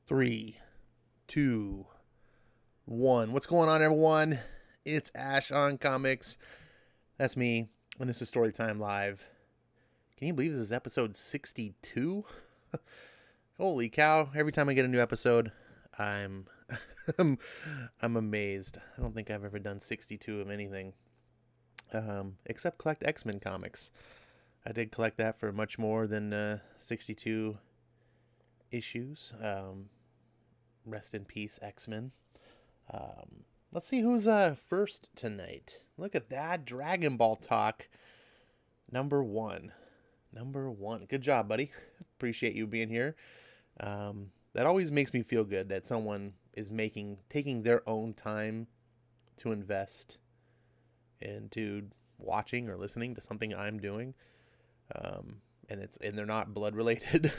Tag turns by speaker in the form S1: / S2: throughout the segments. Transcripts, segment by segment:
S1: Three, two, one. What's going on, everyone? It's Ash on Comics. That's me, and this is Storytime Live. Can you believe this is episode 62? Holy cow! Every time I get a new episode, I'm I'm amazed. I don't think I've ever done 62 of anything, except collect X-Men comics. I did collect that for much more than 62 issues. Rest in peace, X-Men. Let's see who's first tonight. Look at that. Dragon Ball Talk. Number one. Good job, buddy. Appreciate you being here. That always makes me feel good that someone is taking their own time to invest into watching or listening to something I'm doing. And they're not blood related.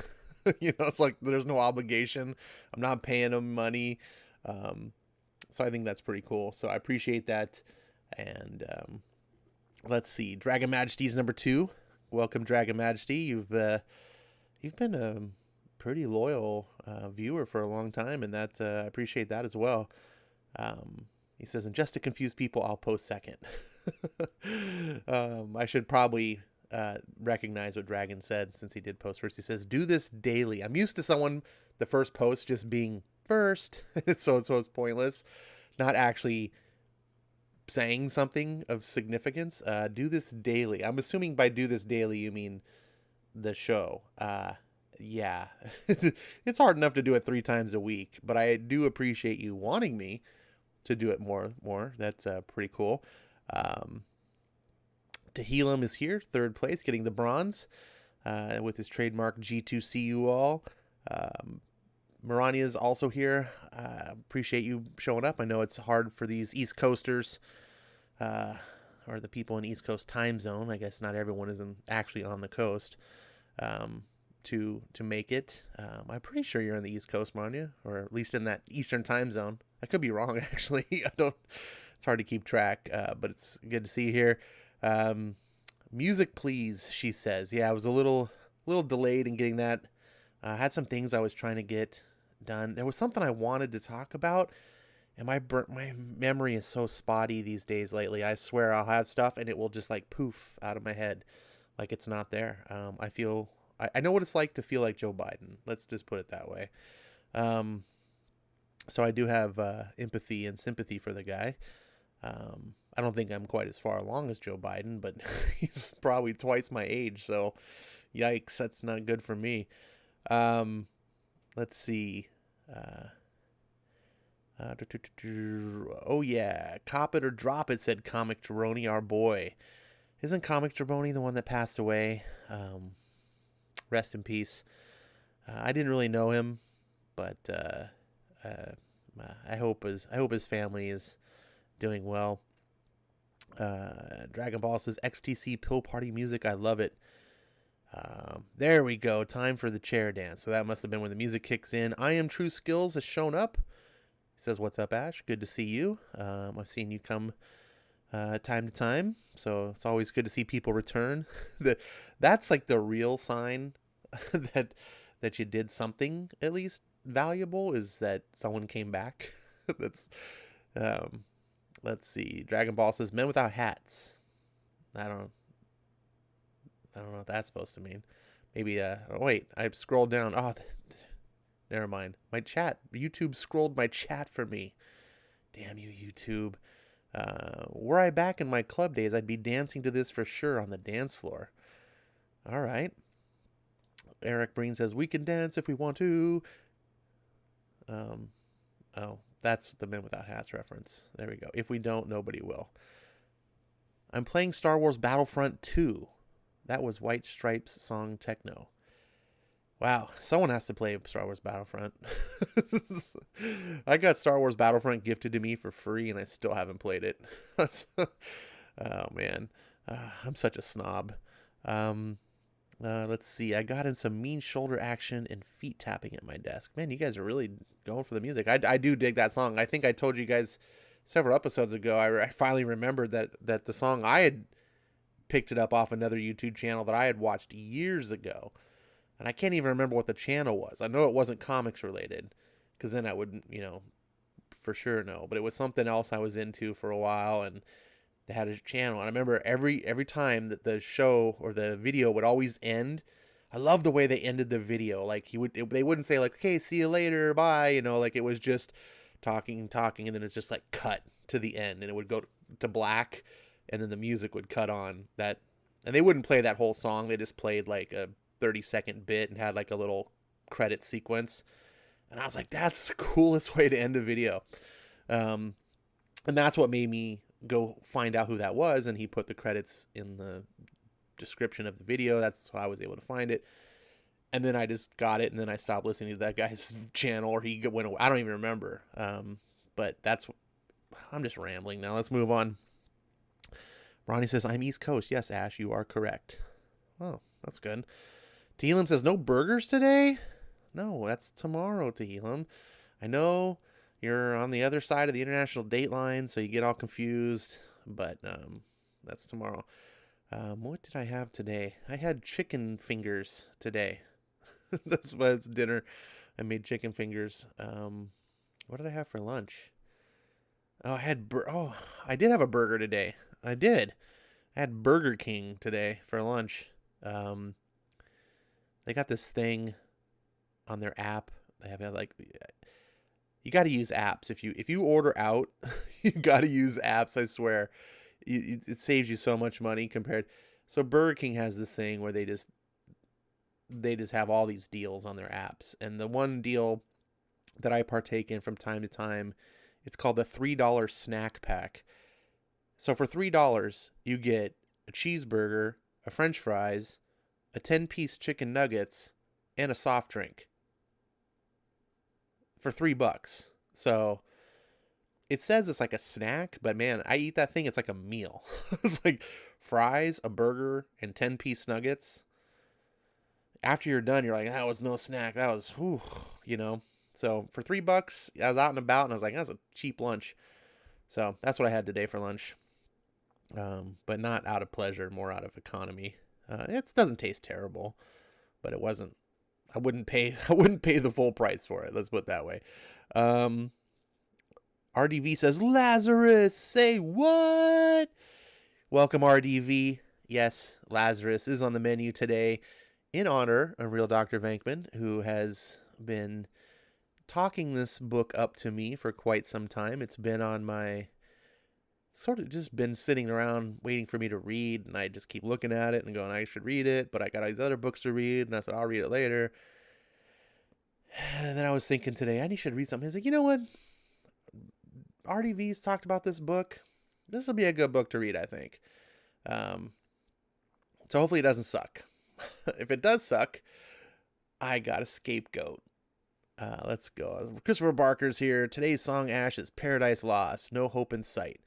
S1: It's like there's no obligation. I'm not paying them money. So I think that's pretty cool. So I appreciate that. And let's see. Dragon Majesty's number 2. Welcome, Dragon Majesty. You've been a pretty loyal viewer for a long time, and that I appreciate that as well. He says, and just to confuse people, I'll post second. I should probably recognize what Dragon said since he did post first. He says, do this daily. I'm used to the first post just being first, so it's pointless, not actually saying something of significance. Do this daily. I'm assuming by do this daily you mean the show. Yeah. It's hard enough to do it 3 times a week, but I do appreciate you wanting me to do it more. That's pretty cool. Tehillim is here, 3rd place, getting the bronze with his trademark G2CU all. Marania is also here. Appreciate you showing up. I know it's hard for these East Coasters or the people in East Coast time zone. I guess not everyone is actually on the coast to make it. I'm pretty sure you're on the East Coast, Marania, or at least in that Eastern time zone. I could be wrong, actually. It's hard to keep track, but it's good to see you here. Music, please, she says. Yeah, I was a little delayed in getting that. I had some things I was trying to get done. There was something I wanted to talk about, and my memory is so spotty these days lately. I swear I'll have stuff, and it will just like poof out of my head, like it's not there. I know what it's like to feel like Joe Biden. Let's just put it that way. So I do have empathy and sympathy for the guy. I don't think I'm quite as far along as Joe Biden, but he's probably twice my age, so yikes, that's not good for me. Let's see. Oh yeah, Cop It or Drop It, said Comic Jeroni, our boy. Isn't Comic Jeroni the one that passed away? rest in peace. I didn't really know him, but I hope his family is doing well. Dragon Ball says XTC pill party music. I love it. There we go. Time for the chair dance. So that must have been when the music kicks in. I Am True Skills has shown up. He says, "What's up, Ash? Good to see you. I've seen you come time to time, so it's always good to see people return." That's like the real sign that you did something at least valuable, is that someone came back. That's let's see. Dragon Ball says, "Men without hats." I don't know what that's supposed to mean. Maybe oh wait, I scrolled down. Oh, never mind. My chat, YouTube scrolled my chat for me. Damn you, YouTube. Were I back in my club days, I'd be dancing to this for sure on the dance floor. All right. Eric Breen says, "We can dance if we want to." Oh, that's the Men Without Hats reference. There we go. If we don't, nobody will. I'm playing Star Wars Battlefront 2. That was White Stripes song techno. Wow, someone has to play Star Wars Battlefront. I got Star Wars Battlefront gifted to me for free, and I still haven't played it. Oh, man. I'm such a snob. Let's see. I got in some mean shoulder action and feet tapping at my desk. Man, you guys are really going for the music. I do dig that song. I think I told you guys several episodes ago, I finally remembered that the song, I had picked it up off another YouTube channel that I had watched years ago. And I can't even remember what the channel was. I know it wasn't comics related, because then I would, for sure know. But it was something else I was into for a while, and they had a channel. And I remember every time that the show or the video would always end. I love the way they ended the video. Like they wouldn't say like, "Okay, see you later, bye." Like it was just talking, and then it's just like cut to the end, and it would go to black, and then the music would cut on that. And they wouldn't play that whole song. They just played like a 30-second bit and had like a little credit sequence. And I was like, that's the coolest way to end a video. And that's what made me go find out who that was. And he put the credits in the description of the video. That's how I was able to find it. And then I just got it. And then I stopped listening to that guy's channel, or he went away. I don't even remember. But I'm just rambling now. Let's move on. Ronnie says, "I'm East Coast." Yes, Ash, you are correct. Oh, that's good. Tehillim says, "No burgers today?" No, that's tomorrow, Tehillim. I know you're on the other side of the international date line, so you get all confused, but that's tomorrow. What did I have today? I had chicken fingers today. That's why it's dinner. I made chicken fingers. What did I have for lunch? Oh, I did have a burger today. I did. I had Burger King today for lunch. They got this thing on their app. They have like, you got to use apps. If you order out, you got to use apps. I swear, it saves you so much money compared. So Burger King has this thing where they just have all these deals on their apps, and the one deal that I partake in from time to time, it's called the $3 snack pack. So for $3, you get a cheeseburger, a French fries, a 10-piece chicken nuggets, and a soft drink for $3. So it says it's like a snack, but man, I eat that thing. It's like a meal. It's like fries, a burger, and 10-piece nuggets. After you're done, you're like, that was no snack. That was, whew, So for $3, I was out and about, and I was like, that's a cheap lunch. So that's what I had today for lunch. But not out of pleasure, more out of economy. It doesn't taste terrible, but it wasn't. I wouldn't pay the full price for it. Let's put it that way. RDV says, "Lazarus, say what?" Welcome, RDV. Yes, Lazarus is on the menu today in honor of Real Dr. Venkman, who has been talking this book up to me for quite some time. It's been on my, sort of just been sitting around waiting for me to read, and I just keep looking at it and going, I should read it, but I got all these other books to read, and I said, I'll read it later. And then I was thinking today, I should read something. He's like, you know what? RDV's talked about this book. This will be a good book to read, I think. So hopefully it doesn't suck. If it does suck, I got a scapegoat. Let's go. Christopher Barker's here. Today's song, Ash, is Paradise Lost. No hope in sight.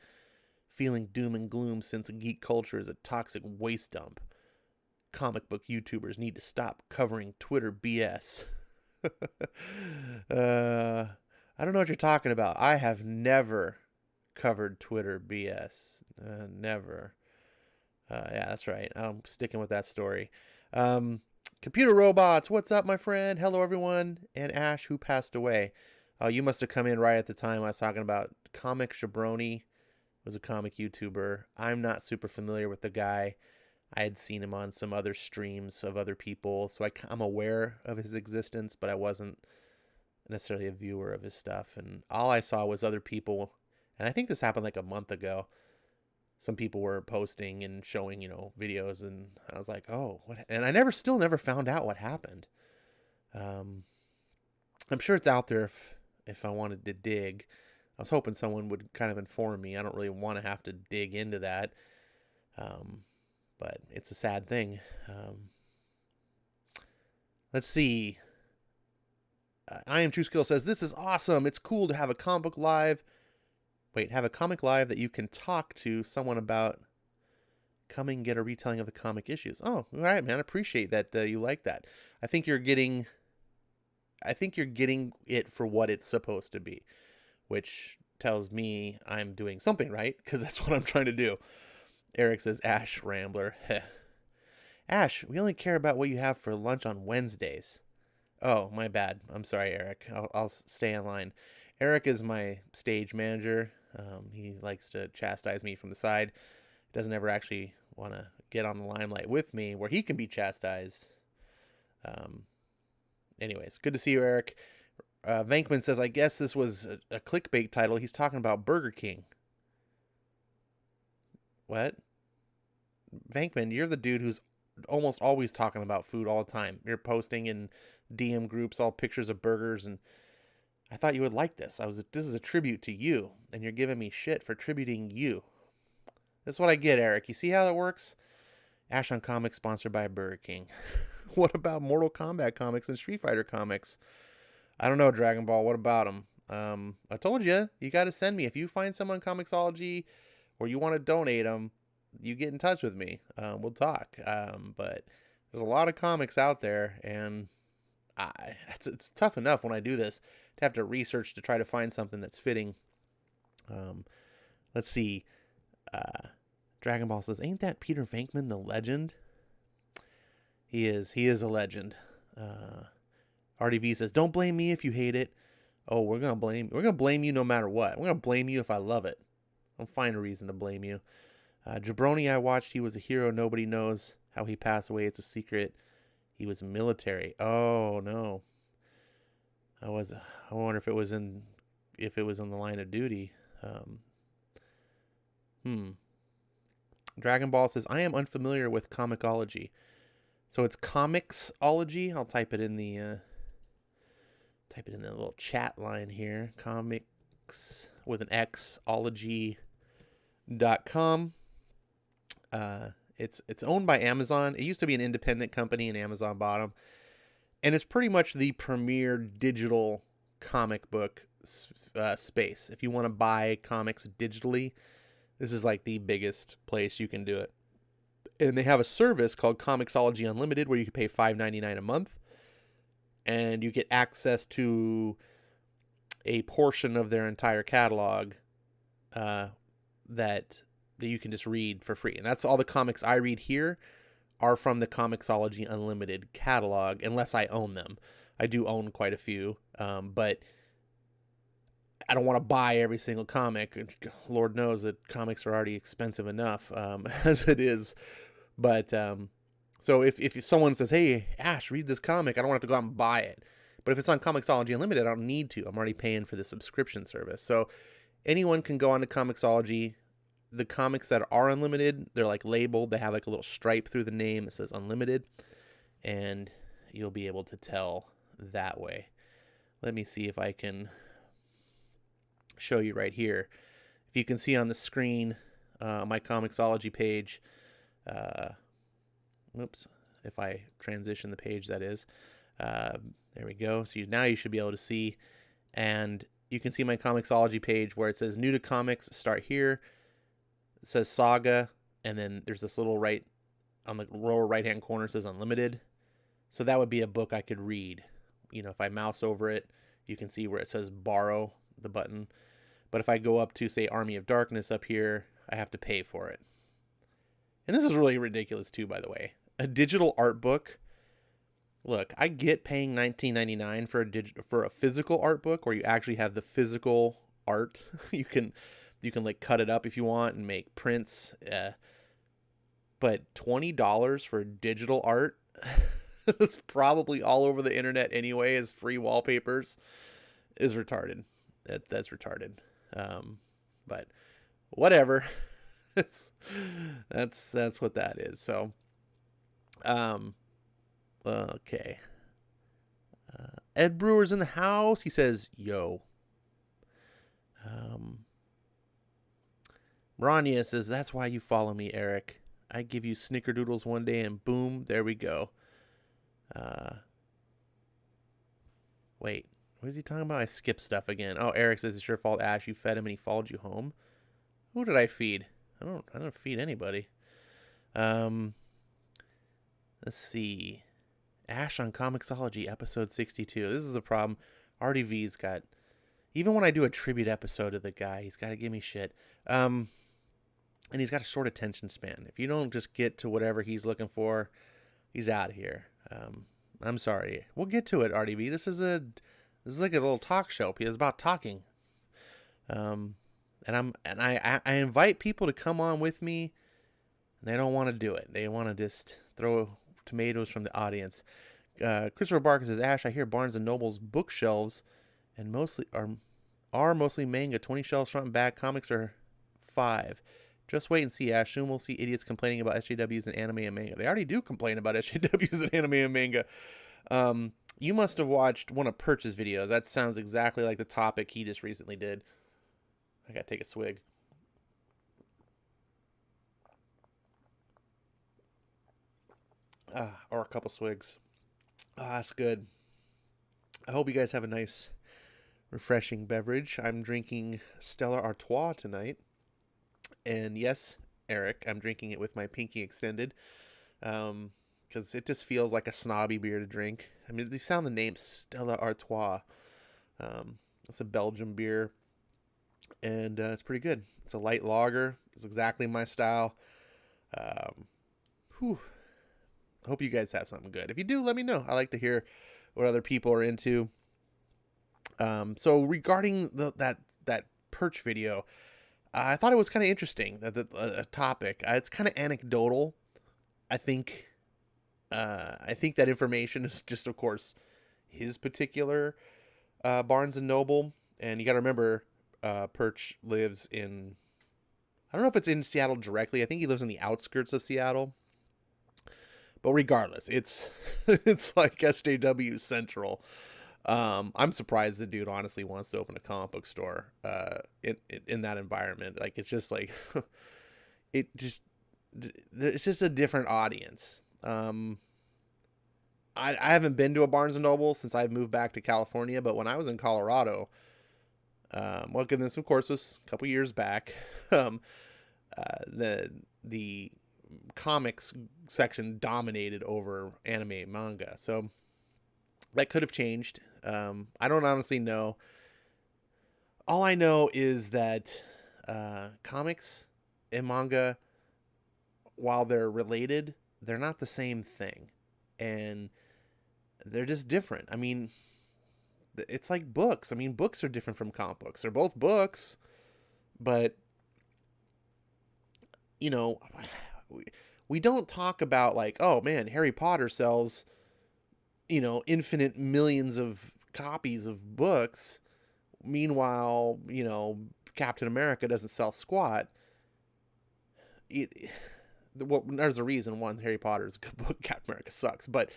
S1: Feeling doom and gloom since geek culture is a toxic waste dump. Comic book YouTubers need to stop covering Twitter BS. I don't know what you're talking about. I have never covered Twitter BS. Never. Yeah, that's right. I'm sticking with that story. Computer robots, what's up, my friend? Hello, everyone. And Ash, who passed away. You must have come in right at the time I was talking about. Comic Jabroni was a comic YouTuber. I'm not super familiar with the guy. I had seen him on some other streams of other people, so I'm aware of his existence, but I wasn't necessarily a viewer of his stuff. And all I saw was other people, and I think this happened like a month ago. Some people were posting and showing, videos, and I was like, oh, what? And I still never found out what happened. I'm sure it's out there if I wanted to dig. I was hoping someone would kind of inform me. I don't really want to have to dig into that. But it's a sad thing. Let's see. I Am True Skill says, this is awesome. It's cool to have a comic book live. Have a comic live that you can talk to someone about. Coming get a retelling of the comic issues. Oh, all right, man. I appreciate that you like that. I think you're getting it for what it's supposed to be, which tells me I'm doing something right, because that's what I'm trying to do. Eric says, Ash Rambler. Ash, we only care about what you have for lunch on Wednesdays. Oh, my bad. I'm sorry, Eric. I'll stay in line. Eric is my stage manager. He likes to chastise me from the side. Doesn't ever actually want to get on the limelight with me where he can be chastised. Anyways, good to see you, Eric. Vankman says, I guess this was a clickbait title. He's talking about Burger King. What? Vankman, you're the dude who's almost always talking about food all the time. You're posting in DM groups all pictures of burgers, and I thought you would like this. This is a tribute to you, and you're giving me shit for tributing you. That's what I get, Eric. You see how that works? Ash on Comics sponsored by Burger King. What about Mortal Kombat comics and Street Fighter comics? I don't know, Dragon Ball. What about them? I told you got to send me. If you find some on Comixology or you want to donate them, you get in touch with me. We'll talk. But there's a lot of comics out there, and it's tough enough when I do this to have to research to try to find something that's fitting. Let's see. Dragon Ball says, ain't that Peter Venkman the legend? He is a legend. RDV says, don't blame me if you hate it. Oh, we're gonna blame you no matter what. We're gonna blame you if I love it. I'll find a reason to blame you. Jabroni I watched, he was a hero. Nobody knows how he passed away. It's a secret. He was military. Oh no. I wonder if it was in the line of duty. Dragon Ball says, I am unfamiliar with comicology. So it's comicsology. I'll type it in the little chat line here. Comics with an X, ology.com. It's owned by Amazon. It used to be an independent company, and Amazon bought them. And it's pretty much the premier digital comic book space. If you want to buy comics digitally, this is like the biggest place you can do it. And they have a service called Comixology Unlimited where you can pay $5.99 a month. And you get access to a portion of their entire catalog that you can just read for free. And that's all the comics I read here are from the Comixology Unlimited catalog, unless I own them. I do own quite a few, but I don't want to buy every single comic. Lord knows that comics are already expensive enough as it is. But so if someone says, hey, Ash, read this comic, I don't want to have to go out and buy it. But if it's on Comixology Unlimited, I don't need to. I'm already paying for the subscription service. So anyone can go on to Comixology. The comics that are unlimited, they're like labeled. They have like a little stripe through the name that says unlimited. And you'll be able to tell that way. Let me see if I can show you right here. If you can see on the screen, my Comixology page, if I transition the page, that is, There we go. So now you should be able to see, and you can see my Comixology page where it says new to comics, start here. It says Saga, and then there's this little right on the lower right hand corner says unlimited. So that would be a book I could read. If I mouse over it, you can see where it says borrow, the button. But if I go up to, say, Army of Darkness up here, I have to pay for it. And this is really ridiculous too, by the way. A digital art book. Look, I get paying $19.99 for a physical art book where you actually have the physical art. You can like cut it up if you want and make prints. But $20 for digital art, that's probably all over the internet anyway as free wallpapers, is retarded. That's retarded. But whatever. that's what that is. So, okay. Ed Brewer's in the house. He says, "Yo." Rania says, "That's why you follow me, Eric. I give you snickerdoodles one day and boom, there we go." Wait, what is he talking about? I skipped stuff again. Oh, Eric says it's your fault, Ash. You fed him and he followed you home. Who did I feed? I don't feed anybody. Let's see. Ash on Comixology, episode 62. This is the problem. RDV's got, even when I do a tribute episode of the guy, he's got to give me shit. And he's got a short attention span. If you don't just get to whatever he's looking for, he's out of here. I'm sorry. We'll get to it, RDV. This is like a little talk show. It's about talking. And I invite people to come on with me, and they don't want to do it. They want to just throw tomatoes from the audience. Christopher Barker says, "Ash, I hear Barnes and Noble's bookshelves and mostly are mostly manga. 20 shelves front and back. Comics are 5. Just wait and see, Ash. Soon we'll see idiots complaining about SJWs and anime and manga." They already do complain about SJWs and anime and manga. You must have watched one of Perch's videos. That sounds exactly like the topic he just recently did. I gotta take a swig. Or a couple swigs. That's good. I hope you guys have a nice, refreshing beverage. I'm drinking Stella Artois tonight. And yes, Eric, I'm drinking it with my pinky extended. Because it just feels like a snobby beer to drink. I mean, they sound the name Stella Artois. It's a Belgian beer. And it's pretty good. It's a light lager. It's exactly my style. Hope you guys have something good. If you do, let me know. I like to hear what other people are into. So regarding that Perch video, I thought it was kind of interesting, that the topic. It's kind of anecdotal. I think that information is just, of course, his particular Barnes and Noble. And you got to remember, Perch lives in, I don't know if it's in Seattle directly. I think he lives in the outskirts of Seattle. But regardless, it's it's like SJW Central. I'm surprised the dude honestly wants to open a comic book store in that environment. Like, it's just like it's just a different audience. I haven't been to a Barnes and Noble since I've moved back to California, but when I was in Colorado, well, this of course was a couple years back. The comics section dominated over anime and manga, so that could have changed. I don't honestly know. All I know is that comics and manga, while they're related, they're not the same thing, and they're just different. I mean, it's like books. I mean, books are different from comic books. They're both books, but we don't talk about like, oh man, Harry Potter sells, infinite millions of copies of books. Meanwhile, Captain America doesn't sell squat. There's a reason. One, Harry Potter is a good book. Captain America sucks. But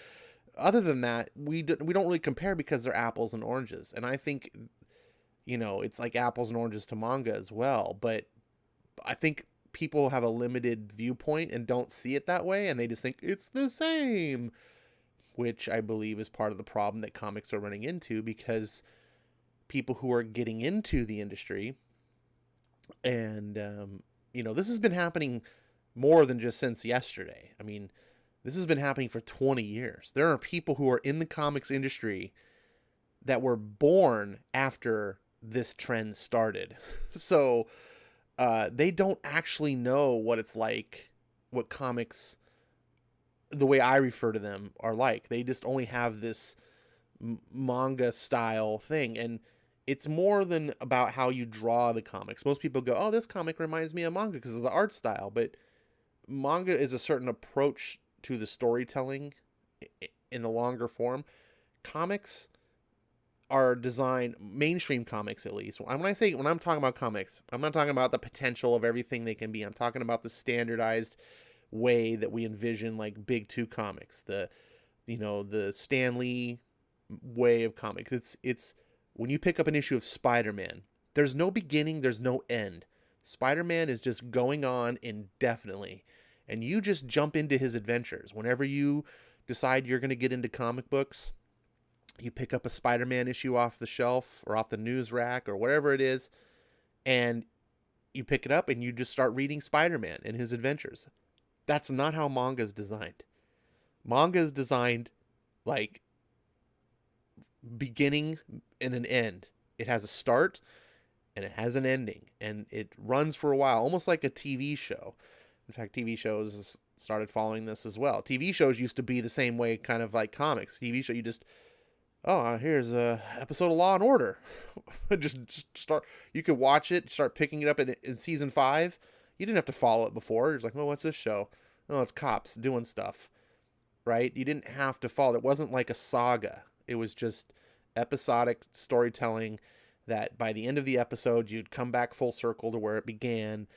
S1: other than that, we don't really compare because they're apples and oranges. And I think, it's like apples and oranges to manga as well. But I think people have a limited viewpoint and don't see it that way, and they just think it's the same. which I believe is part of the problem that comics are running into, because people who are getting into the industry, and this has been happening more than just since yesterday. I mean, this has been happening for 20 years. There are people who are in the comics industry that were born after this trend started. So they don't actually know what it's like, what comics, the way I refer to them, are like. They just only have this manga style thing. And it's more than about how you draw the comics. Most people go, oh, this comic reminds me of manga because of the art style. But manga is a certain approach to the storytelling in the longer form. Comics are designed, mainstream comics at least. When I'm talking about comics, I'm not talking about the potential of everything they can be. I'm talking about the standardized way that we envision, like Big Two comics, the Stan Lee way of comics. It's when you pick up an issue of Spider-Man, there's no beginning, there's no end. Spider-Man is just going on indefinitely, and you just jump into his adventures. Whenever you decide you're going to get into comic books, you pick up a Spider-Man issue off the shelf or off the news rack or whatever it is, and you pick it up and you just start reading Spider-Man and his adventures. That's not how manga is designed. Manga is designed like beginning and an end. It has a start and it has an ending, and it runs for a while, almost like a TV show. In fact, TV shows started following this as well. TV shows used to be the same way, kind of like comics. TV show, you just, oh, here's a episode of Law and Order. just start. You could watch it, start picking it up in season 5. You didn't have to follow it before. You're like, oh, what's this show? Oh, it's cops doing stuff, right? You didn't have to follow. It wasn't like a saga. It was just episodic storytelling that by the end of the episode, you'd come back full circle to where it began,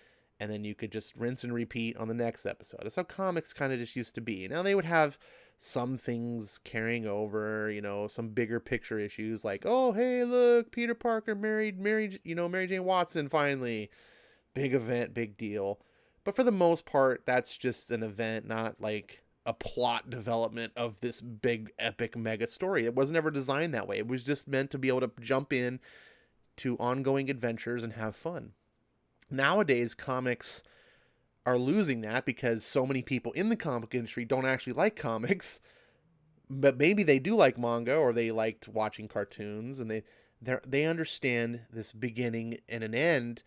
S1: and then you could just rinse and repeat on the next episode. That's how comics kind of just used to be. Now they would have some things carrying over, some bigger picture issues like, oh, hey, look, Peter Parker married Mary Jane Watson finally. Big event, big deal. But for the most part, that's just an event, not like a plot development of this big, epic, mega story. It wasn't ever designed that way. It was just meant to be able to jump in to ongoing adventures and have fun. Nowadays, comics are losing that because so many people in the comic industry don't actually like comics, but maybe they do like manga, or they liked watching cartoons, and they understand this beginning and an end,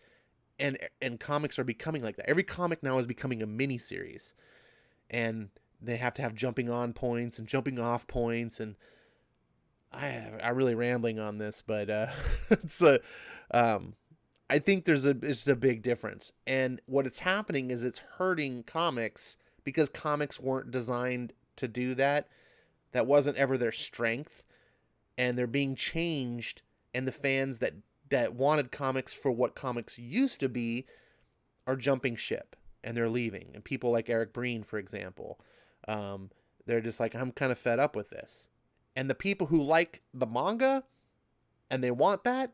S1: and comics are becoming like that. Every comic now is becoming a mini series, and they have to have jumping on points and jumping off points, and I'm really rambling on this, but it's I think it's a big difference. And what it's happening is it's hurting comics because comics weren't designed to do that. That wasn't ever their strength. And they're being changed. And the fans that wanted comics for what comics used to be are jumping ship. And they're leaving. And people like Eric Breen, for example, they're just like, I'm kind of fed up with this. And the people who like the manga and they want that,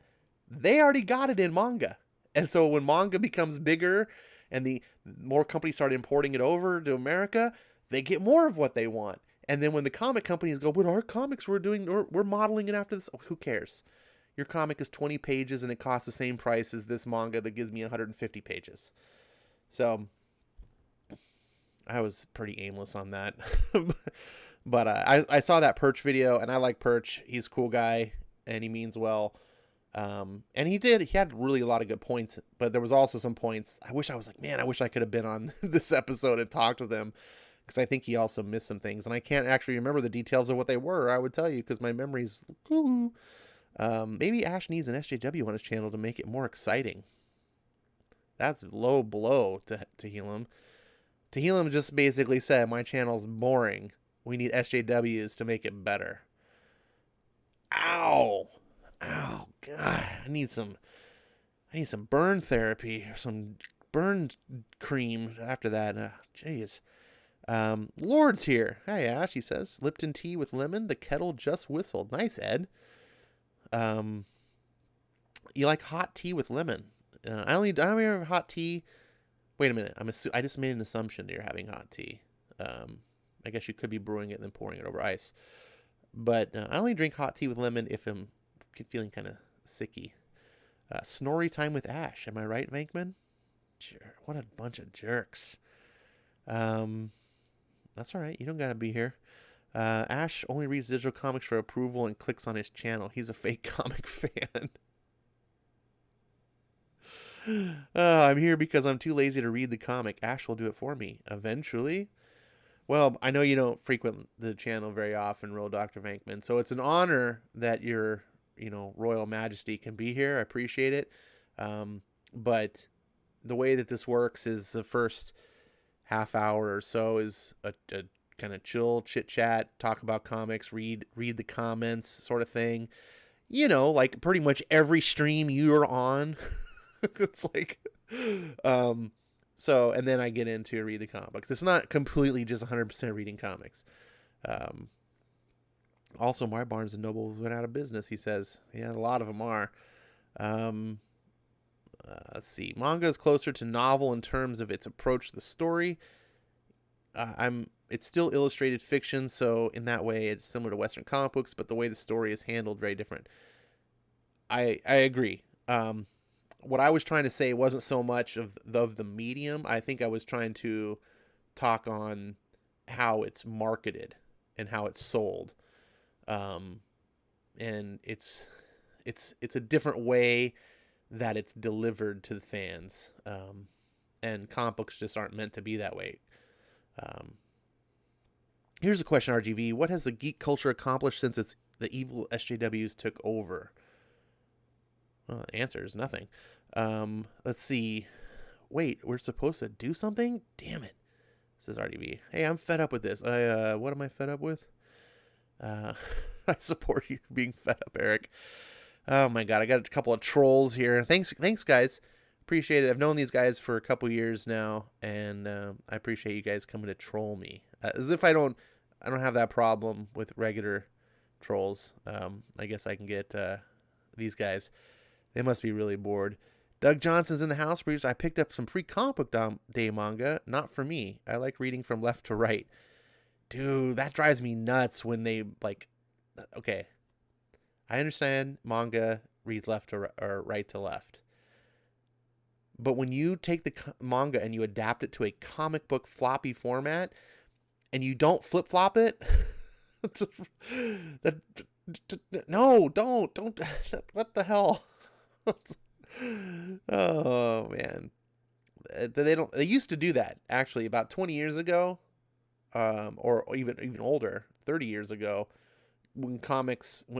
S1: they already got it in manga. And so when manga becomes bigger and the more companies start importing it over to America, they get more of what they want. And then when the comic companies go, but our comics we're modeling it after this. Oh, who cares? Your comic is 20 pages and it costs the same price as this manga that gives me 150 pages. So I was pretty aimless on that. But I saw that Perch video, and I like Perch. He's a cool guy and he means well. And he had really a lot of good points, but there was also some points I wish I could have been on this episode and talked with him, because I think he also missed some things, and I can't actually remember the details of what they were. I would tell you, because my memory's cool. Maybe Ash needs an SJW on his channel to make it more exciting. That's low blow to Tehillim. Tehillim just basically said, my channel's boring. We need SJWs to make it better. Ow, God, I need some burn therapy, or some burn cream after that. Jeez. Lord's here. Hey, Ash, he says. Lipton tea with lemon. The kettle just whistled. Nice, Ed. You like hot tea with lemon? I only have hot tea. Wait a minute. I just made an assumption that you're having hot tea. I guess you could be brewing it and then pouring it over ice. But I only drink hot tea with lemon if I'm feeling kind of sicky. Snorri time with Ash. Am I right, Vankman? What a bunch of jerks. That's all right. You don't got to be here. Ash only reads digital comics for approval and clicks on his channel. He's a fake comic fan. I'm here because I'm too lazy to read the comic. Ash will do it for me. Eventually. Well, I know you don't frequent the channel very often, Royal Dr. Vankman. So it's an honor that your, Royal Majesty can be here. I appreciate it. But the way that this works is the first half hour or so is a kind of chill chit chat, talk about comics, read the comments sort of thing. Like pretty much every stream you're on. It's like, so, and then I get into read the comics. It's not completely just 100% reading comics. Also, my Barnes and Noble went out of business, he says. Yeah, a lot of them are. Let's see. Manga is closer to novel in terms of its approach to the story. It's still illustrated fiction, so in that way it's similar to Western comic books, but the way the story is handled very different. I agree. What I was trying to say wasn't so much of the medium. I think I was trying to talk on how it's marketed and how it's sold. And it's a different way that it's delivered to the fans. And comic books just aren't meant to be that way. Here's a question, RGV. What has the geek culture accomplished since the evil SJWs took over? Well, the answer is nothing. Let's see. Wait, we're supposed to do something? Damn it. Says RDV. Hey, I'm fed up with this. What am I fed up with? I support you being fed up, Eric. Oh my god, I got a couple of trolls here. Thanks guys. Appreciate it. I've known these guys for a couple years now, and I appreciate you guys coming to troll me. As if I don't have that problem with regular trolls. I guess I can get these guys. They must be really bored. Doug Johnson's in the house. I picked up some free comic book day manga. Not for me. I like reading from left to right. Dude, that drives me nuts when they like. Okay, I understand manga reads left to or right to left. But when you take the manga and you adapt it to a comic book floppy format, and you don't flip flop it, no, don't. What the hell? Oh man, they used to do that actually about 20 years ago, or even older, 30 years ago, when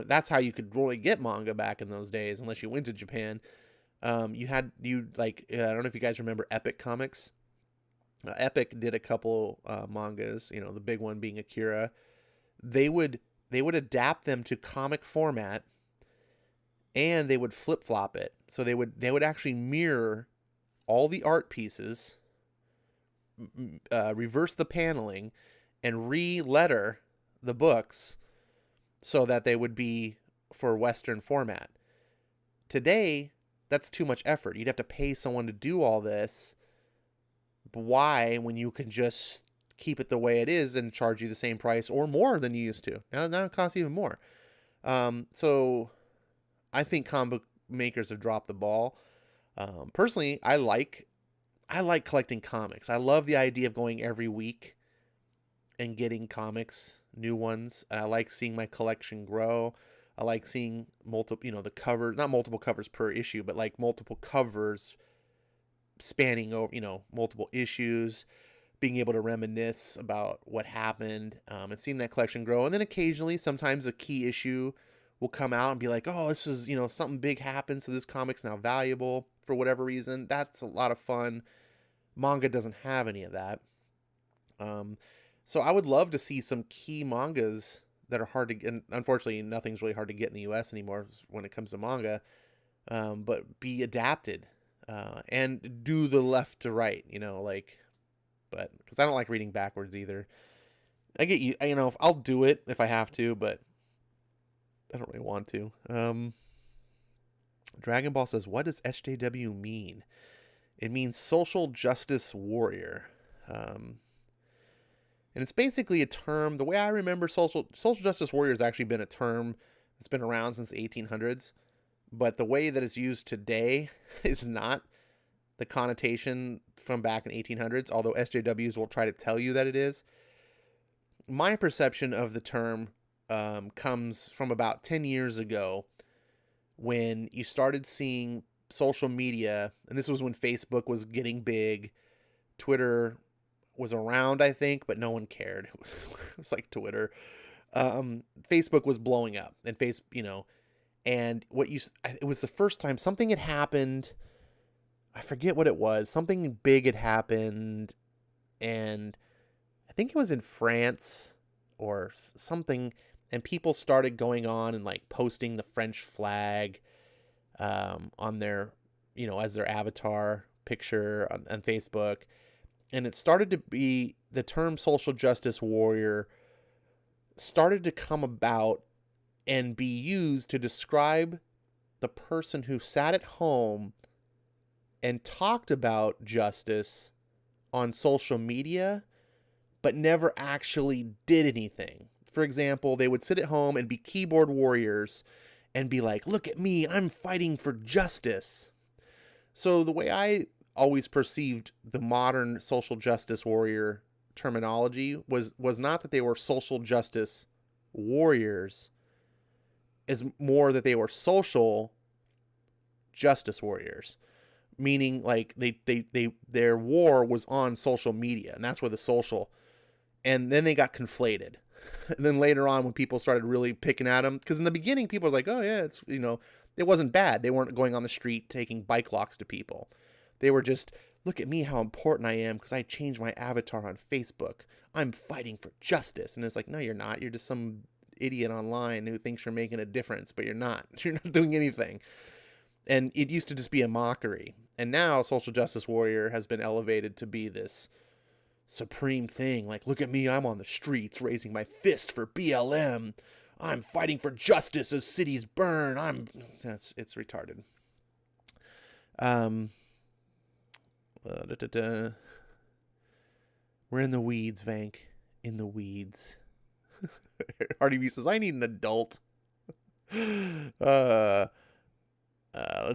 S1: that's how you could really get manga back in those days, unless you went to Japan. I don't know if you guys remember Epic Comics. Epic did a couple mangas, the big one being Akira. They would adapt them to comic format, and they would flip-flop it. So they would actually mirror all the art pieces, reverse the paneling, and re-letter the books so that they would be for Western format. Today, that's too much effort. You'd have to pay someone to do all this. Why, when you can just keep it the way it is and charge you the same price or more than you used to? Now it costs even more. So I think comic book makers have dropped the ball. Personally, I like collecting comics. I love the idea of going every week and getting comics, new ones. And I like seeing my collection grow. I like seeing the cover, not multiple covers per issue, but like multiple covers spanning over, multiple issues, being able to reminisce about what happened, and seeing that collection grow. And then occasionally, sometimes a key issue will come out and be like, oh, this is, something big happened, so this comic's now valuable for whatever reason. That's a lot of fun. Manga doesn't have any of that. So I would love to see some key mangas that are hard to get. And unfortunately, nothing's really hard to get in the US anymore when it comes to manga, but be adapted, and do the left to right, but because I don't like reading backwards either. I get you, I'll do it if I have to, but I don't really want to. Dragon Ball says, what does SJW mean? It means social justice warrior. And it's basically a term, the way I remember social justice warrior has actually been a term that's been around since the 1800s. But the way that it's used today is not the connotation from back in 1800s, although SJWs will try to tell you that it is. My perception of the term comes from about 10 years ago when you started seeing social media, and this was when Facebook was getting big. Twitter was around, I think, but no one cared. It was like Twitter. Facebook was blowing up, and and it was the first time something had happened. I forget what it was. Something big had happened, and I think it was in France or something, and people started going on and like posting the French flag on their, as their avatar picture on Facebook. And it started to be, the term social justice warrior started to come about and be used to describe the person who sat at home and talked about justice on social media, but never actually did anything. For example, they would sit at home and be keyboard warriors and be like, look at me, I'm fighting for justice. So the way I always perceived the modern social justice warrior terminology was not that they were social justice warriors, as more that they were social justice warriors. Meaning like their war was on social media, and that's where the social, and then they got conflated. And then later on when people started really picking at them, because in the beginning people were like, oh yeah, it's, it wasn't bad. They weren't going on the street taking bike locks to people. They were just, look at me, how important I am because I changed my avatar on Facebook. I'm fighting for justice. And it's like, no, you're not. You're just some idiot online who thinks you're making a difference, but you're not. You're not doing anything. And it used to just be a mockery. And now social justice warrior has been elevated to be this supreme thing. Like, look at me, I'm on the streets raising my fist for BLM. I'm fighting for justice as cities burn. It's retarded. We're in the weeds, Vank. In the weeds. Hardy B says, I need an adult. Let's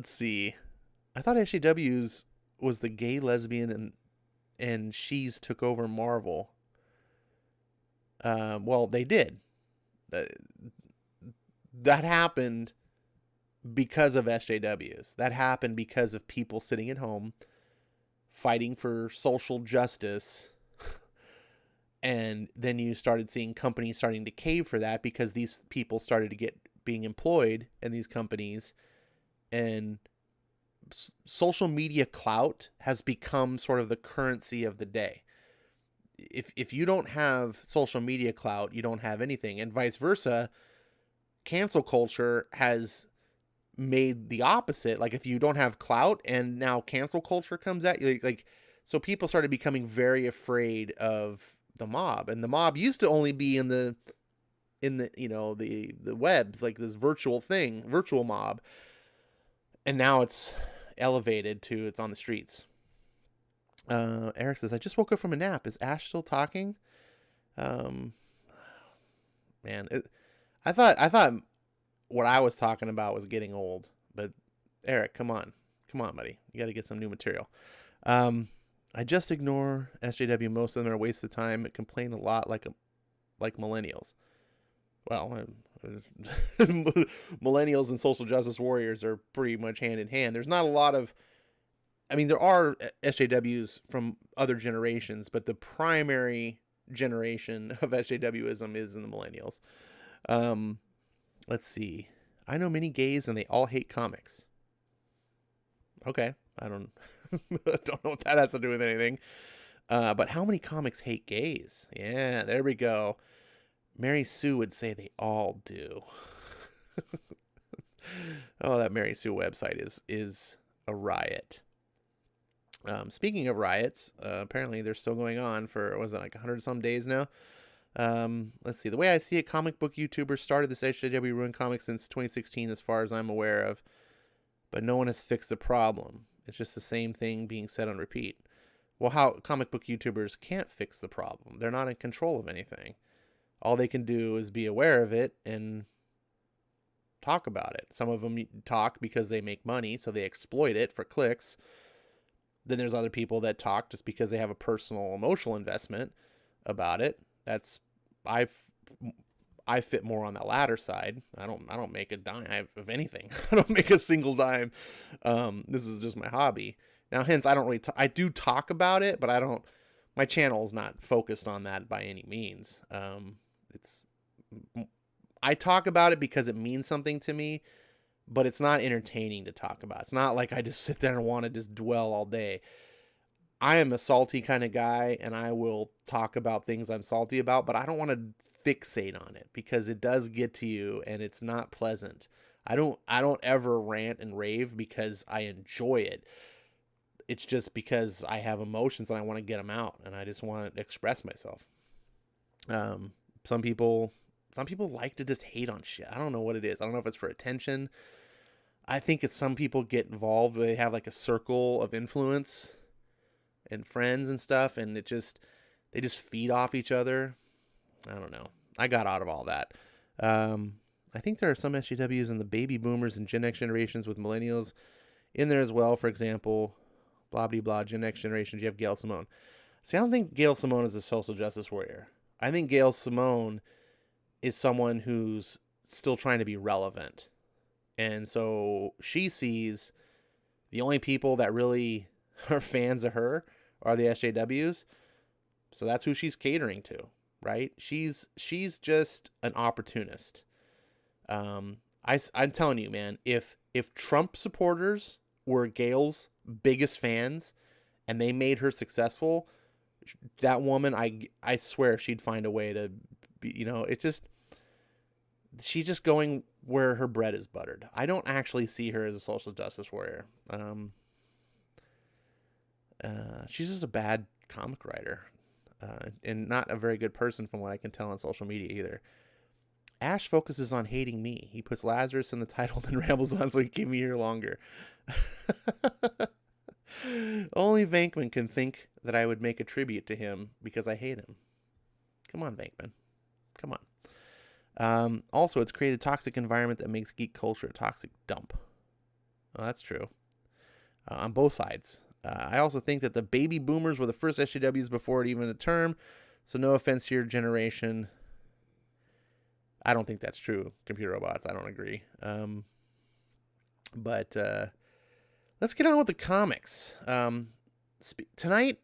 S1: see. I thought SJWs was the gay, lesbian, and she's took over Marvel. Well, they did. That happened because of SJWs. That happened because of people sitting at home fighting for social justice. And then you started seeing companies starting to cave for that because these people started to get being employed in these companies, and social media clout has become sort of the currency of the day. If you don't have social media clout, you don't have anything, and vice versa. Cancel culture has made the opposite. Like if you don't have clout and now cancel culture comes at you, like so people started becoming very afraid of the mob, and the mob used to only be in the the webs, like this virtual mob, and now it's elevated to it's on the streets. Eric says, I just woke up from a nap. Is Ash still talking? Man, I thought what I was talking about was getting old, but Eric, come on, buddy, you got to get some new material. I just ignore SJW. Most of them are a waste of time. It complain a lot like millennials. Well, millennials and social justice warriors are pretty much hand in hand. There's not a lot of, there are SJWs from other generations, but the primary generation of SJWism is in the millennials. Let's see. I know many gays and they all hate comics. Okay. I don't know what that has to do with anything. But how many comics hate gays? Yeah, there we go. Mary Sue would say they all do. Oh, that Mary Sue website is a riot. Speaking of riots, apparently they're still going on for, was it like 100 some days now? Let's see. The way I see it, comic book YouTubers started this HJW Ruin Comics since 2016, as far as I'm aware of, but no one has fixed the problem. It's just the same thing being said on repeat. Well, how comic book YouTubers can't fix the problem. They're not in control of anything. All they can do is be aware of it and talk about it. Some of them talk because they make money, so they exploit it for clicks. Then there's other people that talk just because they have a personal emotional investment about it. I fit more on that latter side. I don't make a dime of anything. I don't make a single dime. This is just my hobby. Now, hence, I don't really. I do talk about it, but I don't. My channel is not focused on that by any means. I talk about it because it means something to me, but it's not entertaining to talk about. It's not like I just sit there and want to just dwell all day. I am a salty kind of guy, and I will talk about things I'm salty about, but I don't want to fixate on it because it does get to you and it's not pleasant. I don't ever rant and rave because I enjoy it. It's just because I have emotions and I want to get them out and I just want to express myself. Some people like to just hate on shit. I don't know what it is. I don't know if it's for attention. I think it's some people get involved. They have like a circle of influence and friends and stuff, and they just feed off each other. I don't know. I got out of all that. I think there are some SJWs in the baby boomers and Gen X generations with millennials in there as well. For example, blah, blah, blah, Gen X generations, you have Gail Simone. See, I don't think Gail Simone is a social justice warrior. I think Gail Simone is someone who's still trying to be relevant. And so she sees the only people that really are fans of her are the SJWs. So that's who she's catering to, right? She's just an opportunist. I'm telling you, man, if Trump supporters were Gail's biggest fans and they made her successful, that woman, I swear she'd find a way to be, she's just going where her bread is buttered. I don't actually see her as a social justice warrior. She's just a bad comic writer, and not a very good person from what I can tell on social media either. Ash focuses on hating me. He puts Lazarus in the title, then rambles on so he can keep me here longer. Only Venkman can think that I would make a tribute to him because I hate him. Come on, Venkman. Come on. Also, it's created a toxic environment that makes geek culture a toxic dump. Well, that's true. On both sides. I also think that the baby boomers were the first SJWs before it even a term. So no offense to your generation. I don't think that's true. Computer robots. I don't agree. But let's get on with the comics. Tonight,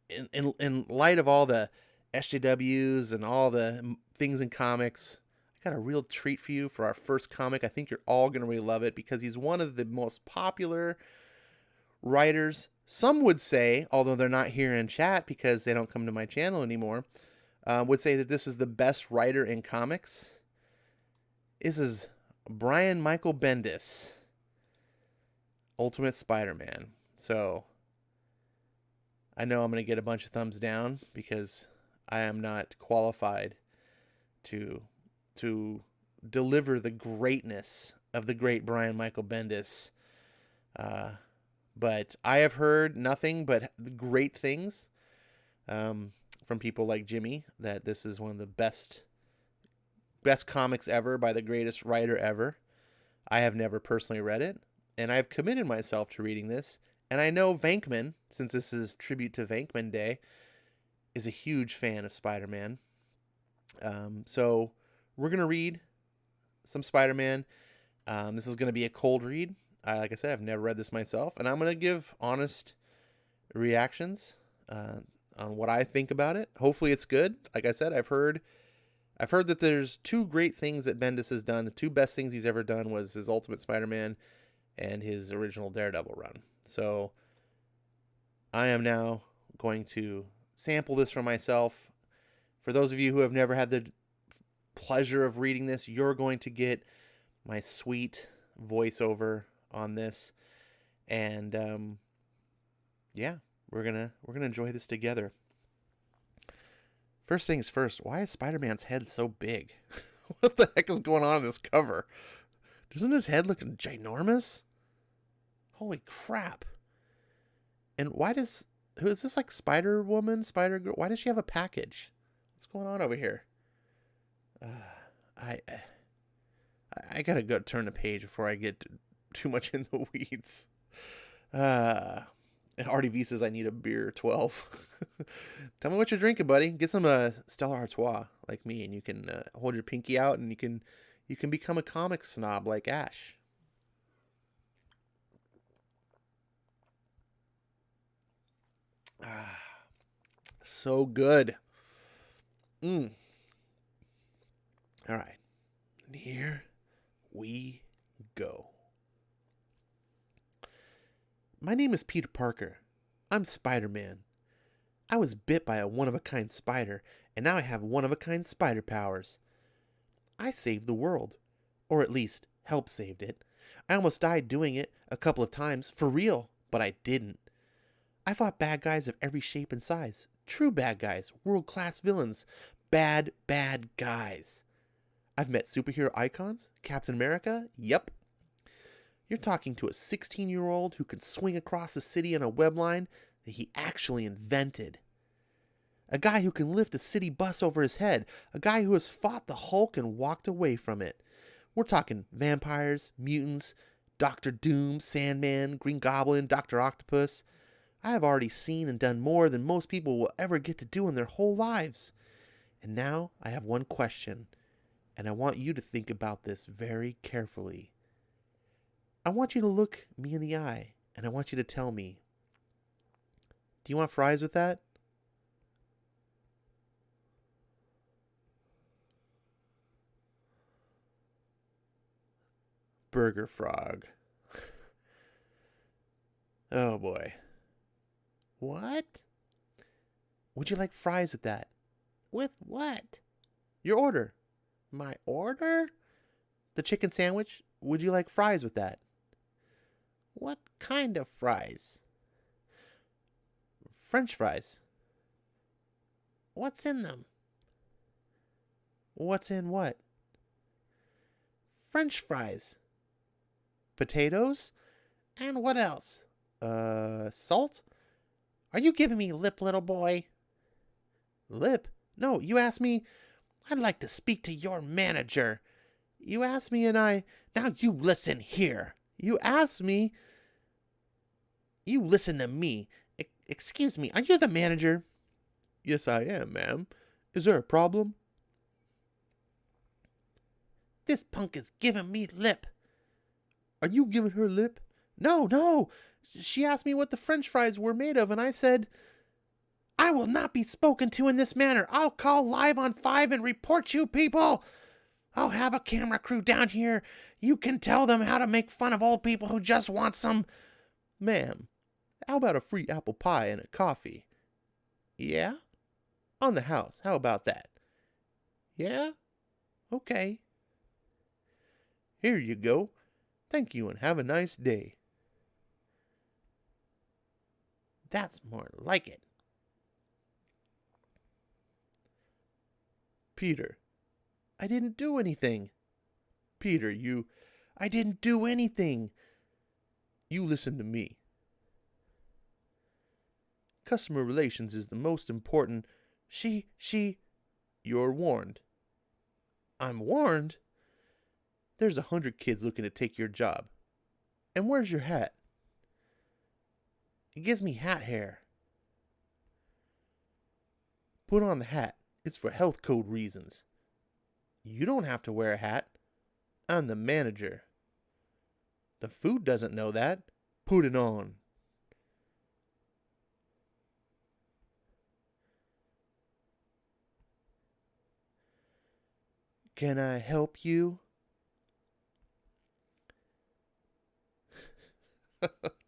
S1: in light of all the SJWs and all the things in comics, I got a real treat for you for our first comic. I think you're all going to really love it because he's one of the most popular writers. Some would say, although they're not here in chat because they don't come to my channel anymore, would say that this is the best writer in comics. This is Brian Michael Bendis, Ultimate Spider-Man. So I know I'm going to get a bunch of thumbs down because I am not qualified to deliver the greatness of the great Brian Michael Bendis. But I have heard nothing but great things from people like Jimmy, that this is one of the best comics ever by the greatest writer ever. I have never personally read it, and I've committed myself to reading this. And I know Venkman, since this is tribute to Venkman Day, is a huge fan of Spider-Man. So we're going to read some Spider-Man. This is going to be a cold read. Like I said, I've never read this myself, and I'm going to give honest reactions on what I think about it. Hopefully it's good. Like I said, I've heard that there's two great things that Bendis has done. The two best things he's ever done was his Ultimate Spider-Man and his original Daredevil run. So I am now going to sample this for myself. For those of you who have never had the pleasure of reading this, you're going to get my sweet voiceover on this. And yeah, we're gonna enjoy this together. First things first, why is Spider-Man's head so big? What the heck is going on in this cover? Doesn't his head look ginormous? Holy crap. And why does Who is this, like Spider Woman, Spider Girl? Why does she have a package? What's going on over here? I gotta go turn the page before I get too much in the weeds. And Artie says I need a beer 12. Tell me what you're drinking, buddy. Get some Stella Artois like me, and you can hold your pinky out, and you can become a comic snob like Ash. So good. All right. And here we go. My name is Peter Parker. I'm Spider-Man. I was bit by a one-of-a-kind spider, and now I have one-of-a-kind spider powers. I saved the world. Or at least, helped saved it. I almost died doing it a couple of times, for real, but I didn't. I fought bad guys of every shape and size. True bad guys, world-class villains. Bad guys. I've met superhero icons. Captain America? Yep. You're talking to a 16-year-old who can swing across the city on a web line that he actually invented. A guy who can lift a city bus over his head. A guy who has fought the Hulk and walked away from it. We're talking vampires, mutants, Doctor Doom, Sandman, Green Goblin, Dr. Octopus. I have already seen and done more than most people will ever get to do in their whole lives. And now I have one question, and I want you to think about this very carefully. I want you to look me in the eye, and I want you to tell me, do you want fries with that? Burger frog. Oh boy. What? Would you like fries with that? With what? Your order. My order? The chicken sandwich? Would you like fries with that? What kind of fries? French fries. What's in them? What's in what? French fries. Potatoes? And what else? Salt? Are you giving me lip, little boy? Lip? No, you asked me. I'd like to speak to your manager. You asked me and I... Now you listen here. You asked me... You listen to me. Excuse me, are you the manager? Yes, I am, ma'am. Is there a problem? This punk is giving me lip. Are you giving her lip? No. She asked me what the French fries were made of, and I said, I will not be spoken to in this manner. I'll call Live on 5 and report you people. I'll have a camera crew down here. You can tell them how to make fun of old people who just want some... Ma'am, how about a free apple pie and a coffee? Yeah? On the house. How about that? Yeah? Okay. Here you go. Thank you and have a nice day. That's more like it. Peter, I didn't do anything. Peter, I didn't do anything. You listen to me. Customer relations is the most important. You're warned. I'm warned? There's 100 kids looking to take your job. And where's your hat? It gives me hat hair. Put on the hat. It's for health code reasons. You don't have to wear a hat. I'm the manager. The food doesn't know that. Put it on. Can I help you?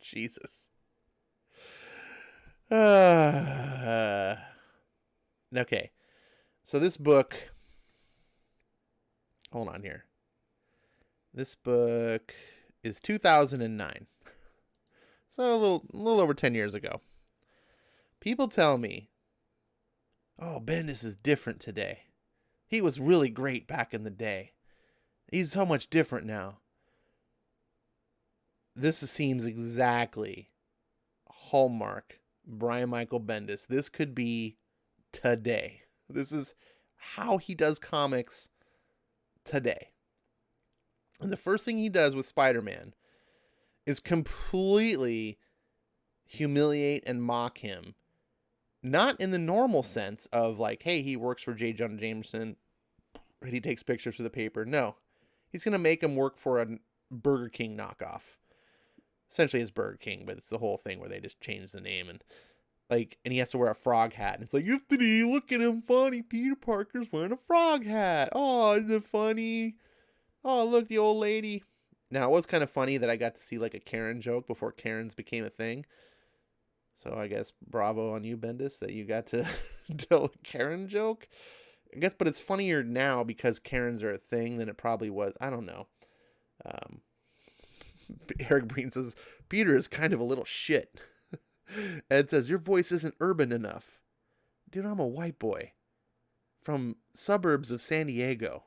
S1: Jesus. Okay. So this book... Hold on here. This book is 2009. So a little over 10 years ago. People tell me, oh, Bendis is different today. He was really great back in the day. He's so much different now. This seems exactly Hallmark Brian Michael Bendis. This could be today. This is how he does comics today. And the first thing he does with Spider-Man is completely humiliate and mock him. Not in the normal sense of like, hey, he works for J. Jonah Jameson and he takes pictures for the paper. No. He's going to make him work for a Burger King knockoff. Essentially it's Burger King, but it's the whole thing where they just change the name and he has to wear a frog hat. And it's like, yesterday, look at him, funny. Peter Parker's wearing a frog hat. Oh, isn't it funny? Oh, look, the old lady. Now, it was kind of funny that I got to see like a Karen joke before Karens became a thing. So I guess bravo on you, Bendis, that you got to tell a Karen joke. I guess, but it's funnier now because Karens are a thing than it probably was. I don't know. Eric Breen says, Peter is kind of a little shit. Ed says, your voice isn't urban enough. Dude, I'm a white boy from suburbs of San Diego.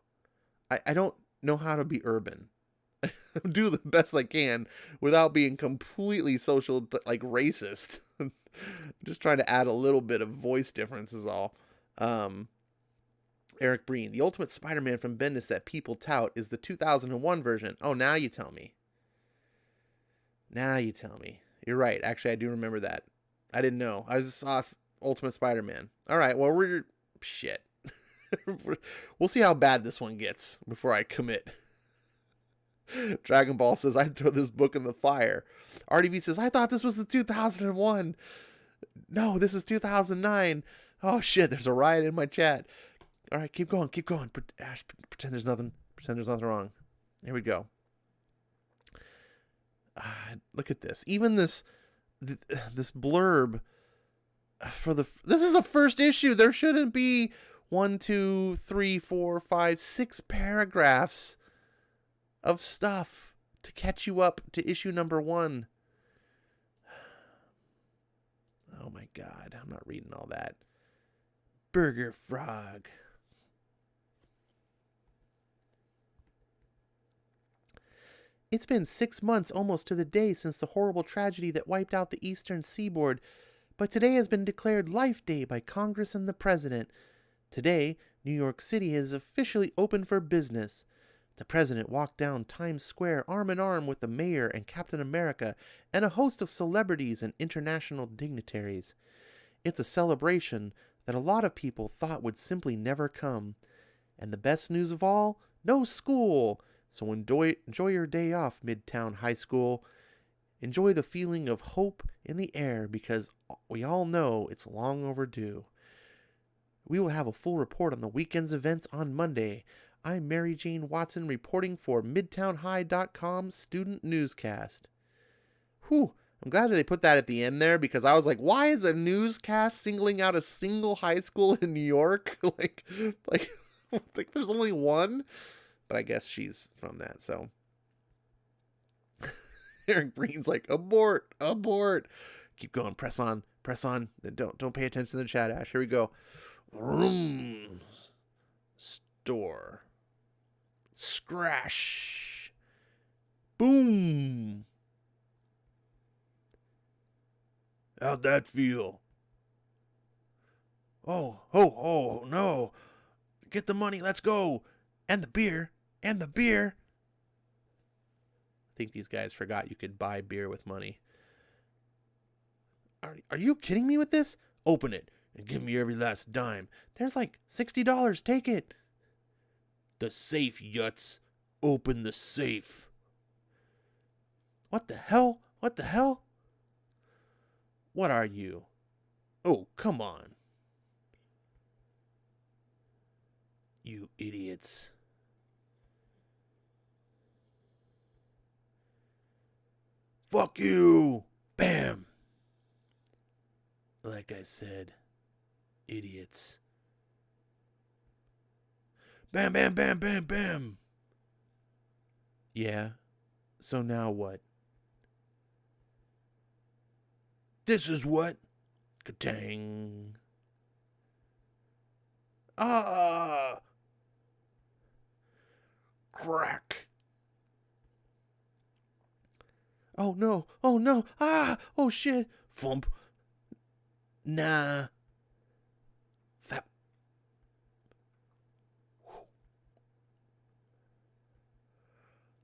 S1: I don't know how to be urban. Do the best I can without being completely social, like racist. Just trying to add a little bit of voice difference is all. Eric Breen, the Ultimate Spider-Man from Bendis that people tout is the 2001 version. Oh, now you tell me. Now you tell me. You're right. Actually, I do remember that. I didn't know. I just saw Ultimate Spider-Man. All right. Well, we're... Shit. We'll see how bad this one gets before I commit. Dragon Ball says, I'd throw this book in the fire. RDV says, I thought this was the 2001. No, this is 2009. Oh, shit. There's a riot in my chat. All right. Keep going. Keep going. Ash, pretend there's nothing wrong. Here we go. Look at this. Even this blurb for this is the first issue. There shouldn't be 1, 2, 3, 4, 5, 6 paragraphs of stuff to catch you up to issue number 1. Oh my God. I'm not reading all that. Burger Frog. It's been 6 months almost to the day since the horrible tragedy that wiped out the eastern seaboard, but today has been declared Life Day by Congress and the President. Today, New York City is officially open for business. The President walked down Times Square arm in arm with the Mayor and Captain America and a host of celebrities and international dignitaries. It's a celebration that a lot of people thought would simply never come. And the best news of all, no school. So enjoy your day off, Midtown High School. Enjoy the feeling of hope in the air because we all know it's long overdue. We will have a full report on the weekend's events on Monday. I'm Mary Jane Watson reporting for MidtownHigh.com Student Newscast. Whew, I'm glad that they put that at the end there because I was like, why is a newscast singling out a single high school in New York? like there's only one? But I guess she's from that, so. Eric Breen's like, abort. Keep going, press on. Don't pay attention to the chat, Ash. Here we go. Rooms. Store. Scratch. Boom. How'd that feel? Oh, no. Get the money, let's go. And the beer. I think these guys forgot you could buy beer with money. Are you kidding me with this? Open it and give me every last dime. There's like $60. Take it. The safe, Yuts. Open the safe. What the hell? What are you? Oh, come on. You idiots. Fuck you! Bam! Like I said, idiots. Bam, bam, bam, bam, bam! Yeah, so now what? This is what? Ka-tang. Ah! Crack. Oh no, ah, oh shit, thump. Nah. Fap.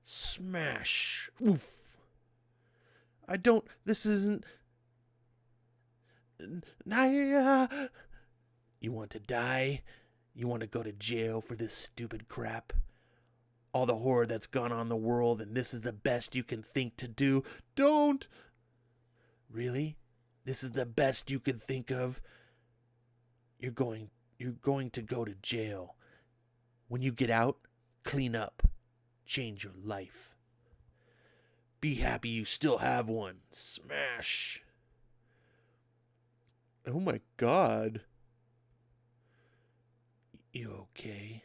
S1: Smash. Oof. I don't. This isn't. Nah. You want to die? You want to go to jail for this stupid crap? All the horror that's gone on in the world, and this is the best you can think to do? Don't! Really? This is the best you could think of? You're going to go to jail. When you get out, clean up. Change your life. Be happy you still have one. Smash. Oh my God. You okay?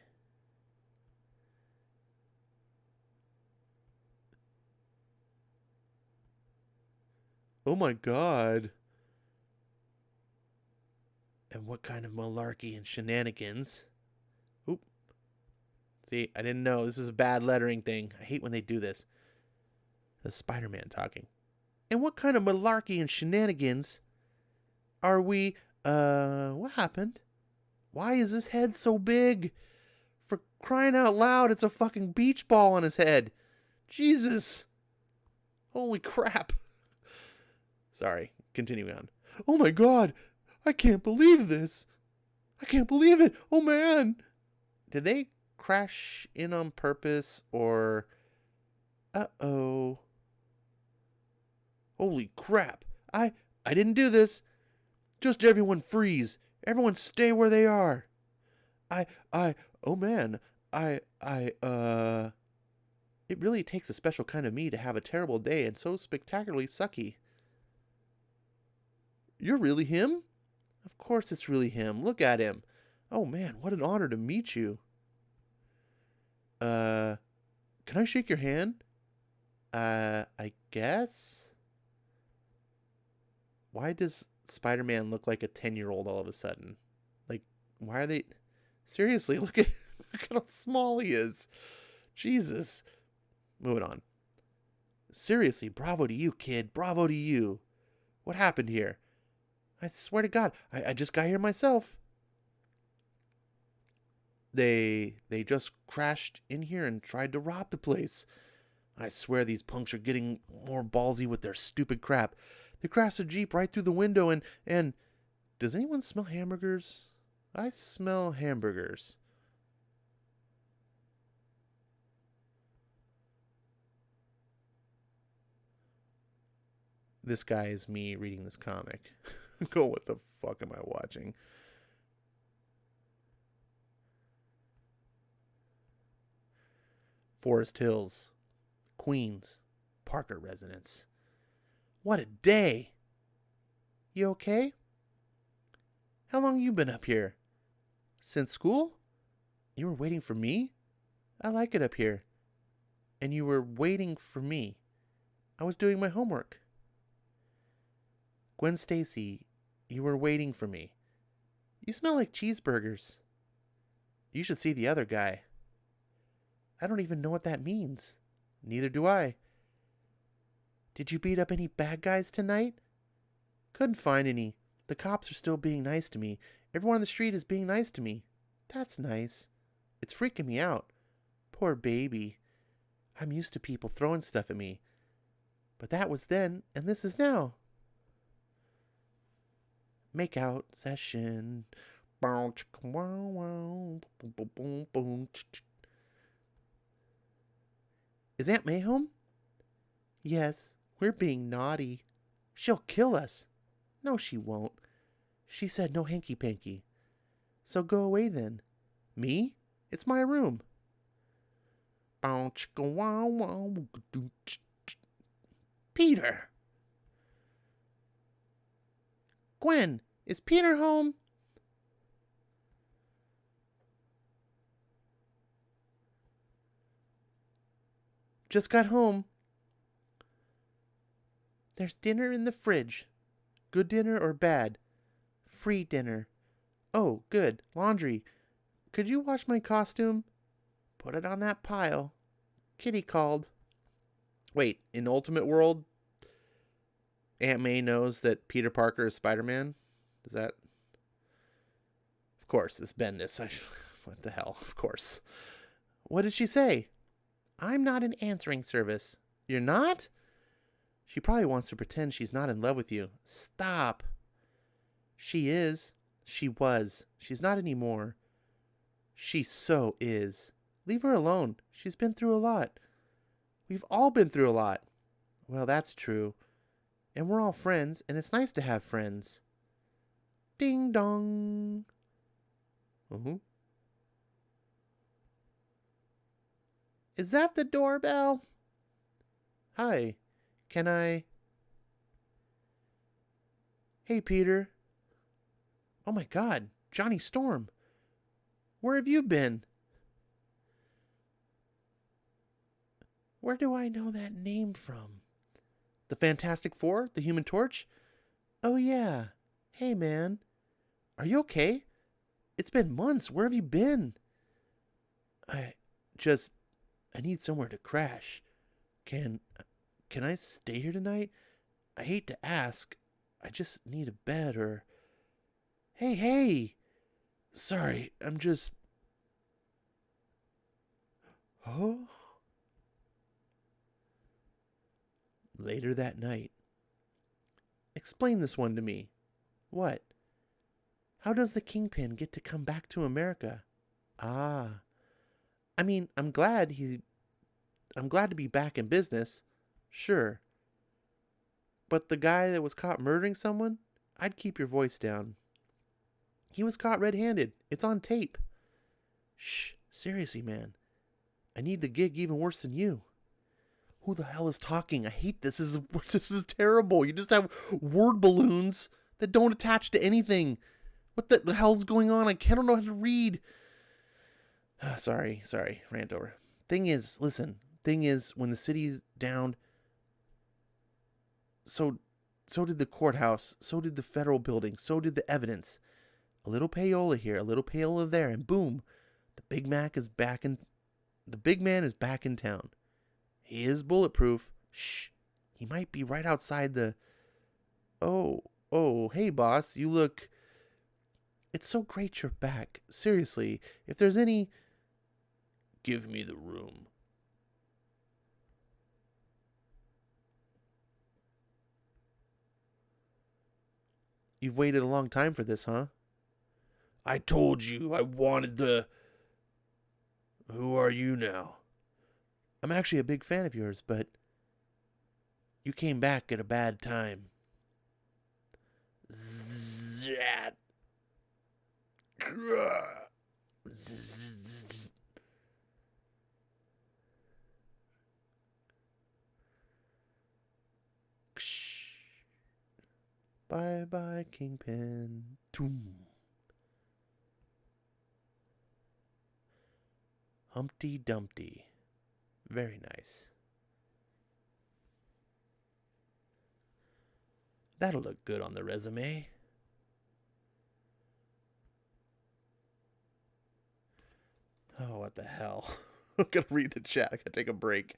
S1: Oh my God. And what kind of malarkey and shenanigans? Oop. See, I didn't know. This is a bad lettering thing. I hate when they do this. The Spider-Man talking. And what kind of malarkey and shenanigans are we... what happened? Why is his head so big? For crying out loud, it's a fucking beach ball on his head. Jesus. Holy crap. Sorry, continuing on. Oh my God, I can't believe this. I can't believe it. Oh man. Did they crash in on purpose or... Uh-oh. Holy crap. I didn't do this. Just everyone freeze. Everyone stay where they are. Oh man. It really takes a special kind of me to have a terrible day and so spectacularly sucky. You're really him? Of course it's really him. Look at him. Oh man, what an honor to meet you. Can I shake your hand? I guess? Why does Spider-Man look like a 10-year-old all of a sudden? Like, why are they... Seriously, look at how small he is. Jesus. Moving on. Seriously, bravo to you, kid. Bravo to you. What happened here? I swear to God, I just got here myself. They just crashed in here and tried to rob the place. I swear these punks are getting more ballsy with their stupid crap. They crashed a Jeep right through the window and... Does anyone smell hamburgers? I smell hamburgers. This guy is me reading this comic. Go, what the fuck am I watching? Forest Hills, Queens, Parker residence. What a day! You okay? How long you been up here? Since school? You were waiting for me? I like it up here. And you were waiting for me. I was doing my homework. Gwen Stacy, you were waiting for me. You smell like cheeseburgers. You should see the other guy. I don't even know what that means. Neither do I. Did you beat up any bad guys tonight? Couldn't find any. The cops are still being nice to me. Everyone on the street is being nice to me. That's nice. It's freaking me out. Poor baby. I'm used to people throwing stuff at me. But that was then, and this is now. Make out session. Is Aunt May home? Yes, we're being naughty. She'll kill us. No, she won't. She said no hanky-panky. So go away then. Me? It's my room. Peter. Gwen, is Peter home? Just got home. There's dinner in the fridge. Good dinner or bad? Free dinner. Oh, good. Laundry. Could you wash my costume? Put it on that pile. Kitty called. Wait, in Ultimate World, Aunt May knows that Peter Parker is Spider-Man? Does that? Of course, it's Bendis. What the hell? Of course. What did she say? I'm not an answering service. You're not? She probably wants to pretend she's not in love with you. Stop. She is. She was. She's not anymore. She so is. Leave her alone. She's been through a lot. We've all been through a lot. Well, that's true. And we're all friends, and it's nice to have friends. Ding dong. Is that the doorbell? Hi. Can I... Hey, Peter. Oh my God, Johnny Storm. Where have you been? Where do I know that name from? The Fantastic Four? The Human Torch? Oh yeah. Hey man. Are you okay? It's been months. Where have you been? I need somewhere to crash. Can I stay here tonight? I hate to ask. I just need a bed or... Hey. Sorry, I'm just... Oh? Later that night. Explain this one to me. What? How does the Kingpin get to come back to America? Ah. I mean, I'm glad to be back in business. Sure. But the guy that was caught murdering someone? I'd keep your voice down. He was caught red-handed. It's on tape. Shh. Seriously, man. I need the gig even worse than you. Who the hell is talking? I hate this. This is terrible. You just have word balloons that don't attach to anything. What the hell's going on? I don't know how to read. Sorry. Rant over. Thing is, when the city's down, so did the courthouse, so did the federal building, so did the evidence. A little payola here, a little payola there, and boom, the Big Man is back in town. He is bulletproof. Shh. He might be right outside the... Oh, hey boss, you look... It's so great you're back. Seriously, if there's any... Give me the room. You've waited a long time for this, huh? I told you I wanted the... Who are you now? I'm actually a big fan of yours, but... You came back at a bad time. Zat. Bye, Kingpin. Toom. Humpty Dumpty. Very nice. That'll look good on the resume. Oh, what the hell? I'm gonna read the chat. I gotta take a break.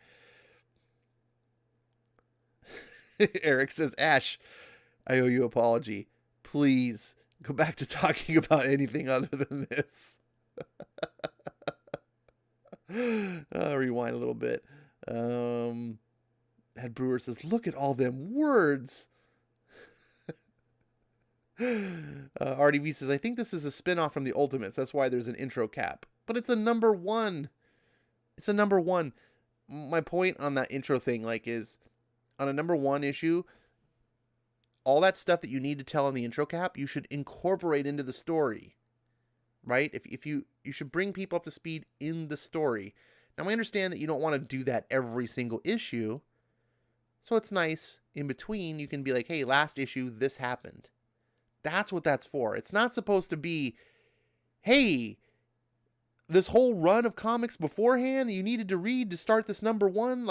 S1: Eric says, Ash, I owe you an apology. Please go back to talking about anything other than this. I'll rewind a little bit. Head Brewer says, look at all them words. RDV says, I think this is a spinoff from the Ultimates. That's why there's an intro cap. But it's a number one. It's a number one. My point on that intro thing, is on a number one issue, all that stuff that you need to tell on the intro cap, you should incorporate into the story. Right? If you should bring people up to speed in the story. Now, I understand that you don't want to do that every single issue. So it's nice in between. You can be like, hey, last issue, this happened. That's what that's for. It's not supposed to be, hey, this whole run of comics beforehand that you needed to read to start this number one.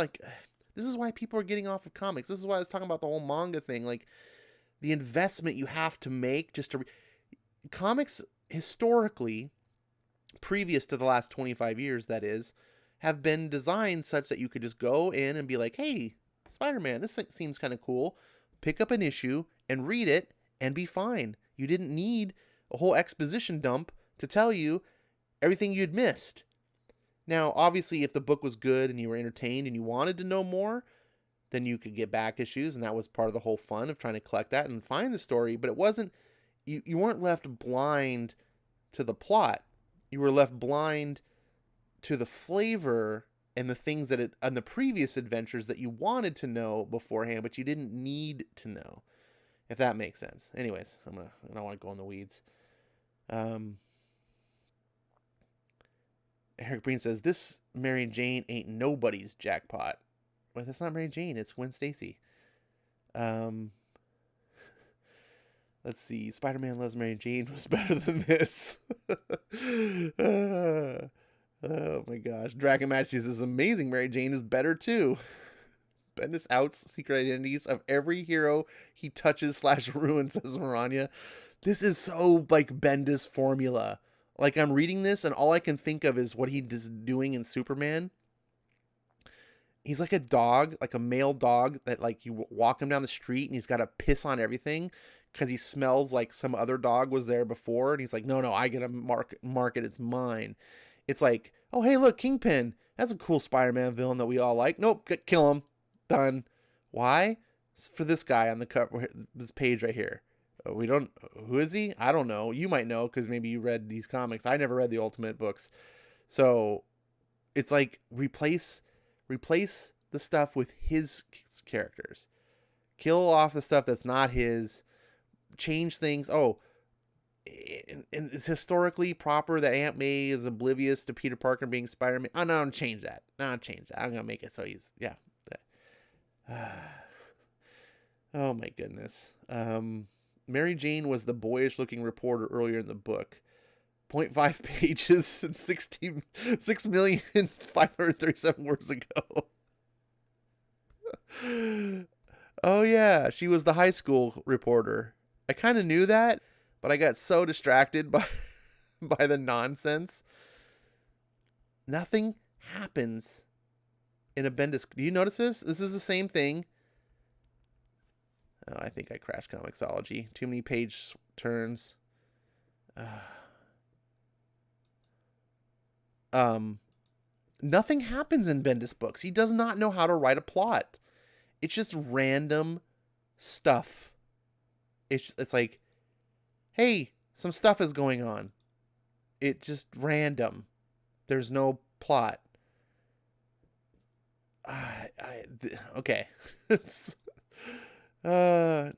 S1: This is why people are getting off of comics. This is why I was talking about the whole manga thing. The investment you have to make just to comics historically, previous to the last 25 years, that is, have been designed such that you could just go in and be like, hey, Spider-Man, this seems kind of cool. Pick up an issue and read it and be fine. You didn't need a whole exposition dump to tell you everything you'd missed. Now, obviously, if the book was good and you were entertained and you wanted to know more, then you could get back issues, and that was part of the whole fun of trying to collect that and find the story. But it wasn't, you weren't left blind to the plot. You were left blind to the flavor and the things that on the previous adventures that you wanted to know beforehand, but you didn't need to know, if that makes sense. Anyways, I don't want to go in the weeds. Eric Breen says, this Mary Jane ain't nobody's jackpot. Well, that's not Mary Jane. It's Gwen Stacy. Let's see. Spider-Man Loves Mary Jane was better than this. Oh my gosh. Dragon Majesty says, amazing. Mary Jane is better too. Bendis outs secret identities of every hero he touches / ruins, says Maranya. This is so like Bendis formula. Like, I'm reading this and all I can think of is what he's doing in Superman. He's like a dog, like a male dog that, like, you walk him down the street and he's got to piss on everything because he smells like some other dog was there before. And he's like, no, I got to mark it as mine. It's like, oh, hey, look, Kingpin. That's a cool Spider-Man villain that we all like. Nope, kill him. Done. Why? It's for this guy on the cover, this page right here. We don't, who is he? I don't know. You might know because maybe you read these comics. I never read the Ultimate books. So it's like replace the stuff with his characters. Kill off the stuff that's not his. Change things. Oh, and it's historically proper that Aunt May is oblivious to Peter Parker being Spider-Man. Oh, no, change that. I'm going to make it so he's, yeah. Oh, my goodness. Mary Jane was the boyish-looking reporter earlier in the book. 0.5 pages and 6,537 words ago. Oh, yeah. She was the high school reporter. I kind of knew that, but I got so distracted by the nonsense. Nothing happens in a Bendis. Do you notice this? This is the same thing. Oh, I think I crashed Comixology. Too many page turns. Nothing happens in Bendis books. He does not know how to write a plot. It's just random stuff. It's like, hey, some stuff is going on. It's just random. There's no plot. Okay. It's I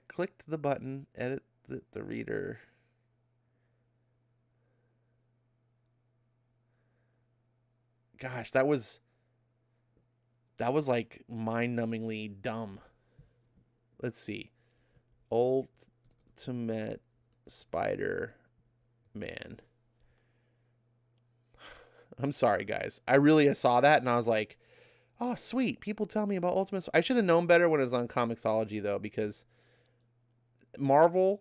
S1: clicked the button, edit the reader. Gosh, that was like mind-numbingly dumb. Let's see. Ultimate Spider-Man. I'm sorry, guys. I saw that and I was like, oh, sweet. People tell me about Ultimate. I should have known better when it was on Comixology, though, because Marvel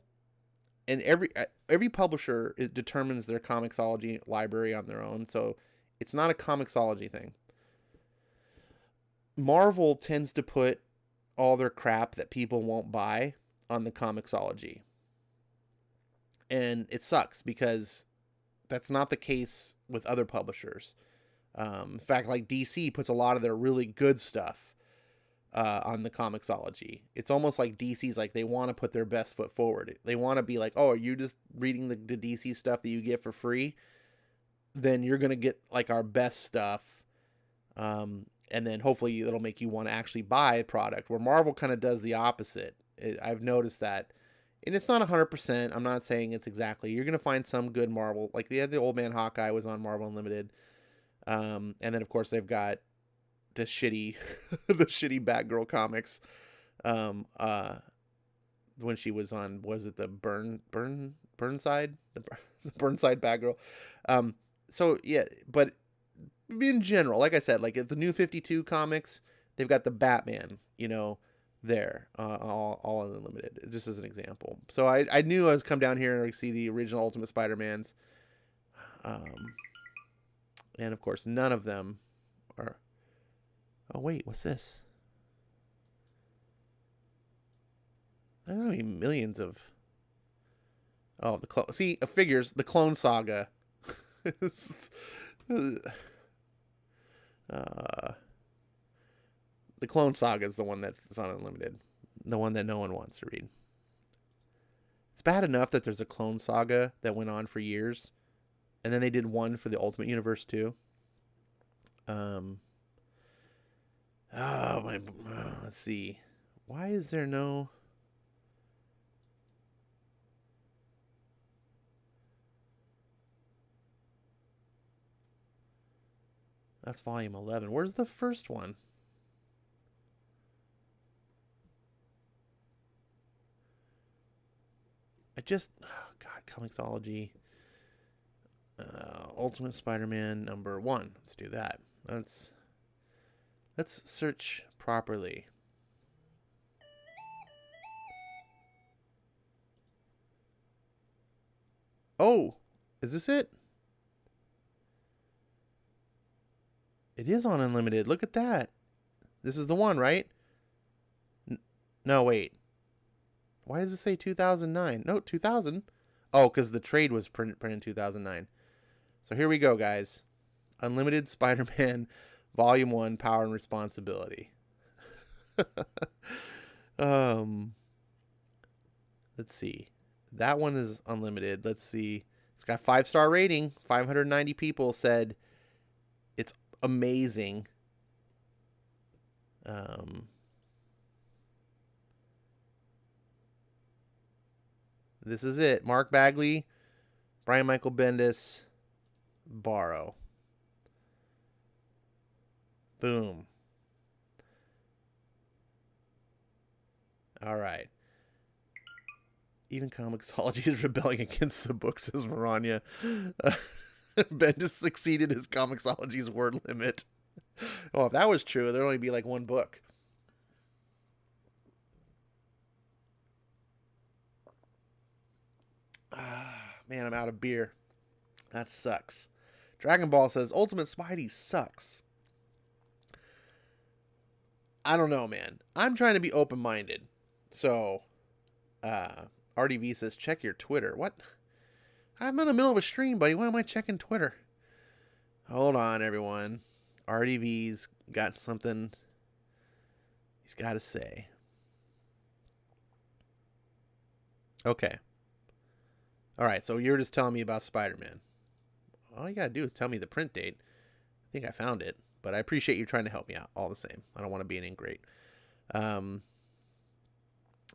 S1: and every publisher determines their Comixology library on their own. So it's not a Comixology thing. Marvel tends to put all their crap that people won't buy on the Comixology. And it sucks because that's not the case with other publishers. In fact, like DC puts a lot of their really good stuff on the Comixology. It's almost like DC's like they want to put their best foot forward. They want to be like, oh, are you just reading the DC stuff that you get for free? Then you're going to get like our best stuff. And then hopefully it'll make you want to actually buy a product, where Marvel kind of does the opposite. I've noticed that. And it's not 100%. I'm not saying it's exactly. You're going to find some good Marvel. Like the Old Man Hawkeye was on Marvel Unlimited. And then of course they've got the shitty Batgirl comics. When she was on, was it the Burnside? The Burnside Batgirl. So yeah, but in general, like I said, like the New 52 comics, they've got the Batman, there, all unlimited, just as an example. So I knew I was come down here and see the original Ultimate Spider-Mans. And of course, none of them are. Oh wait, what's this? I don't know, millions of. Oh, see, figures, the Clone Saga. uh, the Clone Saga is the one that's on Unlimited. The one that no one wants to read. It's bad enough that there's a Clone Saga that went on for years. And then they did one for the Ultimate Universe too. Let's see. Why is there no... That's volume 11. Where's the first one? Oh God, Comixology. Ultimate Spider-Man #1. Let's do that. Let's search properly. Oh, is this it? It is on Unlimited. Look at that. This is the one, right? No, wait. Why does it say 2009? No, 2000. Oh, because the trade was printed in 2009. So here we go, guys. Unlimited Spider-Man Volume 1, Power and Responsibility. Let's see. That one is unlimited. Let's see. It's got 5-star rating. 590 people said it's amazing. This is it. Mark Bagley, Brian Michael Bendis, Borrow. Boom. All right. Even Comixology is rebelling against the book, says Maranya. Bendis succeeded his Comixology's word limit. Oh, if that was true, there'd only be like one book. Man, I'm out of beer. That sucks. Dragon Ball says, Ultimate Spidey sucks. I don't know, man. I'm trying to be open-minded. So, RDV says, check your Twitter. What? I'm in the middle of a stream, buddy. Why am I checking Twitter? Hold on, everyone. RDV's got something he's got to say. Okay. All right, so you're just telling me about Spider-Man. All you got to do is tell me the print date. I think I found it, but I appreciate you trying to help me out all the same. I don't want to be an ingrate.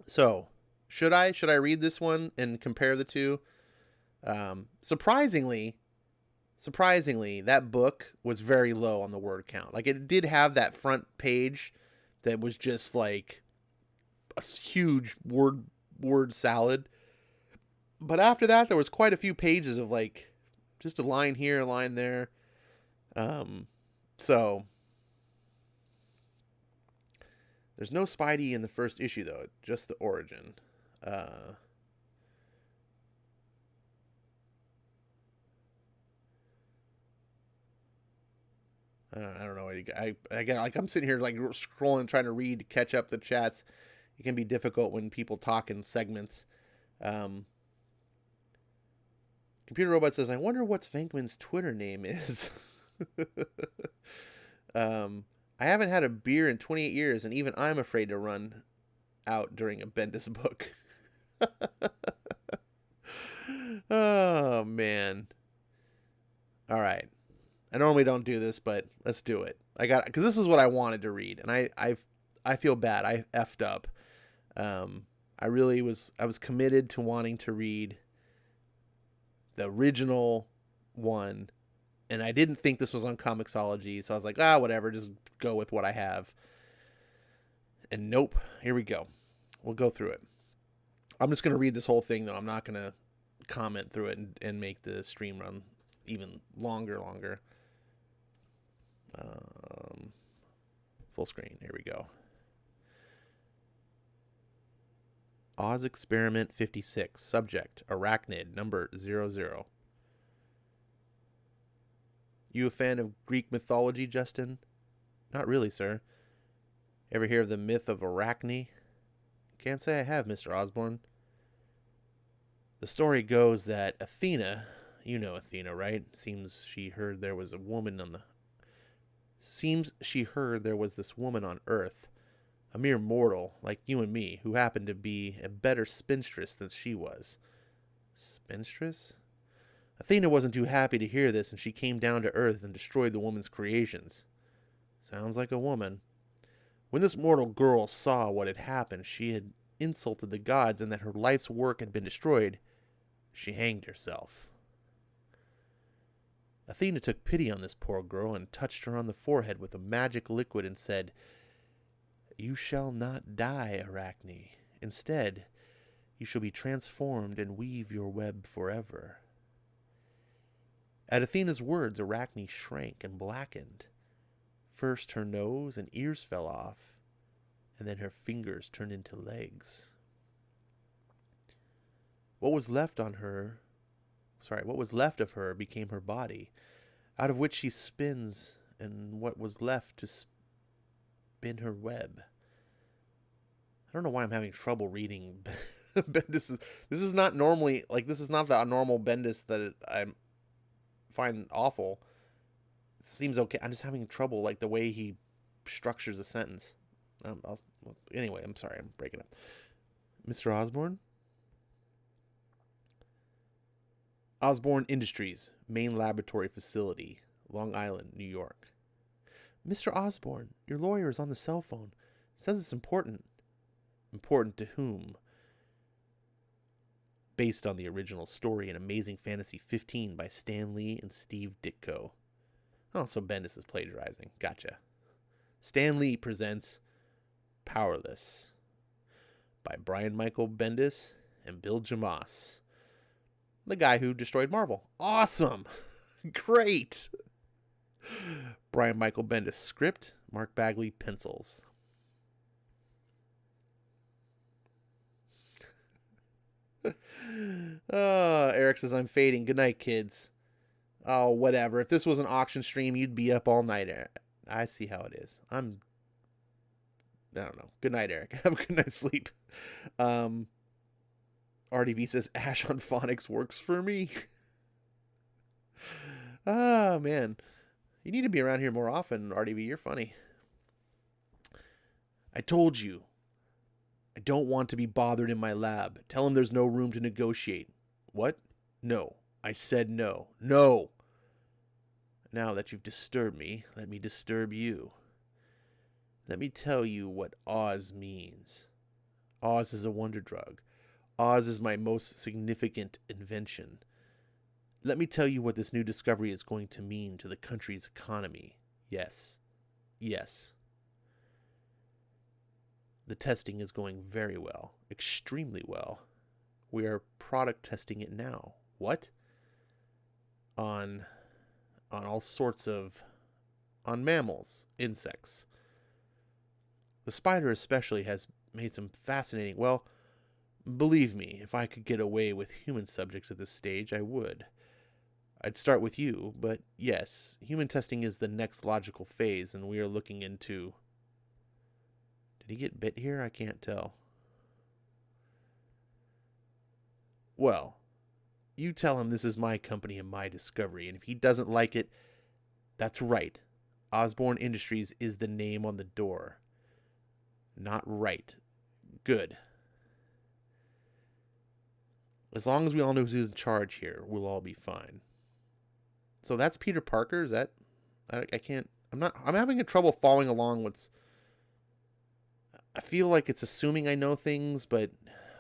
S1: So, should I read this one and compare the two? Surprisingly, that book was very low on the word count. Like, it did have that front page that was just like a huge word salad. But after that, there was quite a few pages of like just a line here, a line there. So there's no Spidey in the first issue though, just the origin. I don't know. Again, like I'm sitting here like scrolling, trying to read, to catch up the chats. It can be difficult when people talk in segments. Computer Robot says, I wonder what Venkman's Twitter name is. I haven't had a beer in 28 years, and even I'm afraid to run out during a Bendis book. Oh, man. All right. I normally don't do this, but let's do it. Because this is what I wanted to read, and I feel bad. I effed up. I was committed to wanting to read the original one, and I didn't think this was on Comixology, so I was like, whatever, just go with what I have. And nope, here we go. We'll go through it. I'm just going to read this whole thing, though. I'm not going to comment through it and make the stream run even longer. Full screen. Here we go. Oz Experiment 56. Subject, Arachnid, number 00. You a fan of Greek mythology, Justin? Not really, sir. Ever hear of the myth of Arachne? Can't say I have, Mr. Osborne. The story goes that Athena, you know Athena, right? Seems she heard there was this woman on Earth, a mere mortal like you and me, who happened to be a better spinstress than she was. Spinstress? Athena wasn't too happy to hear this, and she came down to Earth and destroyed the woman's creations. Sounds like a woman. When this mortal girl saw what had happened, she had insulted the gods and that her life's work had been destroyed. She hanged herself. Athena took pity on this poor girl and touched her on the forehead with a magic liquid and said, "You shall not die, Arachne. Instead, you shall be transformed and weave your web forever." At Athena's words, Arachne shrank and blackened. First her nose and ears fell off, and then her fingers turned into legs. What was left of her became her body, out of which she spins, and what was left to spin her web. I don't know why I'm having trouble reading Bendis. This is not normally, this is not the normal Bendis that I find awful. It seems okay. I'm just having trouble, the way he structures a sentence. Anyway, I'm sorry, I'm breaking up. Mr. Osborne? Osborne Industries, main laboratory facility, Long Island, New York. Mr. Osborne, your lawyer is on the cell phone. Says it's important. Important to whom? Based on the original story in Amazing Fantasy 15 by Stan Lee and Steve Ditko. Oh, so Bendis is plagiarizing. Gotcha. Stan Lee presents Powerless by Brian Michael Bendis and Bill Jemas. The guy who destroyed Marvel. Awesome! Great! Brian Michael Bendis script, Mark Bagley pencils. Eric says, I'm fading. Good night, kids. Oh, whatever. If this was an auction stream, you'd be up all night. I see how it is. I don't know. Good night, Eric. Have a good night's sleep. RDV says, Ash on phonics works for me. Ah, man. You need to be around here more often, RDV. You're funny. I told you. I don't want to be bothered in my lab. Tell him there's no room to negotiate. What? No. I said no. No! Now that you've disturbed me, let me disturb you. Let me tell you what Oz means. Oz is a wonder drug. Oz is my most significant invention. Let me tell you what this new discovery is going to mean to the country's economy. Yes. Yes. The testing is going very well. Extremely well. We are product testing it now. What? On all sorts of... on mammals, insects. The spider especially has made some fascinating... Well, believe me, if I could get away with human subjects at this stage, I would. I'd start with you, but yes, human testing is the next logical phase, and we are looking into... Did he get bit here? I can't tell. Well, you tell him this is my company and my discovery, and if he doesn't like it, that's right. Osborne Industries is the name on the door. Not right. Good. As long as we all know who's in charge here, we'll all be fine. So that's Peter Parker? Is that... I can't... I'm having trouble following along what's... I feel like it's assuming I know things, but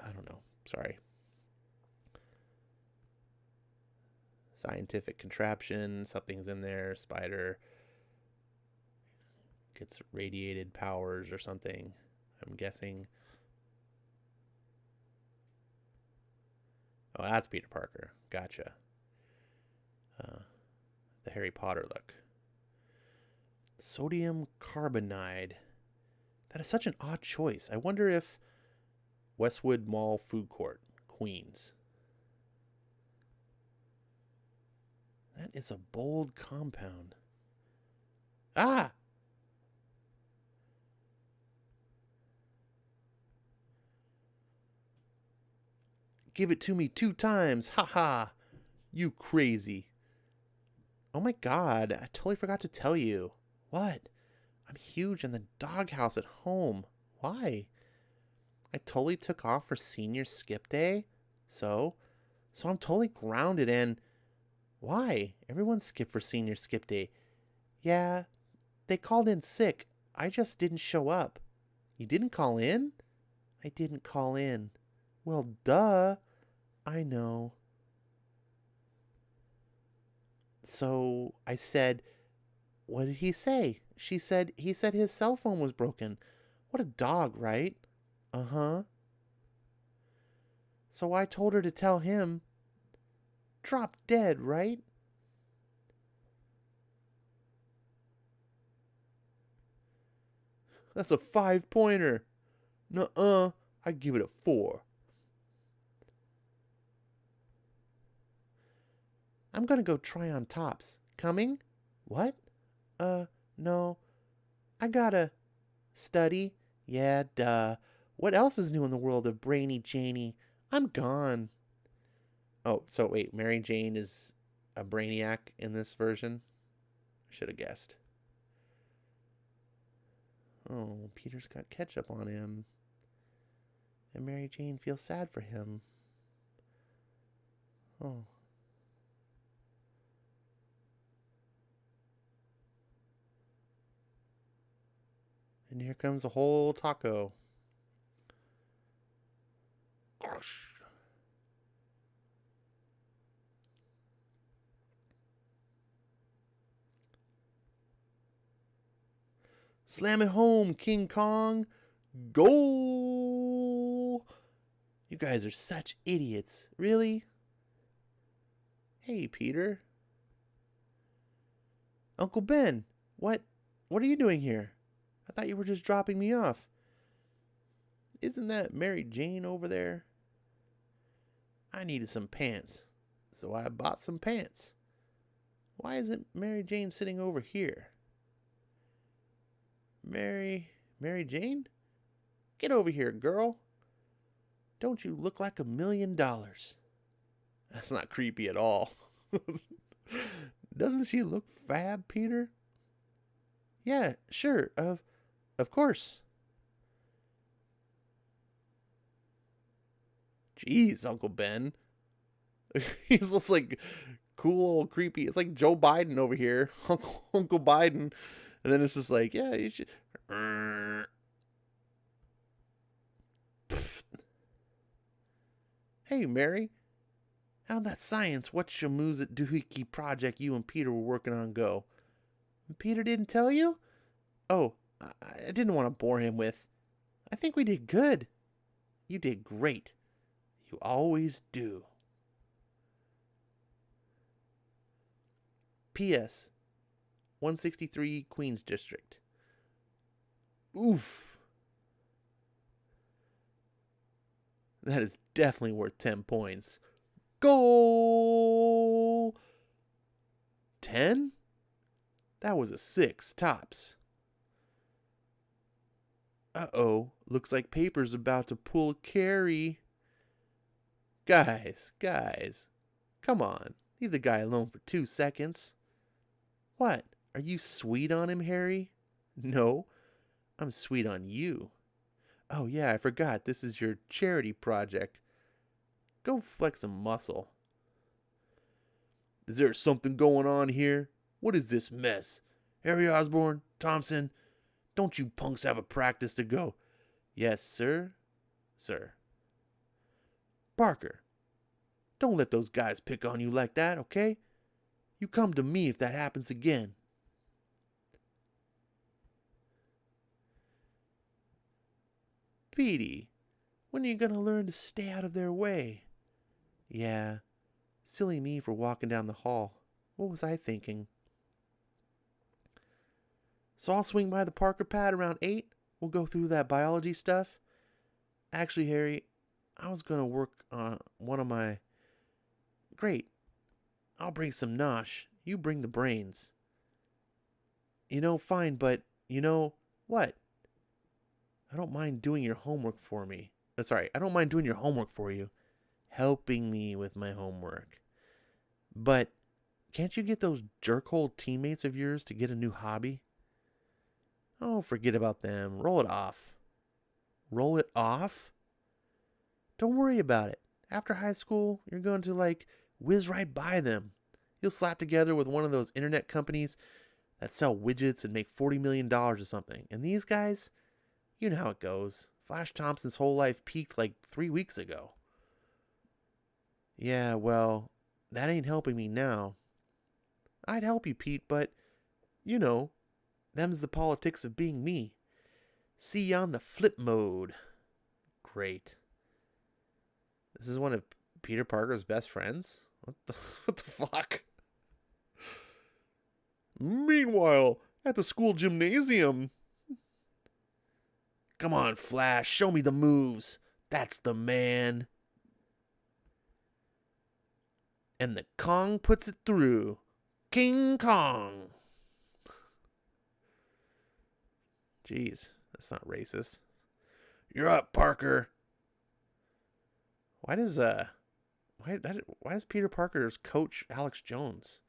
S1: I don't know. Sorry. Scientific contraption. Something's in there. Spider. Gets radiated powers or something. I'm guessing. Oh, that's Peter Parker. Gotcha. The Harry Potter look. Sodium carbonide. That is such an odd choice. I wonder if Westwood Mall Food Court, Queens. That is a bold compound. Ah! give it to me 2 times. Ha ha. You crazy. Oh my god, I totally forgot to tell you. What? I'm huge in the doghouse at home. Why? I totally took off for senior skip day. So I'm totally grounded and why? Everyone skipped for senior skip day. Yeah, they called in sick. I just didn't show up. You didn't call in? I didn't call in. Well, duh. I know. So I said, what did he say? He said his cell phone was broken. What a dog, right? Uh-huh. So I told her to tell him, drop dead, right? That's a 5-pointer. Nuh-uh. I'd give it a 4. I'm gonna go try on tops. Coming? What? No. I gotta study. Yeah, duh. What else is new in the world of Brainy Janey? I'm gone. Oh, so wait, Mary Jane is a brainiac in this version? I should have guessed. Oh, Peter's got ketchup on him. And Mary Jane feels sad for him. Oh. And here comes a whole taco. Slam it home, King Kong. Goal! You guys are such idiots. Really? Hey, Peter. Uncle Ben, what are you doing here? I thought you were just dropping me off. Isn't that Mary Jane over there? I needed some pants, so I bought some pants. Why isn't Mary Jane sitting over here? Mary Jane? Get over here, girl. Don't you look like $1 million? That's not creepy at all. Doesn't she look fab, Peter? Yeah, sure, of course. Jeez, Uncle Ben. He's just like cool, old creepy. It's like Joe Biden over here, Uncle Biden. And then it's just like, yeah, you should. Hey, Mary. How'd that science whatchamoozit doohickey project you and Peter were working on go? Peter didn't tell you? Oh, I didn't want to bore him with. I think we did good. You did great. You always do. P.S. 163 Queens District. Oof. That is definitely worth 10 points. Goal! 10? That was a 6 tops. Uh-oh. Looks like Paper's about to pull a carry. Guys. Come on. Leave the guy alone for 2 seconds. What? Are you sweet on him, Harry? No. I'm sweet on you. Oh yeah, I forgot. This is your charity project. Go flex some muscle. Is there something going on here? What is this mess? Harry Osborn, Thompson, don't you punks have a practice to go? Yes, sir. Sir. Parker, don't let those guys pick on you like that, okay? You come to me if that happens again. Petey, when are you going to learn to stay out of their way? Yeah, silly me for walking down the hall. What was I thinking? So I'll swing by the Parker pad around 8. We'll go through that biology stuff. Actually, Harry, I was going to work on one of my... Great. I'll bring some nosh. You bring the brains. Fine, but, what? I don't mind doing your homework for me. Sorry, I don't mind doing your homework for you. helping me with my homework. But can't you get those jerkhole teammates of yours to get a new hobby? Oh, forget about them. Roll it off. Roll it off? Don't worry about it. After high school, you're going to whiz right by them. You'll slap together with one of those internet companies that sell widgets and make $40 million or something. And these guys, you know how it goes. Flash Thompson's whole life peaked 3 weeks ago. Yeah, well, that ain't helping me now. I'd help you, Pete, but, them's the politics of being me. See you on the flip mode. Great. This is one of Peter Parker's best friends? What the fuck? Meanwhile, at the school gymnasium. Come on, Flash, show me the moves. That's the man. And the Kong puts it through. King Kong. Jeez, that's not racist. You're up, Parker. Why does Peter Parker's coach Alex Jones?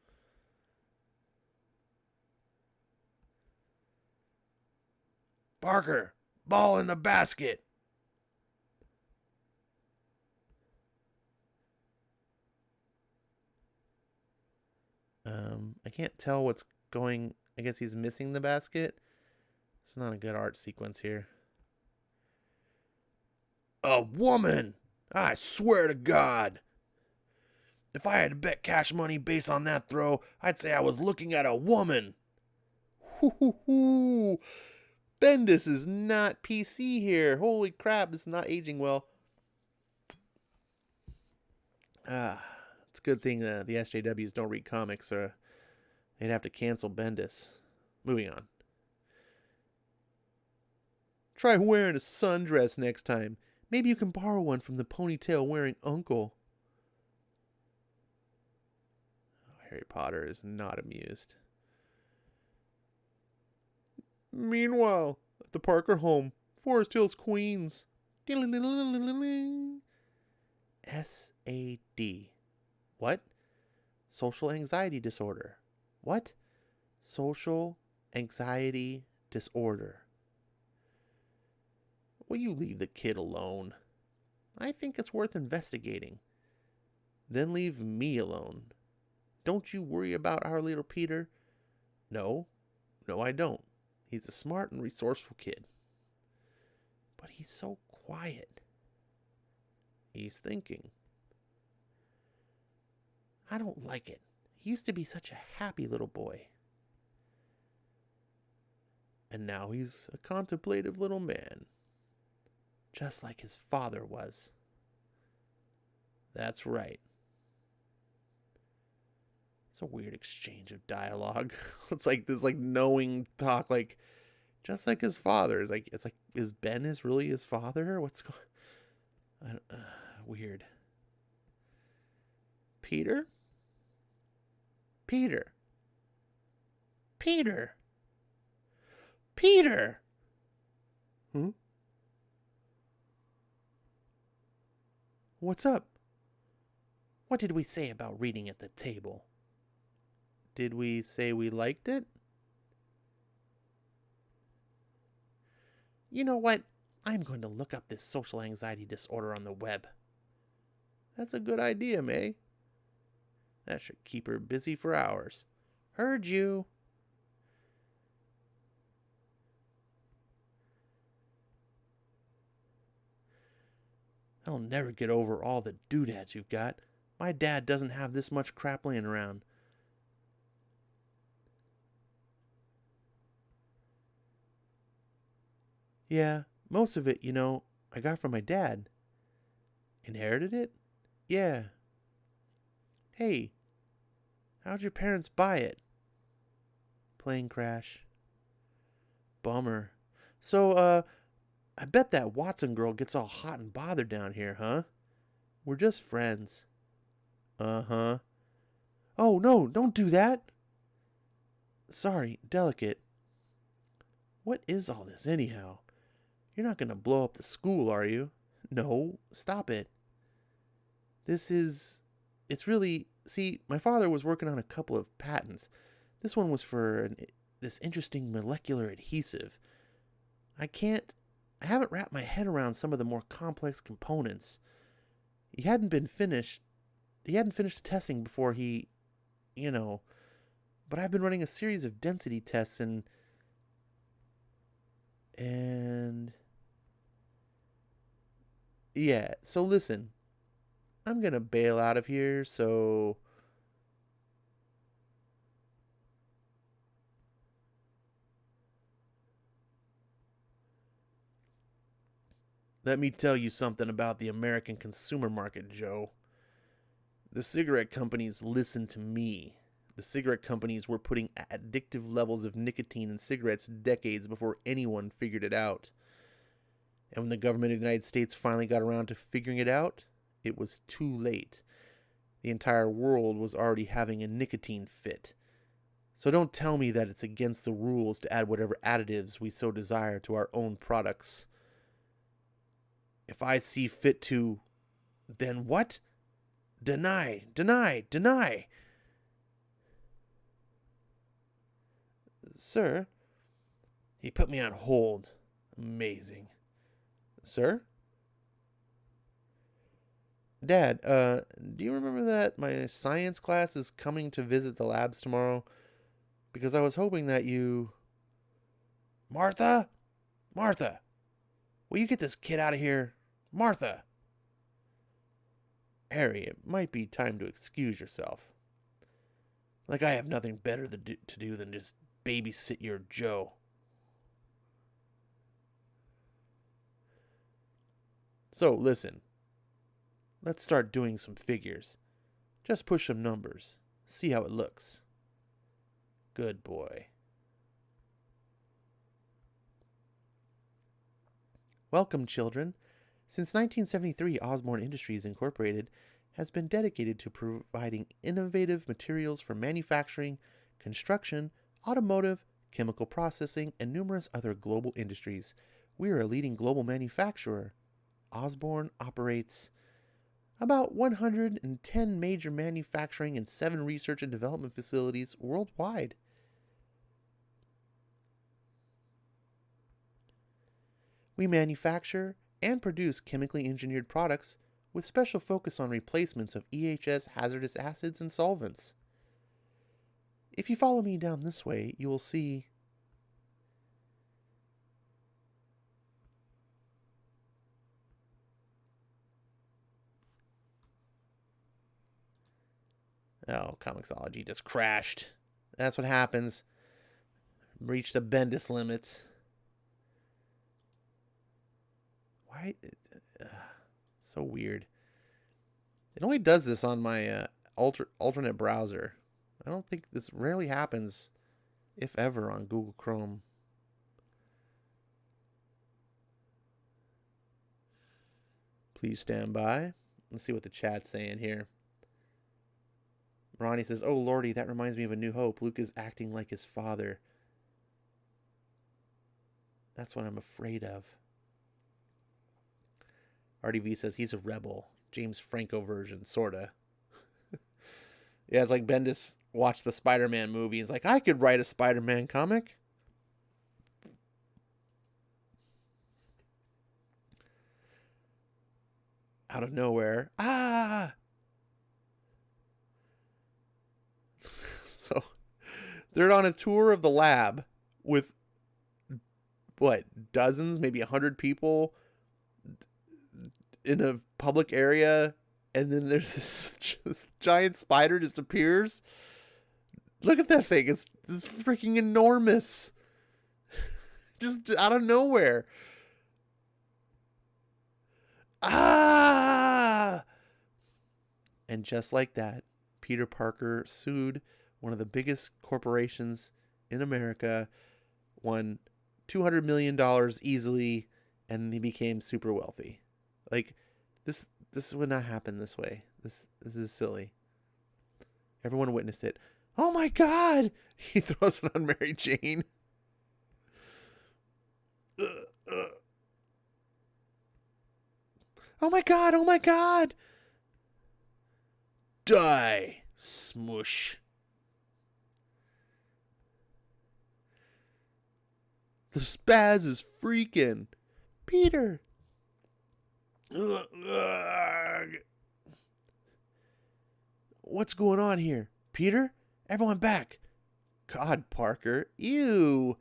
S1: Parker, ball in the basket. I can't tell what's going. I guess he's missing the basket. It's not a good art sequence here. A woman! I swear to God. If I had to bet cash money based on that throw, I'd say I was looking at a woman. Hoo. Bendis is not PC here. Holy crap, this is not aging well. It's a good thing the SJWs don't read comics, or they'd have to cancel Bendis. Moving on. Try wearing a sundress next time. Maybe you can borrow one from the ponytail-wearing uncle. Harry Potter is not amused. Meanwhile, at the Parker home, Forest Hills, Queens. SAD. What? Social anxiety disorder. What? Social anxiety disorder. Will you leave the kid alone? I think it's worth investigating. Then leave me alone. Don't you worry about our little Peter. No, I don't. He's a smart and resourceful kid. But he's so quiet. He's thinking. I don't like it. He used to be such a happy little boy. And now he's a contemplative little man. Just like his father was. That's right. It's a weird exchange of dialogue. It's like this knowing talk, just like his father. It's like is Ben really his father? What's going? Weird. Peter. Hmm? What's up? What did we say about reading at the table? Did we say we liked it? You know what? I'm going to look up this social anxiety disorder on the web. That's a good idea, May. That should keep her busy for hours. Heard you. I'll never get over all the doodads you've got. My dad doesn't have this much crap laying around. Yeah, most of it, I got from my dad. Inherited it? Yeah. Hey, how'd your parents buy it? Plane crash. Bummer. So, I bet that Watson girl gets all hot and bothered down here, huh? We're just friends. Uh-huh. Oh, no, don't do that. Sorry, delicate. What is all this anyhow? You're not going to blow up the school, are you? No, stop it. It's really, see, my father was working on a couple of patents. This one was for this interesting molecular adhesive. I haven't wrapped my head around some of the more complex components. He hadn't finished the testing before you know, but I've been running a series of density tests and yeah, so listen, I'm gonna bail out of here, so let me tell you something about the American consumer market, Joe. The cigarette companies listened to me. The cigarette companies were putting addictive levels of nicotine in cigarettes decades before anyone figured it out. And when the government of the United States finally got around to figuring it out, it was too late. The entire world was already having a nicotine fit. So don't tell me that it's against the rules to add whatever additives we so desire to our own products. If I see fit to, then what? Deny, deny, deny. Sir, he put me on hold. Amazing. Sir? Dad, do you remember that my science class is coming to visit the labs tomorrow? Because I was hoping that you... Martha? Martha! Will you get this kid out of here? Martha! Harry, it might be time to excuse yourself. Like I have nothing better to do than just babysit your Joe. So, listen. Let's start doing some figures. Just push some numbers. See how it looks. Good boy. Welcome, children. Since 1973, Osborne Industries Incorporated has been dedicated to providing innovative materials for manufacturing, construction, automotive, chemical processing, and numerous other global industries. We are a leading global manufacturer. Osborne operates about 110 major manufacturing and 7 research and development facilities worldwide. We manufacture and produce chemically engineered products with special focus on replacements of EHS hazardous acids and solvents. If you follow me down this way, you will see oh, Comixology just crashed. That's what happens. Reached the Bendis limits. Why? So weird. It only does this on my alternate browser. I don't think this rarely happens, if ever, on Google Chrome. Please stand by. Let's see what the chat's saying here. Ronnie says, "Oh lordy, that reminds me of A New Hope. Luke is acting like his father. That's what I'm afraid of." RDV says he's a rebel. James Franco version, sorta. Yeah, it's like Bendis watched the Spider-Man movie. He's like, I could write a Spider-Man comic. Out of nowhere. Ah! So, they're on a tour of the lab with, what, dozens, maybe 100 people in a public area, and then there's this giant spider just appears. Look at that thing. It's freaking enormous. Just out of nowhere. Ah! And just like that, Peter Parker sued one of the biggest corporations in America, won $200 million easily, and he became super wealthy. Like, this would not happen this way. This is silly. Everyone witnessed it. Oh my God! He throws it on Mary Jane. Oh my God! Oh my God! Die! Smush. The spaz is freaking. Peter! What's going on here? Peter? Everyone back. God, Parker. Ew.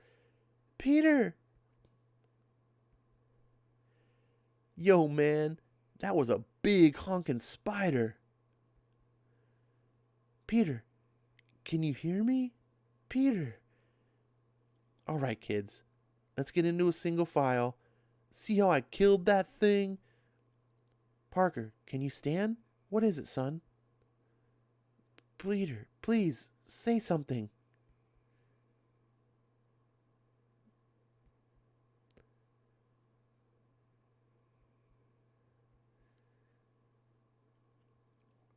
S1: Peter. Yo, man. That was a big honking spider. Peter. Can you hear me? Peter. All right, kids. Let's get into a single file. See how I killed that thing? Parker, can you stand? What is it, son? Peter, please, say something.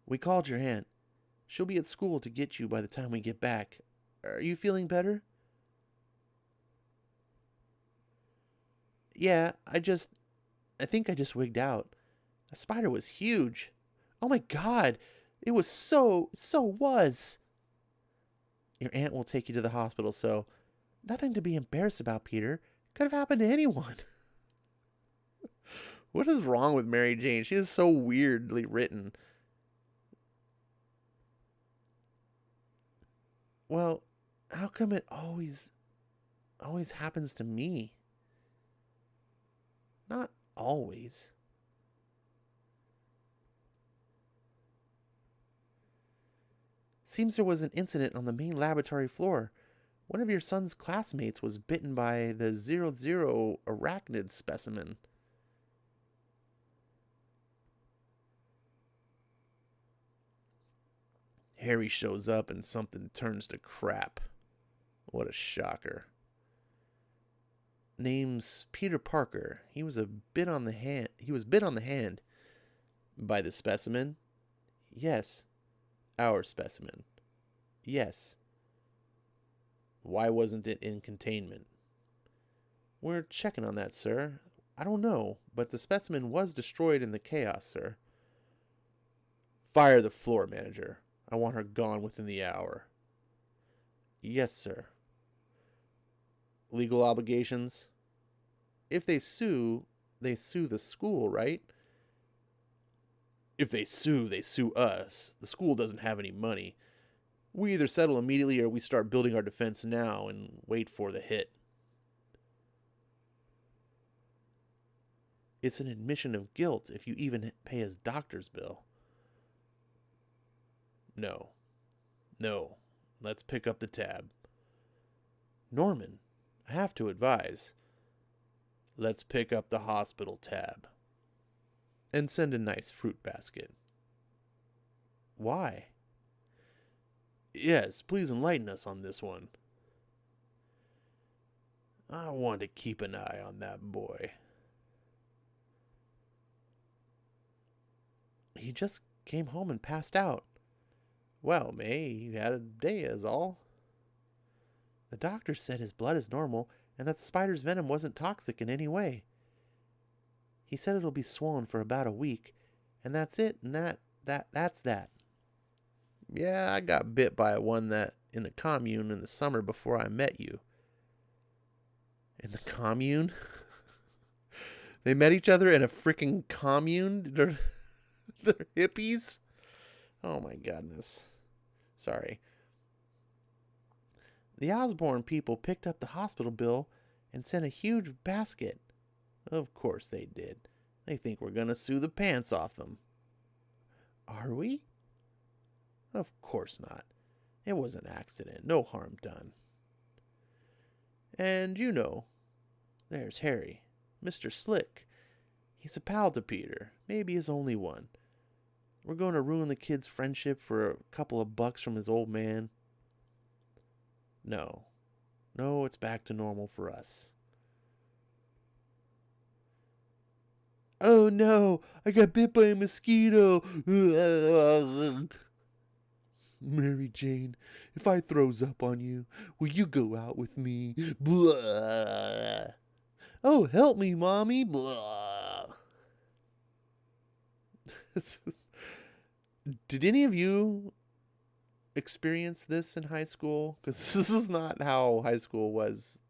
S1: We called your aunt. She'll be at school to get you by the time we get back. Are you feeling better? Yeah, I think I just wigged out. The spider was huge. Oh my God, it was was. Your aunt will take you to the hospital, so nothing to be embarrassed about, Peter. Could have happened to anyone. What is wrong with Mary Jane? She is so weirdly written. Well, how come it always happens to me? Not always. Seems there was an incident on the main laboratory floor. One of your son's classmates was bitten by the 00 arachnid specimen. Harry shows up and something turns to crap. What a shocker. Name's Peter Parker. He was bit on the hand by the specimen. Yes. Our specimen. Yes. Why wasn't it in containment? We're checking on that, sir. I don't know, but the specimen was destroyed in the chaos, sir. Fire the floor manager. I want her gone within the hour. Yes, sir. Legal obligations? If they sue the school, right? If they sue us. The school doesn't have any money. We either settle immediately or we start building our defense now and wait for the hit. It's an admission of guilt if you even pay his doctor's bill. No. Let's pick up the tab. Norman, I have to advise. Let's pick up the hospital tab. And send a nice fruit basket. Why? Yes, please enlighten us on this one. I want to keep an eye on that boy. He just came home and passed out. Well, May, he had a day is all. The doctor said his blood is normal and that the spider's venom wasn't toxic in any way. He said it'll be swollen for about a week, and that's it, and that's that. Yeah, I got bit by one that in the commune in the summer before I met you. In the commune? They met each other in a freaking commune? They're hippies? Oh my goodness. Sorry. The Osborne people picked up the hospital bill and sent a huge basket. Of course they did. They think we're gonna sue the pants off them. Are we? Of course not. It was an accident. No harm done. And you know, there's Harry. Mr. Slick. He's a pal to Peter. Maybe his only one. We're going to ruin the kid's friendship for a couple of bucks from his old man. No, it's back to normal for us. Oh no, I got bit by a mosquito. Mary Jane, if I throws up on you, will you go out with me? Blah. Oh, help me, Mommy. Blah. Did any of you experience this in high school? Because this is not how high school was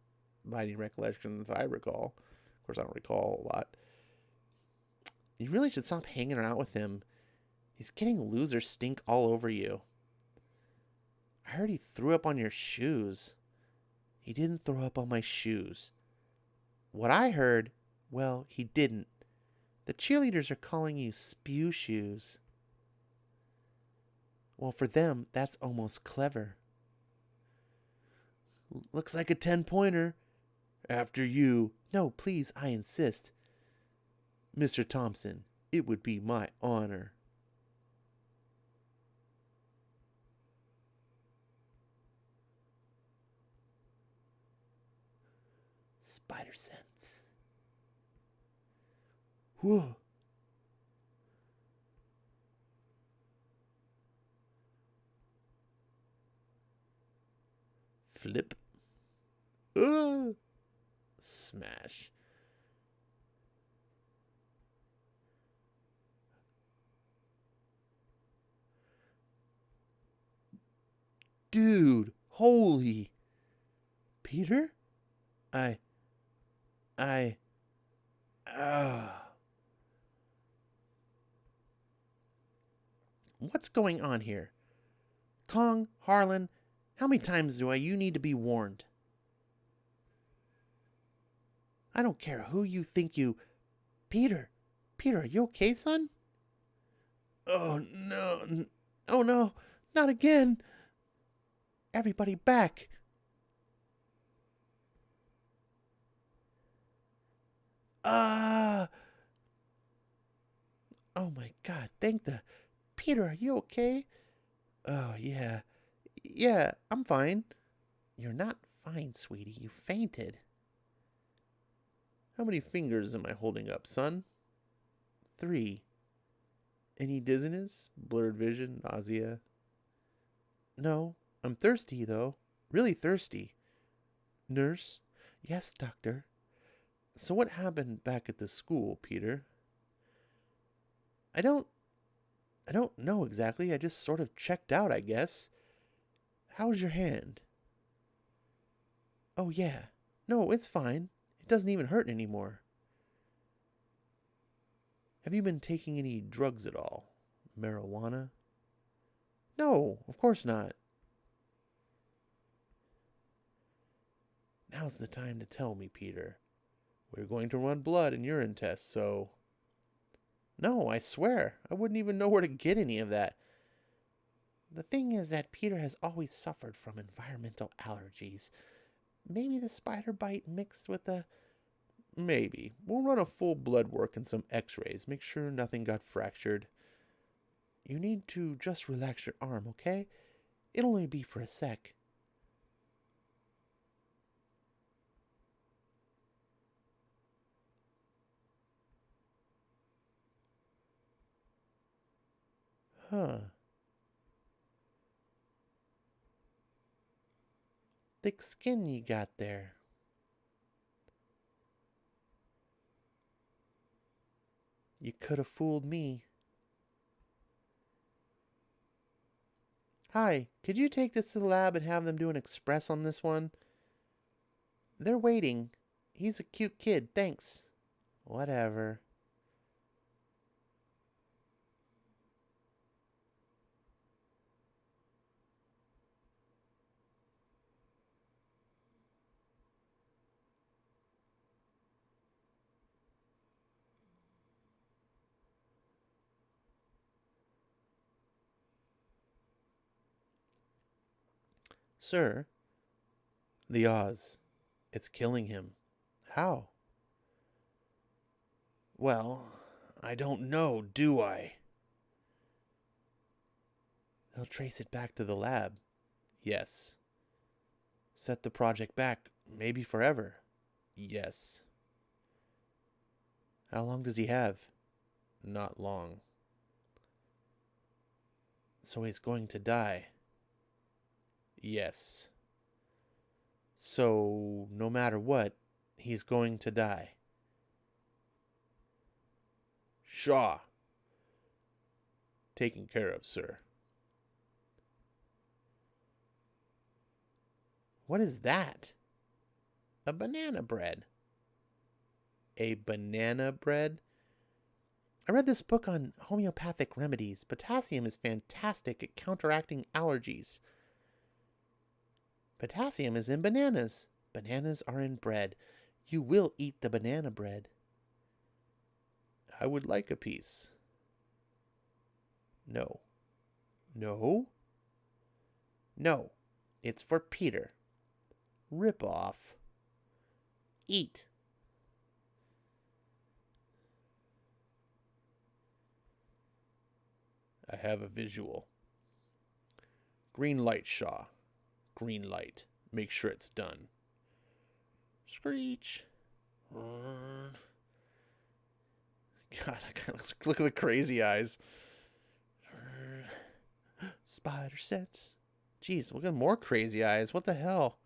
S1: by any recollections I recall. Of course, I don't recall a lot. You really should stop hanging out with him. He's getting loser stink all over you. I heard he threw up on your shoes. He didn't throw up on my shoes. What I heard, well, he didn't. The cheerleaders are calling you spew shoes. Well, for them, that's almost clever. Looks like a 10-pointer. After you. No, please, I insist. Mr. Thompson, it would be my honor. Spider sense. Whoa. Flip. Smash. Dude, holy. Peter? I. What's going on here? Kong, Harlan, how many times do you need to be warned? I don't care who you think you... Peter, are you okay, son? Oh, no. Oh, no. Not again. Everybody back. Oh, my God. Thank the... Peter, are you okay? Oh, yeah. Yeah, I'm fine. You're not fine, sweetie. You fainted. How many fingers am I holding up, son? 3. Any dizziness? Blurred vision? Nausea? No. I'm thirsty, though. Really thirsty. Nurse? Yes, doctor. So what happened back at the school, Peter? I don't know exactly. I just sort of checked out, I guess. How's your hand? Oh, yeah. No, it's fine. It doesn't even hurt anymore. Have you been taking any drugs at all? Marijuana? No, of course not. Now's the time to tell me, Peter. We're going to run blood and urine tests, so... No, I swear, I wouldn't even know where to get any of that. The thing is that Peter has always suffered from environmental allergies. Maybe the spider bite mixed with the... Maybe. We'll run a full blood work and some x-rays. Make sure nothing got fractured. You need to just relax your arm, okay? It'll only be for a sec. Huh. Thick skin you got there. You could have fooled me. Hi, could you take this to the lab and have them do an express on this one? They're waiting. He's a cute kid, thanks. Whatever. Sir, the Oz. It's killing him. How? Well, I don't know, do I? They'll trace it back to the lab. Yes. Set the project back, maybe forever. Yes. How long does he have? Not long. So he's going to die. Yes. So, no matter what, he's going to die. Shaw. taken care of, sir. What is that? A banana bread. A banana bread? I read this book on homeopathic remedies. Potassium is fantastic at counteracting allergies. Potassium is in bananas. Bananas are in bread. You will eat the banana bread. I would like a piece. No. No? No. It's for Peter. Rip off. Eat. I have a visual. Green light, Shaw. Green light. Make sure it's done. Screech. God, look at the crazy eyes. Spider sense. Jeez, look at more crazy eyes. What the hell?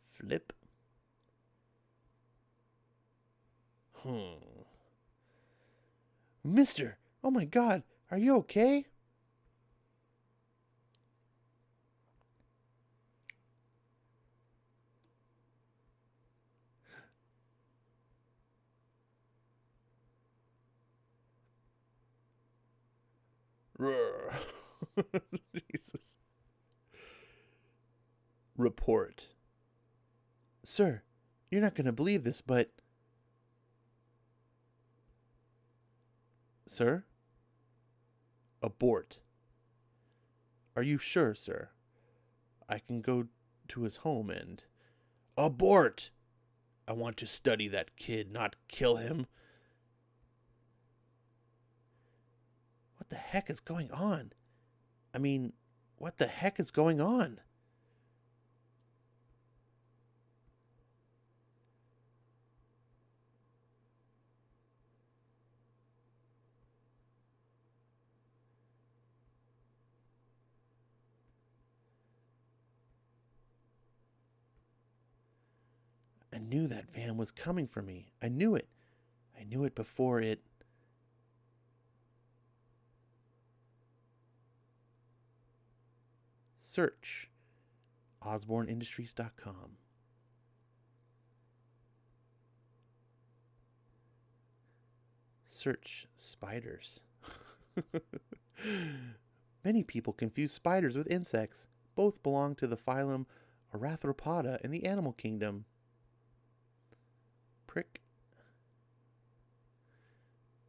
S1: Flip. Mister, oh my God, are you okay? Jesus. Report. Sir, you're not going to believe this, but... Sir? Abort. Are you sure, sir? I can go to his home and... Abort! I want to study that kid, not kill him. What the heck is going on? I mean, what the heck is going on? I knew that van was coming for me. I knew it. I knew it before it... Search osborneindustries.com. Search spiders. Many people confuse spiders with insects. Both belong to the phylum Arthropoda in the animal kingdom. Prick.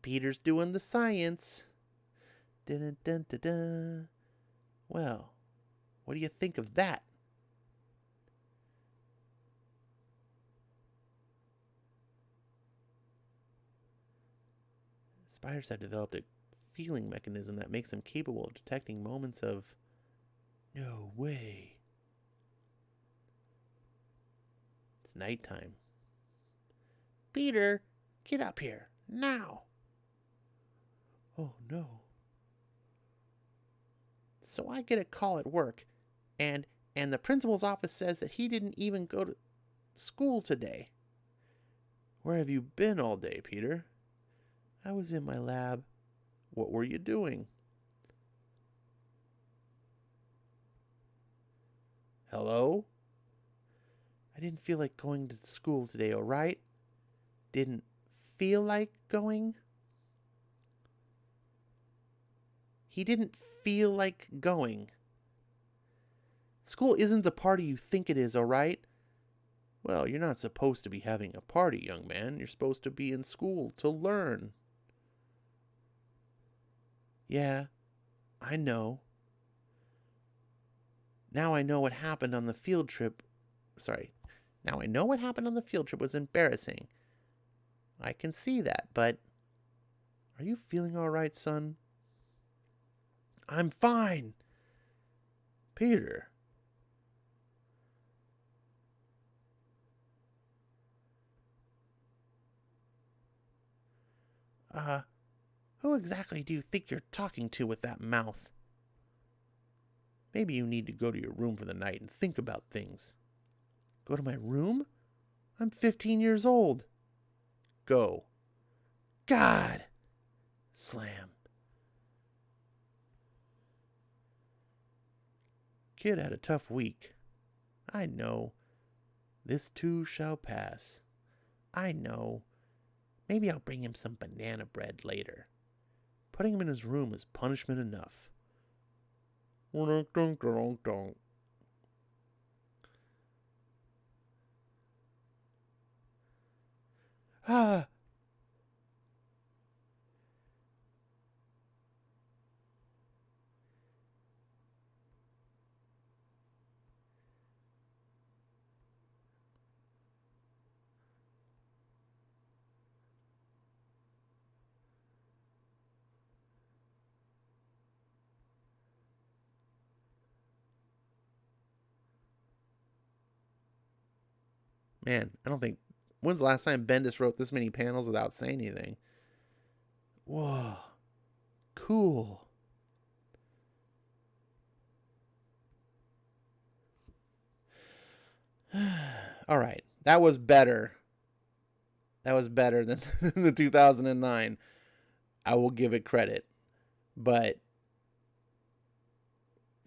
S1: Peter's doing the science. Dun, dun, dun, dun. Well, what do you think of that? Spiders have developed a feeling mechanism that makes them capable of detecting moments of no way. It's nighttime. Peter, get up here, now. Oh no. So I get a call at work, and the principal's office says that he didn't even go to school today. Where have you been all day, Peter? I was in my lab. What were you doing? Hello? I didn't feel like going to school today, all right? Didn't feel like going? He didn't feel like going. School isn't the party you think it is, all right? Well, you're not supposed to be having a party, young man. You're supposed to be in school to learn. Yeah, I know. Now I know what happened on the field trip. Now I know what happened on the field trip was embarrassing. I can see that, but... Are you feeling all right, son? I'm fine. Peter. Who exactly do you think you're talking to with that mouth? Maybe you need to go to your room for the night and think about things. Go to my room? I'm 15 years old. Go. God! Slam. Kid had a tough week. I know. This too shall pass. I know. Maybe I'll bring him some banana bread later. Putting him in his room is punishment enough. Ah! Man, I don't think... When's the last time Bendis wrote this many panels without saying anything? Whoa. Cool. All right. That was better. That was better than the 2009. I will give it credit. But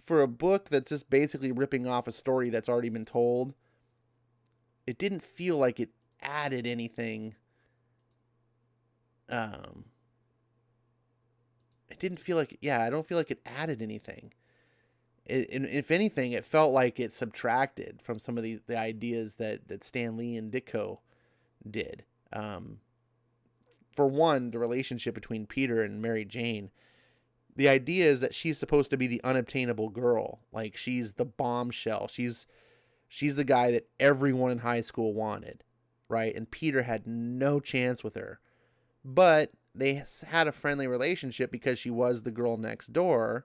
S1: for a book that's just basically ripping off a story that's already been told, it didn't feel like it added anything. It didn't feel like, I don't feel like it added anything. If anything, it felt like it subtracted from some of the ideas that Stan Lee and Ditko did. For one, the relationship between Peter and Mary Jane. The idea is that she's supposed to be the unobtainable girl. Like, she's the bombshell. She's the guy that everyone in high school wanted, right? And Peter had no chance with her. But they had a friendly relationship because she was the girl next door.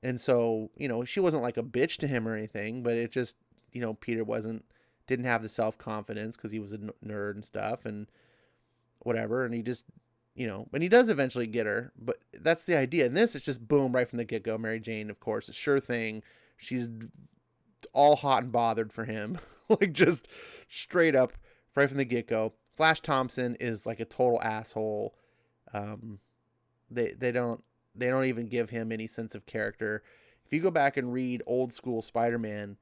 S1: And so, she wasn't like a bitch to him or anything, but it just, Peter didn't have the self-confidence because he was a nerd and stuff and whatever. And he just, and he does eventually get her, but that's the idea. And this, it's just boom, right from the get-go. Mary Jane, of course, a sure thing. She's all hot and bothered for him. Like, just straight up right from the get-go. Flash Thompson is like a total asshole. They don't even give him any sense of character. If you go back and read old school Spider-Man,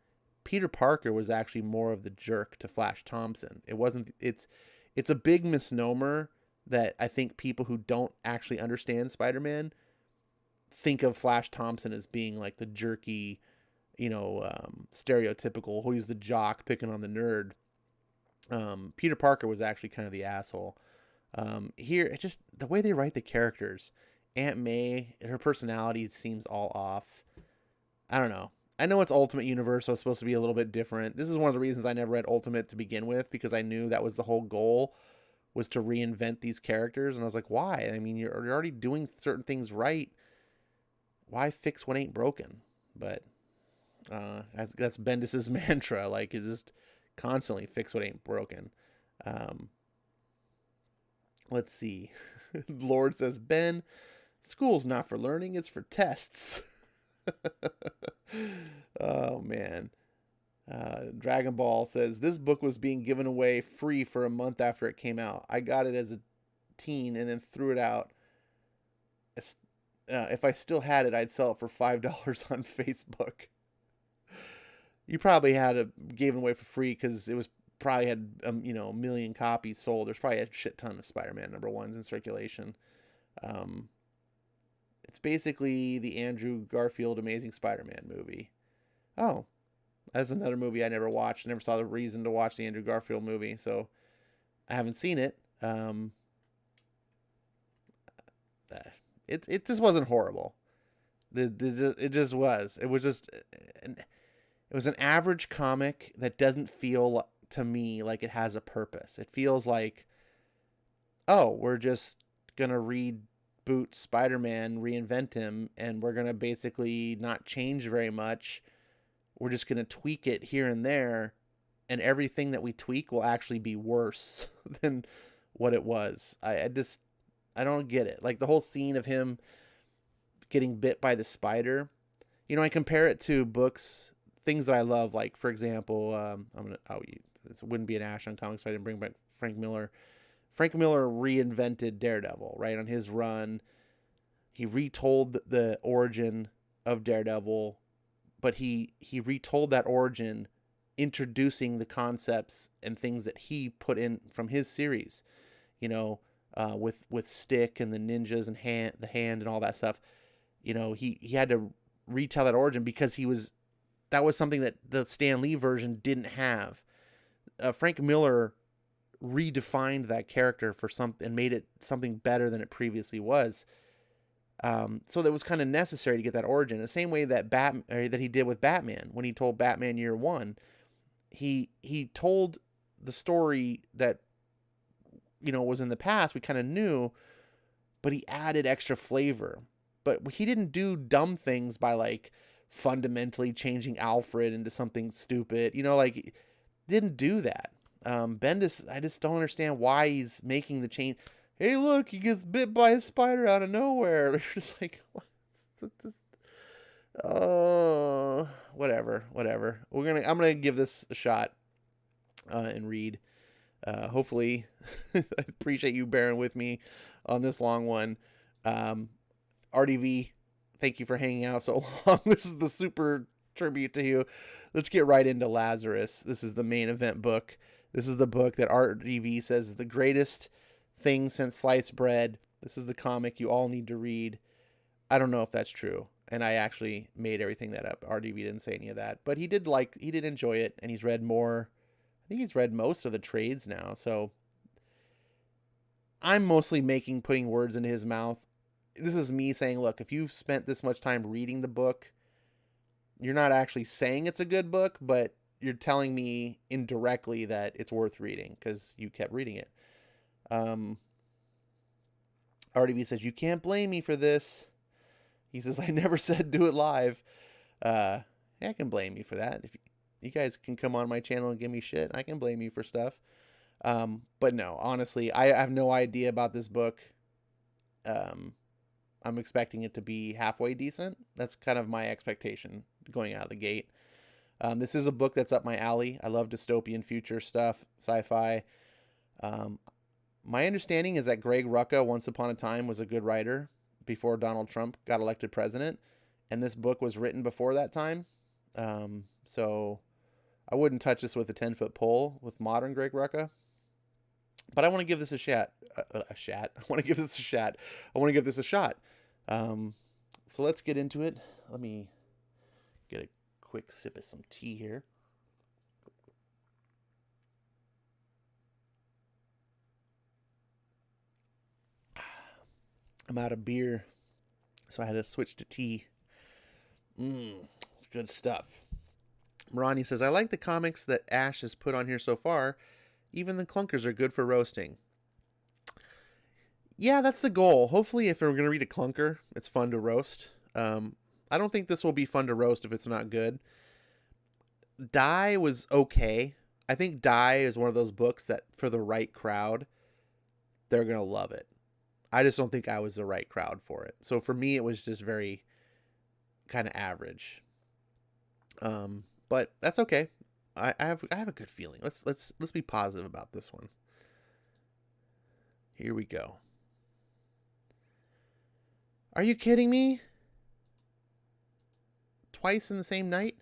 S1: Peter Parker was actually more of the jerk to Flash Thompson. It's a big misnomer that I think people who don't actually understand Spider-Man think of Flash Thompson as being like the jerky, stereotypical, he's the jock picking on the nerd. Peter Parker was actually kind of the asshole. Here, it's just the way they write the characters. Aunt May, her personality seems all off. I don't know. I know it's Ultimate Universe, so it's supposed to be a little bit different. This is one of the reasons I never read Ultimate to begin with, because I knew that was the whole goal, was to reinvent these characters. And I was like, why? I mean, you're already doing certain things right. Why fix what ain't broken? But that's Bendis's mantra. Like, it's just constantly fix what ain't broken. Let's see. Lord says, Ben, school's not for learning, it's for tests. Oh, man. Dragon Ball says, this book was being given away free for a month after it came out. I got it as a teen and then threw it out. If I still had it, I'd sell it for $5 on Facebook. You probably gave it away for free because it was probably had a million copies sold. There's probably a shit ton of Spider-Man #1s in circulation. It's basically the Andrew Garfield Amazing Spider-Man movie. Oh, that's another movie I never watched. I never saw the reason to watch the Andrew Garfield movie, so I haven't seen it. It just wasn't horrible. It just was. It was just it was an average comic that doesn't feel to me like it has a purpose. It feels like, oh, we're just gonna reboot Spider-Man, reinvent him, and we're gonna basically not change very much. We're just gonna tweak it here and there, and everything that we tweak will actually be worse than what it was. I don't get it. Like the whole scene of him getting bit by the spider. I compare it to books, things that I love. Like, for example, this wouldn't be an Ash on Comics if I didn't bring back Frank Miller. Frank Miller reinvented Daredevil, right? On his run, he retold the origin of Daredevil, but he retold that origin, introducing the concepts and things that he put in from his series, with Stick and the ninjas and the hand and all that stuff. He had to retell that origin because that was something that the Stan Lee version didn't have. Frank Miller redefined that character for something and made it something better than it previously was. So that was kind of necessary to get that origin. The same way that that he did with Batman when he told Batman Year One, he told the story that was in the past. We kind of knew, but he added extra flavor. But he didn't do dumb things by like fundamentally changing Alfred into something stupid. Didn't do that. Bendis, I just don't understand why he's making the change. Hey, look, he gets bit by a spider out of nowhere. You're just like, what? Oh, whatever. I'm gonna give this a shot and read. Hopefully, I appreciate you bearing with me on this long one. RDV, thank you for hanging out so long. This is the super tribute to you. Let's get right into Lazarus. This is the main event book. This is the book that RDV says is the greatest thing since sliced bread. This is the comic you all need to read. I don't know if that's true, and I actually made everything that up. RDV didn't say any of that, but he did enjoy it, and he's read more. I think he's read most of the trades now, so I'm mostly putting words into his mouth. This is me saying, look, if you spent this much time reading the book, you're not actually saying it's a good book, but you're telling me indirectly that it's worth reading because you kept reading it. RDV says, you can't blame me for this. He says, I never said do it live. Yeah, I can blame you for that. If you guys can come on my channel and give me shit, I can blame you for stuff. But no, honestly, I have no idea about this book. I'm expecting it to be halfway decent. That's kind of my expectation going out of the gate. This is a book that's up my alley. I love dystopian future stuff, sci-fi. My understanding is that Greg Rucka, once upon a time, was a good writer before Donald Trump got elected president. And this book was written before that time. So I wouldn't touch this with a 10-foot pole with modern Greg Rucka. But I want to give this a shot. I want to give this a shot. I want to give this a shot. So let's get into it. Let me get a quick sip of some tea here. I'm out of beer, so I had to switch to tea. It's good stuff. Ronnie says, I like the comics that Ash has put on here so far. Even the clunkers are good for roasting. Yeah, that's the goal. Hopefully, if we're going to read a clunker, it's fun to roast. I don't think this will be fun to roast if it's not good. Die was okay. I think Die is one of those books that for the right crowd, they're going to love it. I just don't think I was the right crowd for it. So for me, it was just very kind of average. But that's okay. I have a good feeling. Let's be positive about this one. Here we go. Are you kidding me? Twice in the same night?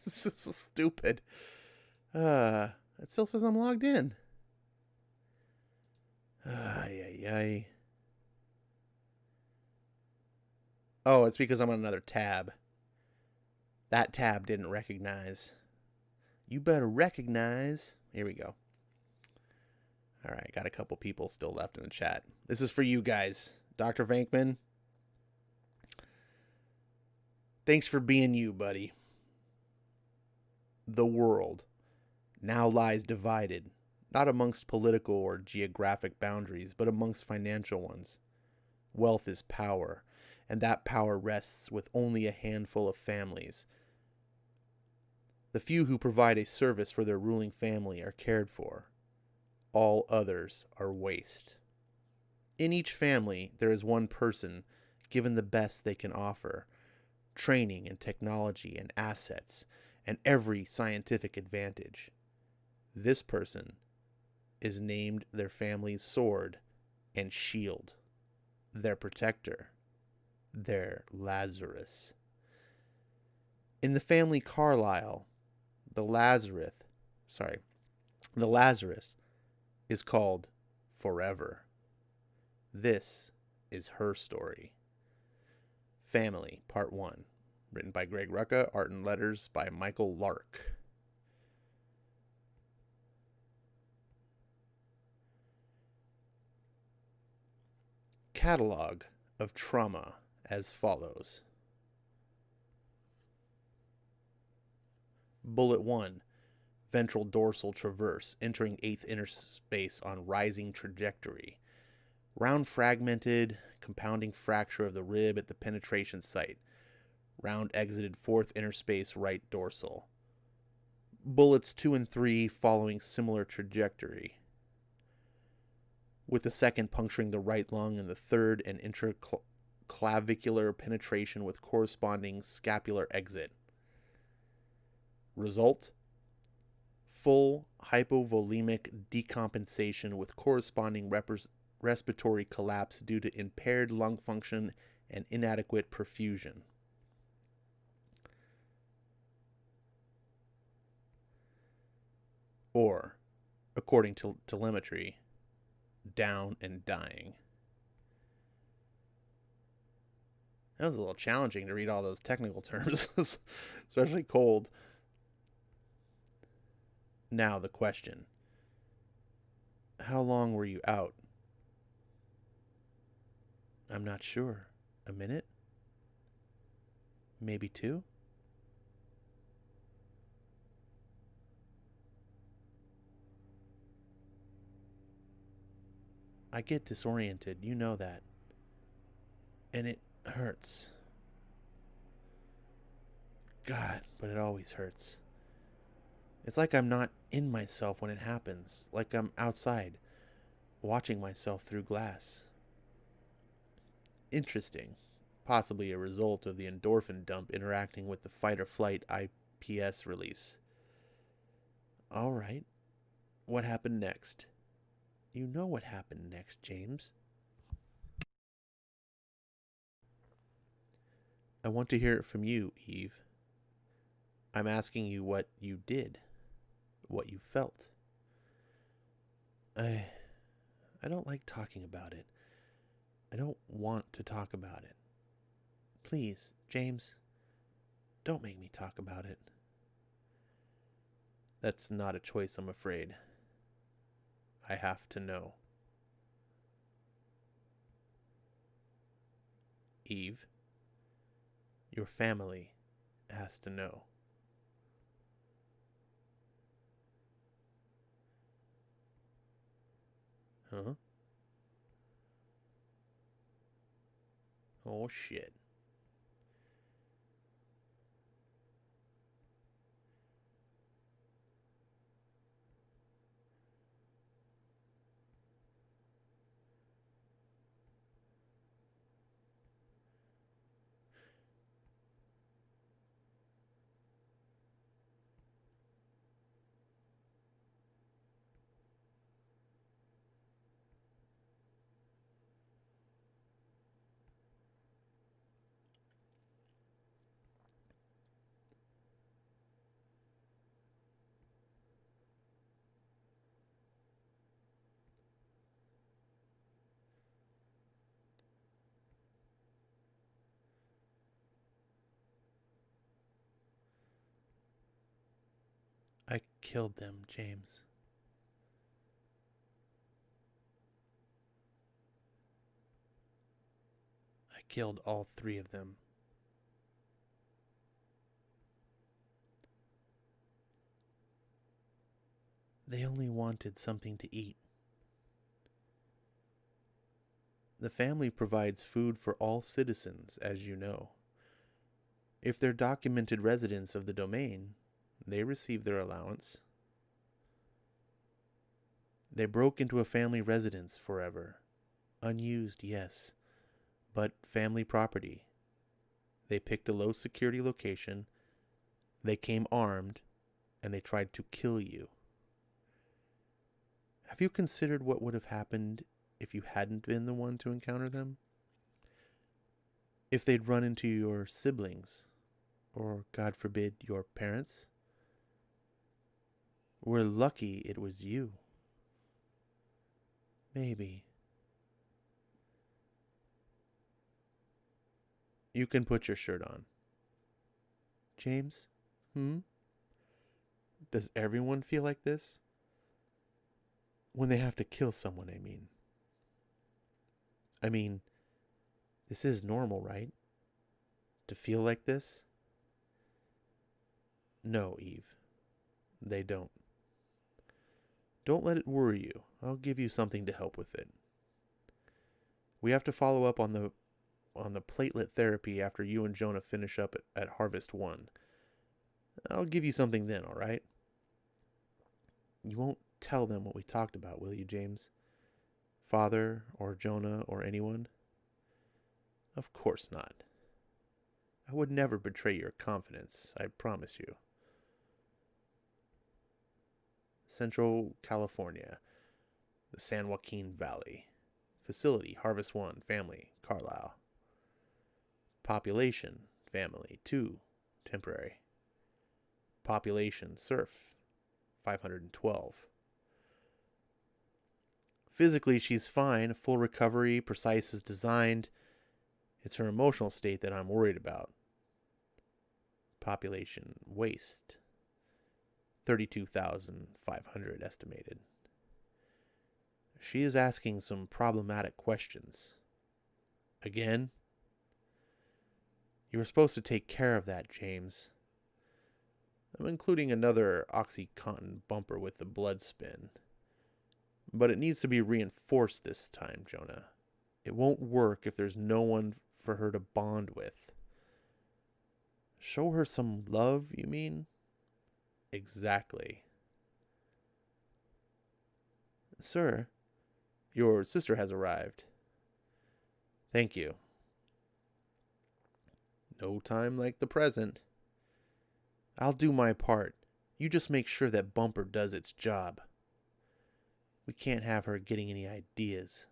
S1: This is so stupid. It still says I'm logged in. Ay. Oh, it's because I'm on another tab. That tab didn't recognize. You better recognize. Here we go. All right, got a couple people still left in the chat. This is for you guys. Dr. Vankman, thanks for being you, buddy. The world now lies divided, not amongst political or geographic boundaries, but amongst financial ones. Wealth is power, and that power rests with only a handful of families. The few who provide a service for their ruling family are cared for. All others are waste. In each family, there is one person given the best they can offer, training and technology and assets, and every scientific advantage. This person is named their family's sword and shield, their protector, their Lazarus. In the family Carlisle, the Lazarus is called Forever. This is her story. Family, Part 1. Written by Greg Rucka, art and letters by Michael Lark. Catalog of trauma as follows. Bullet 1. Ventral dorsal traverse, entering 8th inner space on rising trajectory. Round fragmented, compounding fracture of the rib at the penetration site. Round exited 4th inner space right dorsal. Bullets 2 and 3 following similar trajectory, with the second puncturing the right lung and the third an interclavicular penetration with corresponding scapular exit. Result: full hypovolemic decompensation with corresponding respiratory collapse due to impaired lung function and inadequate perfusion. Or, according to telemetry, down and dying. That was a little challenging to read all those technical terms, especially cold. Now the question. How long were you out? I'm not sure. A minute? Maybe 2? I get disoriented, you know that. And it hurts. God, but it always hurts. It's like I'm not in myself when it happens, like I'm outside, watching myself through glass. Interesting. Possibly a result of the endorphin dump interacting with the fight-or-flight IPS release. All right. What happened next? You know what happened next, James. I want to hear it from you, Eve. I'm asking you what you did, what you felt. I don't like talking about it. I don't want to talk about it. Please, James, don't make me talk about it. That's not a choice, I'm afraid. I have to know. Eve, your family has to know. Huh? Oh, shit. I killed them, James. I killed all 3 of them. They only wanted something to eat. The family provides food for all citizens, as you know. If they're documented residents of the domain, they receive their allowance. They broke into a family residence forever. Unused, yes, but family property. They picked a low security location. They came armed, and they tried to kill you. Have you considered what would have happened if you hadn't been the one to encounter them? If they'd run into your siblings, or God forbid, your parents? We're lucky it was you. Maybe. You can put your shirt on. James? Does everyone feel like this? When they have to kill someone, I mean. This is normal, right? To feel like this? No, Eve. They don't. Don't let it worry you. I'll give you something to help with it. We have to follow up on the platelet therapy after you and Jonah finish up at Harvest 1. I'll give you something then, all right? You won't tell them what we talked about, will you, James? Father or Jonah or anyone? Of course not. I would never betray your confidence, I promise you. Central California, the San Joaquin Valley. Facility, Harvest 1, family, Carlisle. Population, family, 2, temporary. Population, surf, 512. Physically, she's fine, full recovery, precise as designed. It's her emotional state that I'm worried about. Population, waste, 32,500 estimated. She is asking some problematic questions. Again? You were supposed to take care of that, James. I'm including another OxyContin bumper with the blood spin. But it needs to be reinforced this time, Jonah. It won't work if there's no one for her to bond with. Show her some love, you mean? Exactly. Sir, your sister has arrived. Thank you. No time like the present. I'll do my part. You just make sure that bumper does its job. We can't have her getting any ideas.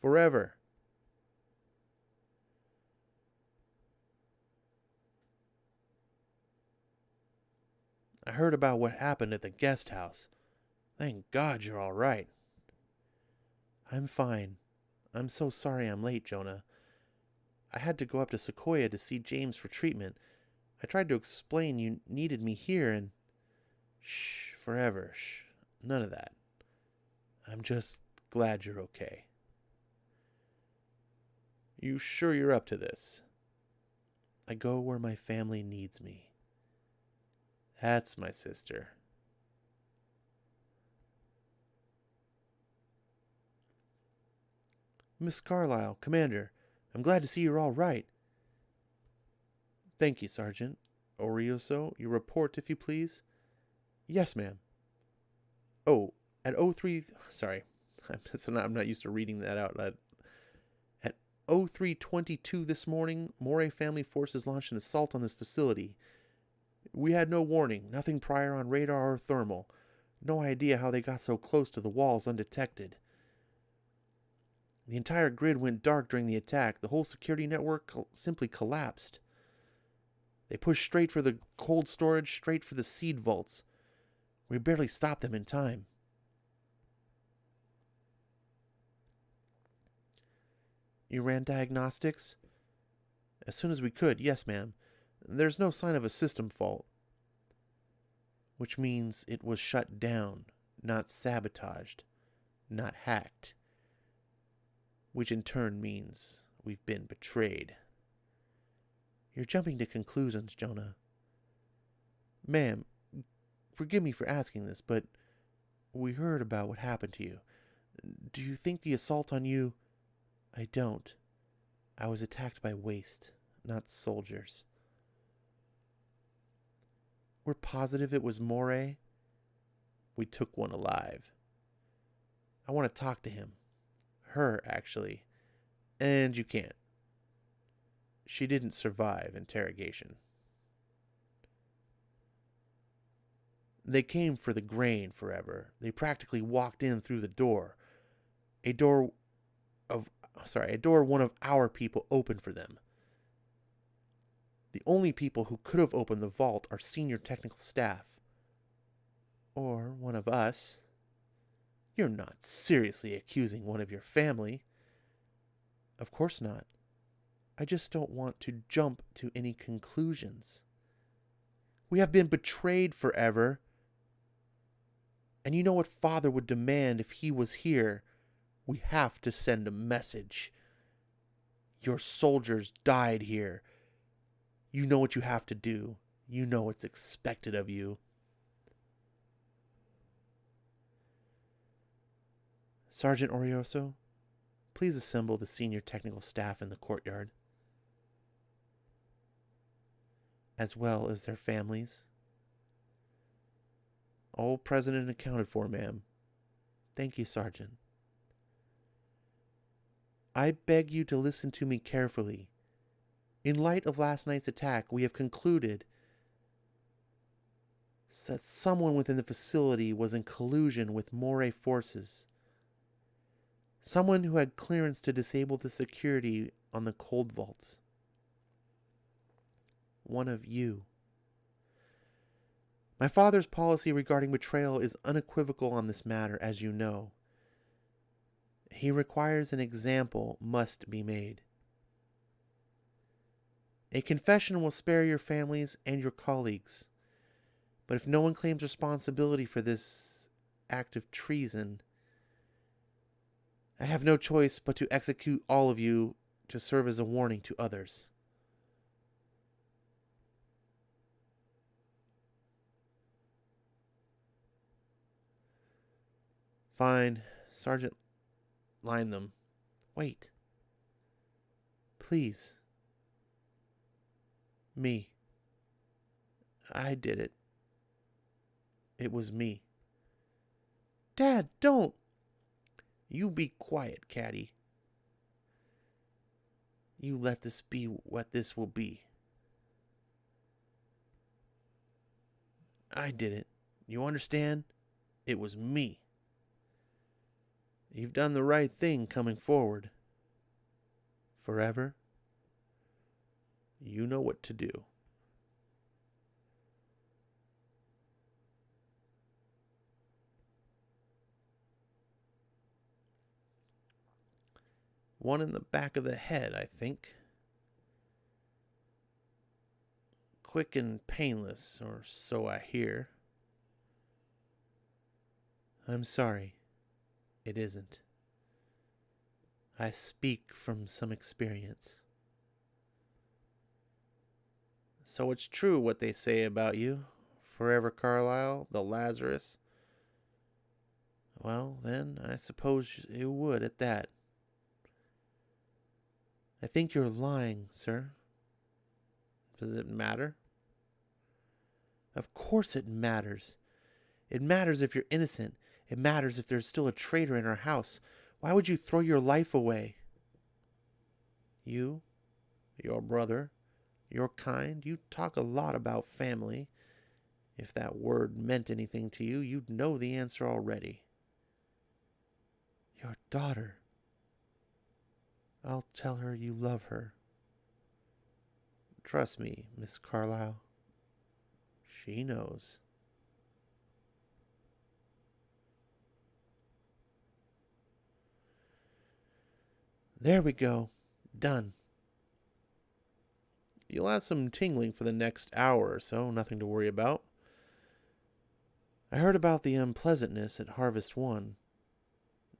S1: Forever. I heard about what happened at the guest house. Thank God you're all right. I'm fine. I'm so sorry I'm late, Jonah. I had to go up to Sequoia to see James for treatment. I tried to explain you needed me here and... Shh, forever, shh. None of that. I'm just glad you're okay. You sure you're up to this? I go where my family needs me. That's my sister. Miss Carlisle, Commander, I'm glad to see you're all right. Thank you, Sergeant. Orioso, your report, if you please. Yes, ma'am. Oh, at 03... Sorry, I'm not used to reading that out. At 03:22 this morning, Moray Family Forces launched an assault on this facility. We had no warning, nothing prior on radar or thermal. No idea how they got so close to the walls undetected. The entire grid went dark during the attack. The whole security network simply collapsed. They pushed straight for the cold storage, straight for the seed vaults. We barely stopped them in time. You ran diagnostics? As soon as we could, yes, ma'am. There's no sign of a system fault. Which means it was shut down, not sabotaged, not hacked. Which in turn means we've been betrayed. You're jumping to conclusions, Jonah. Ma'am, forgive me for asking this, but we heard about what happened to you. Do you think the assault on you... I don't. I was attacked by waste, not soldiers. We're positive it was Moray. We took one alive. I want to talk to him. Her, actually. And you can't. She didn't survive interrogation. They came for the grain forever. They practically walked in through the door. A door one of our people opened for them. The only people who could have opened the vault are senior technical staff. Or one of us. You're not seriously accusing one of your family. Of course not. I just don't want to jump to any conclusions. We have been betrayed forever. And you know what Father would demand if he was here? We have to send a message. Your soldiers died here. You know what you have to do. You know what's expected of you. Sergeant Orioso, please assemble the senior technical staff in the courtyard, as well as their families. All present and accounted for, ma'am. Thank you, Sergeant. I beg you to listen to me carefully. In light of last night's attack, we have concluded that someone within the facility was in collusion with Moray forces. Someone who had clearance to disable the security on the cold vaults. One of you. My father's policy regarding betrayal is unequivocal on this matter, as you know. He requires an example must be made. A confession will spare your families and your colleagues. But if no one claims responsibility for this act of treason, I have no choice but to execute all of you to serve as a warning to others. Fine, Sergeant, line them. Wait. Please. Me. I did it. It was me. Dad, don't. You be quiet, Caddy. You let this be what this will be. I did it. You understand? It was me. You've done the right thing coming forward. Forever. You know what to do. One in the back of the head, I think. Quick and painless, or so I hear. I'm sorry. It isn't. I speak from some experience. So it's true what they say about you, Forever Carlyle, the Lazarus. Well, then, I suppose it would at that. I think you're lying, sir. Does it matter? Of course it matters. It matters if you're innocent. It matters if there's still a traitor in our house. Why would you throw your life away? You, your brother, your kind, you talk a lot about family. If that word meant anything to you, you'd know the answer already. Your daughter. I'll tell her you love her. Trust me, Miss Carlyle. She knows. There we go. Done. You'll have some tingling for the next hour or so, nothing to worry about. I heard about the unpleasantness at Harvest 1.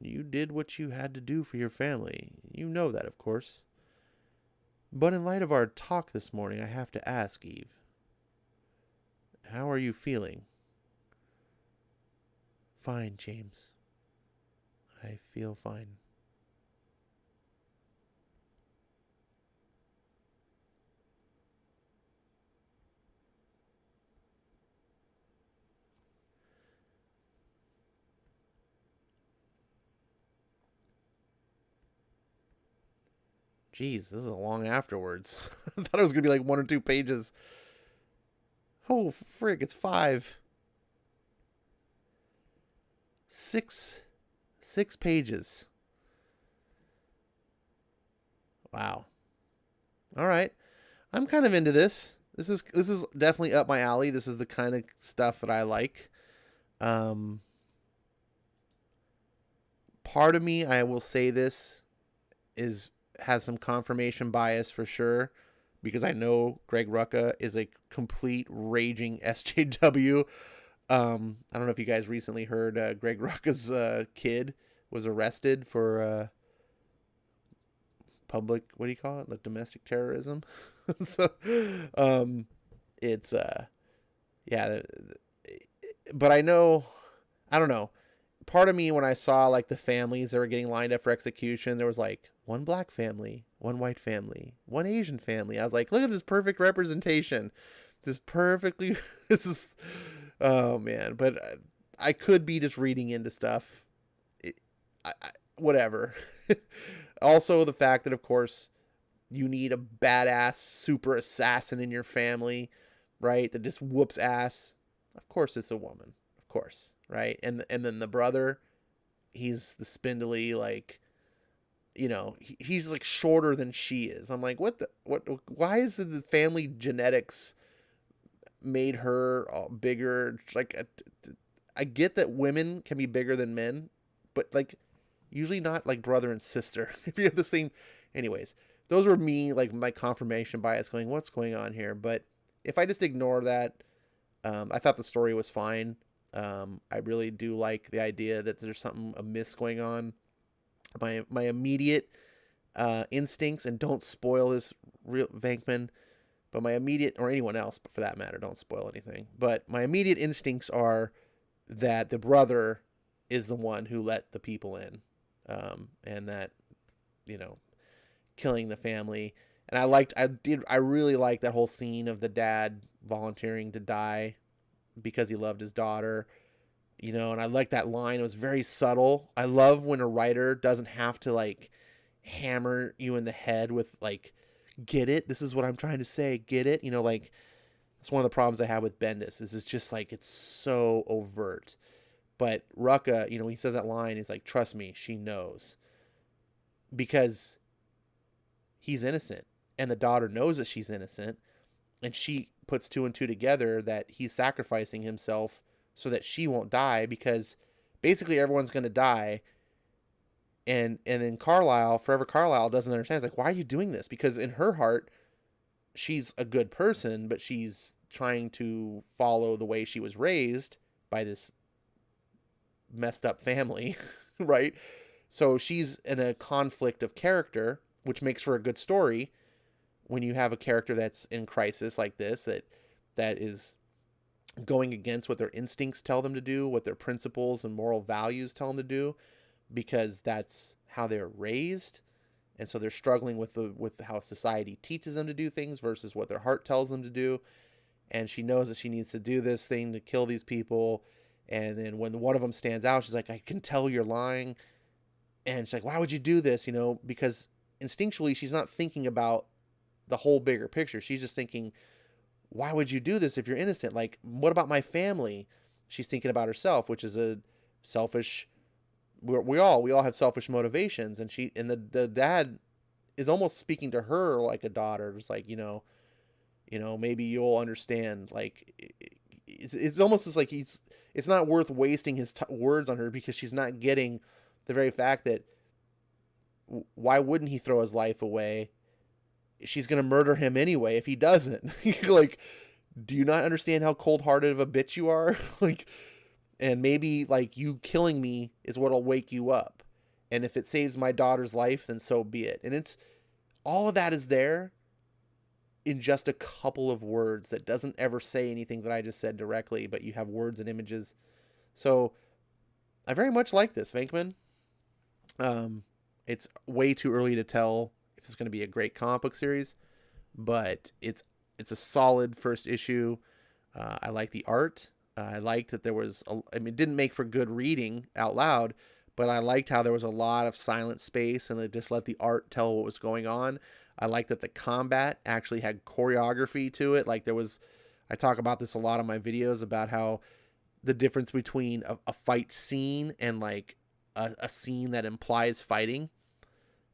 S1: You did what you had to do for your family. You know that, of course. But in light of our talk this morning, I have to ask, Eve. How are you feeling? Fine, James. I feel fine. Jeez, this is a long afterwards. I thought it was going to be like 1 or 2 pages. Oh, frick, it's 5. 6 pages. Wow. All right. I'm kind of into this. This is definitely up my alley. This is the kind of stuff that I like. Part of me, I will say this, has some confirmation bias for sure, because I know Greg Rucka is a complete raging SJW. I don't know if you guys recently heard Greg Rucka's kid was arrested for public, what do you call it? Like domestic terrorism. So it's yeah, but I know, I don't know. Part of me, when I saw like the families that were getting lined up for execution, there was like one black family, one white family, one Asian family. I was like, look at this perfect representation. This perfectly, this is, oh man. But I could be just reading into stuff. Whatever. Also, the fact that, of course, you need a badass super assassin in your family, right? That just whoops ass. Of course, it's a woman. Of course, right? And then the brother, he's the spindly, like, you know, he's like shorter than she is. I'm like, what? Why is the family genetics made her bigger? Like, I get that women can be bigger than men, but like, usually not like brother and sister. If you have the same, anyways, those were me, like my confirmation bias going, what's going on here? But if I just ignore that, I thought the story was fine. I really do like the idea that there's something amiss going on. My immediate instincts, and don't spoil this, real Venkman, but my immediate, or anyone else, but for that matter, don't spoil anything. But my immediate instincts are that the brother is the one who let the people in, and that, you know, killing the family. And I really liked that whole scene of the dad volunteering to die because he loved his daughter, you know, and I like that line. It was very subtle. I love when a writer doesn't have to like hammer you in the head with like, get it? This is what I'm trying to say. Get it? You know, like, it's one of the problems I have with Bendis is it's just like, it's so overt. But Rucka, you know, he says that line, he's like, trust me, she knows. Because he's innocent. And the daughter knows that she's innocent. And she puts 2 and 2 together that he's sacrificing himself so that she won't die, because basically everyone's going to die. And then Carlisle, Forever Carlisle, doesn't understand. It's like, why are you doing this? Because in her heart, she's a good person, but she's trying to follow the way she was raised by this messed up family, right? So she's in a conflict of character, which makes for a good story when you have a character that's in crisis like this, that is going against what their instincts tell them to do, what their principles and moral values tell them to do, because that's how they're raised. And so they're struggling with how society teaches them to do things versus what their heart tells them to do. And she knows that she needs to do this thing to kill these people. And then when one of them stands out, she's like, I can tell you're lying. And she's like, why would you do this? You know, because instinctually she's not thinking about the whole bigger picture. She's just thinking, why would you do this if you're innocent? Like, what about my family? She's thinking about herself, which is a selfish, we all have selfish motivations. And the dad is almost speaking to her like a daughter. It's like, you know, maybe you'll understand. Like, it's almost as like it's not worth wasting his words on her, because she's not getting the very fact that why wouldn't he throw his life away? She's going to murder him anyway if he doesn't. Like, do you not understand how cold-hearted of a bitch you are? Like, and maybe like you killing me is what'll wake you up. And if it saves my daughter's life, then so be it. And it's all of that is there in just a couple of words that doesn't ever say anything that I just said directly, but you have words and images. So I very much like this, Venkman. It's way too early to tell if it's going to be a great comic book series, but it's a solid first issue. I like the art. I liked that there was, it didn't make for good reading out loud, but I liked how there was a lot of silent space and it just let the art tell what was going on. I liked that the combat actually had choreography to it. Like I talk about this a lot in my videos about how the difference between a fight scene and like a scene that implies fighting,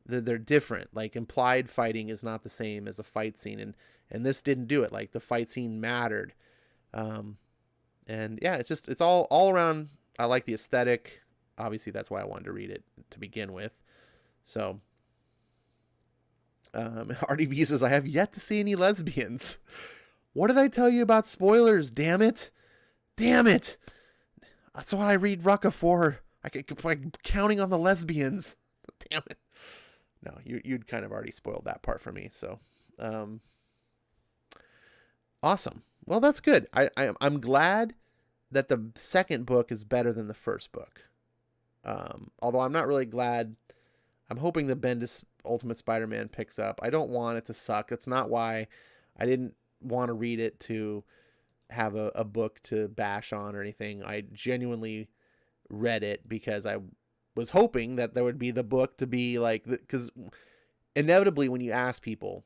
S1: they're different. Like implied fighting is not the same as a fight scene. And this didn't do it. Like the fight scene mattered. And yeah, it's all around. I like the aesthetic. Obviously that's why I wanted to read it to begin with. So, RDV says, I have yet to see any lesbians. What did I tell you about spoilers? Damn it. That's what I read Rucka for. I'm counting on the lesbians. Damn it. No, you'd kind of already spoiled that part for me. So, awesome. Well, that's good. I'm glad that the second book is better than the first book. Although I'm not really glad. I'm hoping the Bendis Ultimate Spider-Man picks up. I don't want it to suck. That's not why I didn't want to read it to have a book to bash on or anything. I genuinely read it because I was hoping that there would be the book to be like, because inevitably when you ask people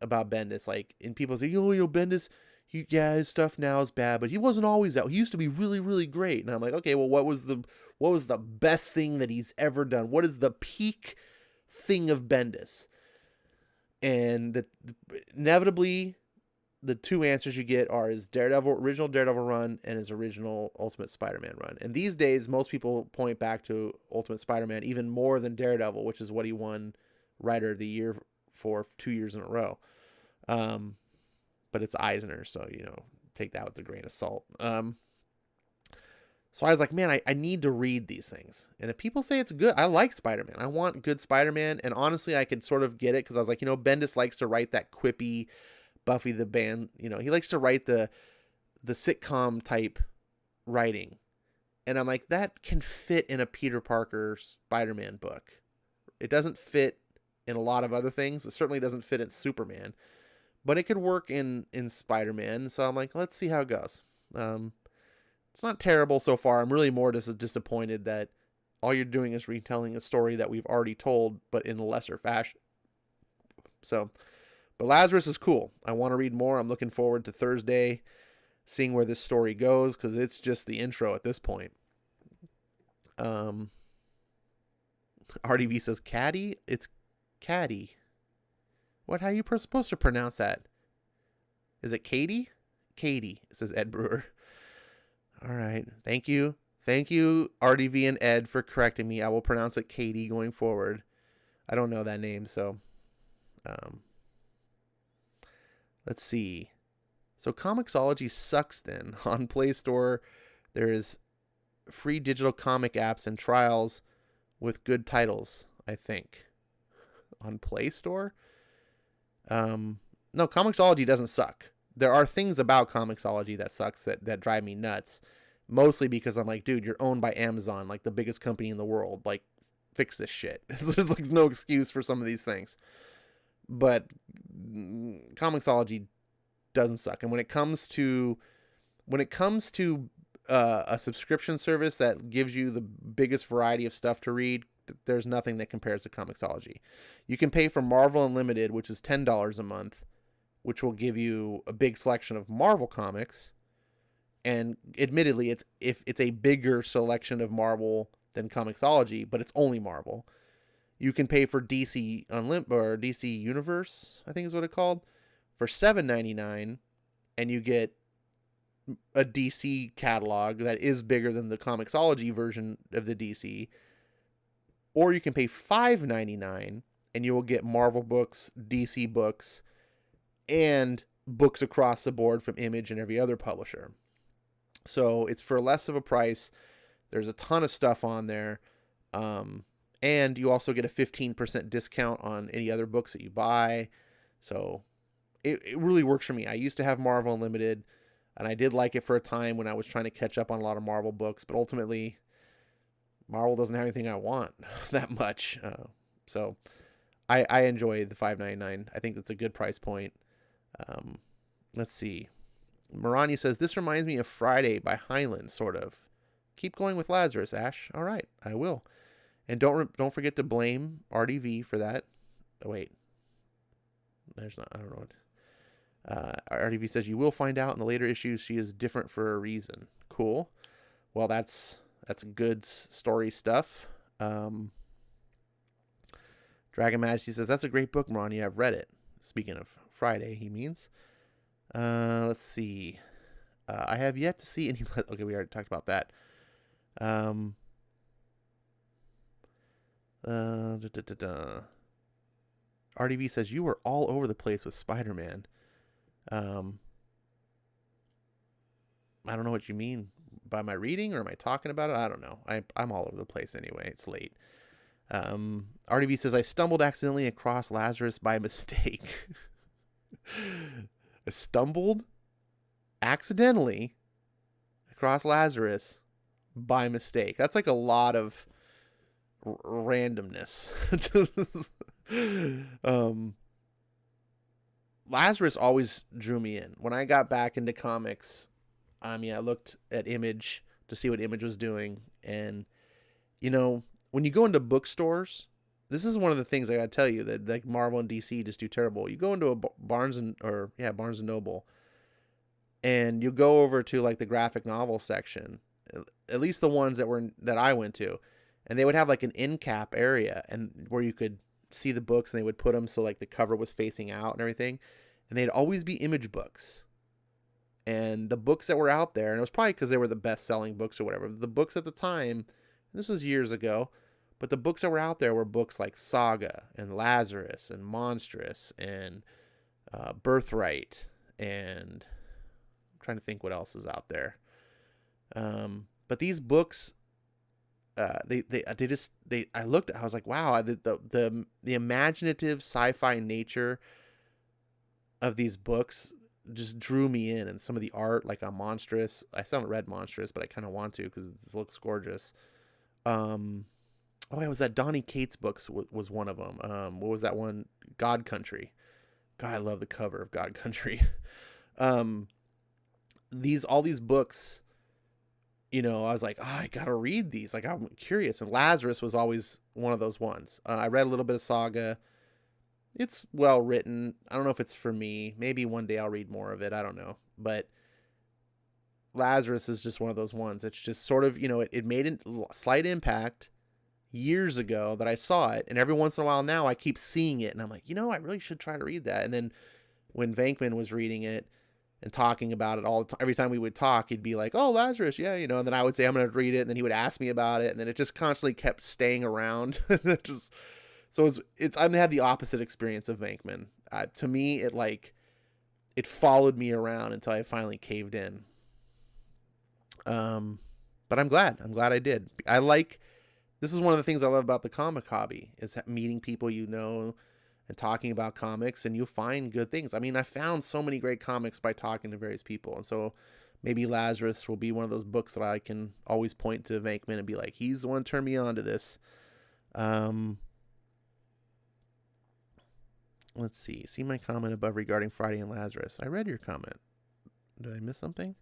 S1: about Bendis, like, and people say, Bendis, his stuff now is bad, but he wasn't always that. He used to be really, really great. And I'm like, okay, well, what was the best thing that he's ever done? What is the peak thing of Bendis? And inevitably, the two answers you get are his original Daredevil run and his original Ultimate Spider-Man run. And these days, most people point back to Ultimate Spider-Man even more than Daredevil, which is what he won Writer of the Year for 2 years in a row. But it's Eisner, so, take that with a grain of salt. So I was like, man, I need to read these things. And if people say it's good, I like Spider-Man. I want good Spider-Man. And honestly, I could sort of get it because I was like, Bendis likes to write that quippy Buffy the Band. He likes to write the sitcom type writing. And I'm like, that can fit in a Peter Parker Spider-Man book. It doesn't fit in a lot of other things. It certainly doesn't fit in Superman. But it could work in Spider-Man. So I'm like, let's see how it goes. It's not terrible so far. I'm really more just disappointed that all you're doing is retelling a story that we've already told, but in a lesser fashion. So, but Lazarus is cool. I want to read more. I'm looking forward to Thursday, seeing where this story goes, because it's just the intro at this point. RDV says, Caddy? It's Caddy. How are you supposed to pronounce that? Is it Katie? Katie, says Ed Brewer. All right. Thank you. Thank you, RDV and Ed, for correcting me. I will pronounce it Katie going forward. I don't know that name, so. Let's see. So Comixology sucks then. On Play Store, there's free digital comic apps and trials with good titles, I think. On Play Store? No, Comixology doesn't suck. There are things about Comixology that sucks that drive me nuts. Mostly because I'm like, dude, you're owned by Amazon, like the biggest company in the world. Like, fix this shit. There's like no excuse for some of these things. But Comixology doesn't suck. And when it comes to a subscription service that gives you the biggest variety of stuff to read, there's nothing that compares to Comixology. You can pay for Marvel Unlimited, which is $10 a month, which will give you a big selection of Marvel comics. And admittedly, it's a bigger selection of Marvel than Comixology, but it's only Marvel. You can pay for DC Unlimited or DC Universe, I think is what it's called, for $7.99, and you get a DC catalog that is bigger than the Comixology version of the DC. Or you can pay $5.99, and you will get Marvel books, DC books, and books across the board from Image and every other publisher. So it's for less of a price. There's a ton of stuff on there. And you also get a 15% discount on any other books that you buy. So it really works for me. I used to have Marvel Unlimited, and I did like it for a time when I was trying to catch up on a lot of Marvel books. But ultimately, Marvel doesn't have anything I want that much. So I enjoy the $5.99. I think that's a good price point. Let's see. Marani says, this reminds me of Friday by Heinlein, sort of. keep going with Lazarus, Ash. All right, I will. And don't forget to blame RDV for that. Oh, wait. There's not, I don't know what. RDV says, you will find out in the later issues she is different for a reason. Cool. Well, that's good story stuff. Dragon Majesty says, that's a great book, Ronnie. I've read it. Speaking of Friday, he means. Let's see. I have yet to see any... Okay, we already talked about that. RDV says, you were all over the place with Spider-Man. I don't know what you mean by my reading, or am I talking about it? I don't know. I'm all over the place anyway. It's late. RDV says, I stumbled accidentally across Lazarus by mistake. I stumbled accidentally across Lazarus by mistake. That's like a lot of randomness. Lazarus always drew me in. When I got back into comics, I looked at Image to see what Image was doing. And, when you go into bookstores, this is one of the things I got to tell you that like Marvel and DC just do terrible. You go into a Barnes and Noble, and you go over to like the graphic novel section, at least the ones that I went to, and they would have like an end cap area and where you could see the books, and they would put them so like the cover was facing out and everything, and they'd always be Image books. And the books that were out there, and it was probably because they were the best selling books or whatever, the books at the time, this was years ago, but the books that were out there were books like Saga and Lazarus and Monstrous and Birthright, and I'm trying to think what else is out there. But these books, I looked at, I was like, wow, the imaginative sci-fi nature of these books just drew me in. And some of the art, like on Monstrous, I still haven't read Monstrous, but I kind of want to because it looks gorgeous. It was that Donny Cates books was one of them. What was that one? God Country. God, I love the cover of God Country. All these books, I was like, I gotta read these. Like, I'm curious. And Lazarus was always one of those ones. I read a little bit of Saga. It's well written. I don't know if it's for me. Maybe one day I'll read more of it. I don't know. But Lazarus is just one of those ones. It's just sort of, it made a slight impact years ago that I saw it. And every once in a while now I keep seeing it. And I'm like, I really should try to read that. And then when Venkman was reading it and talking about it all the time, every time we would talk, he'd be like, oh, Lazarus. Yeah. And then I would say, I'm going to read it. And then he would ask me about it. And then it just constantly kept staying around. So I've had the opposite experience of Venkman. To me, it followed me around until I finally caved in. But I'm glad I did. This is one of the things I love about the comic hobby, is meeting people and talking about comics, and you'll find good things. I found so many great comics by talking to various people. And so maybe Lazarus will be one of those books that I can always point to Venkman and be like, he's the one to turn me on to this. Let's see. See my comment above regarding Friday and Lazarus. I read your comment. Did I miss something?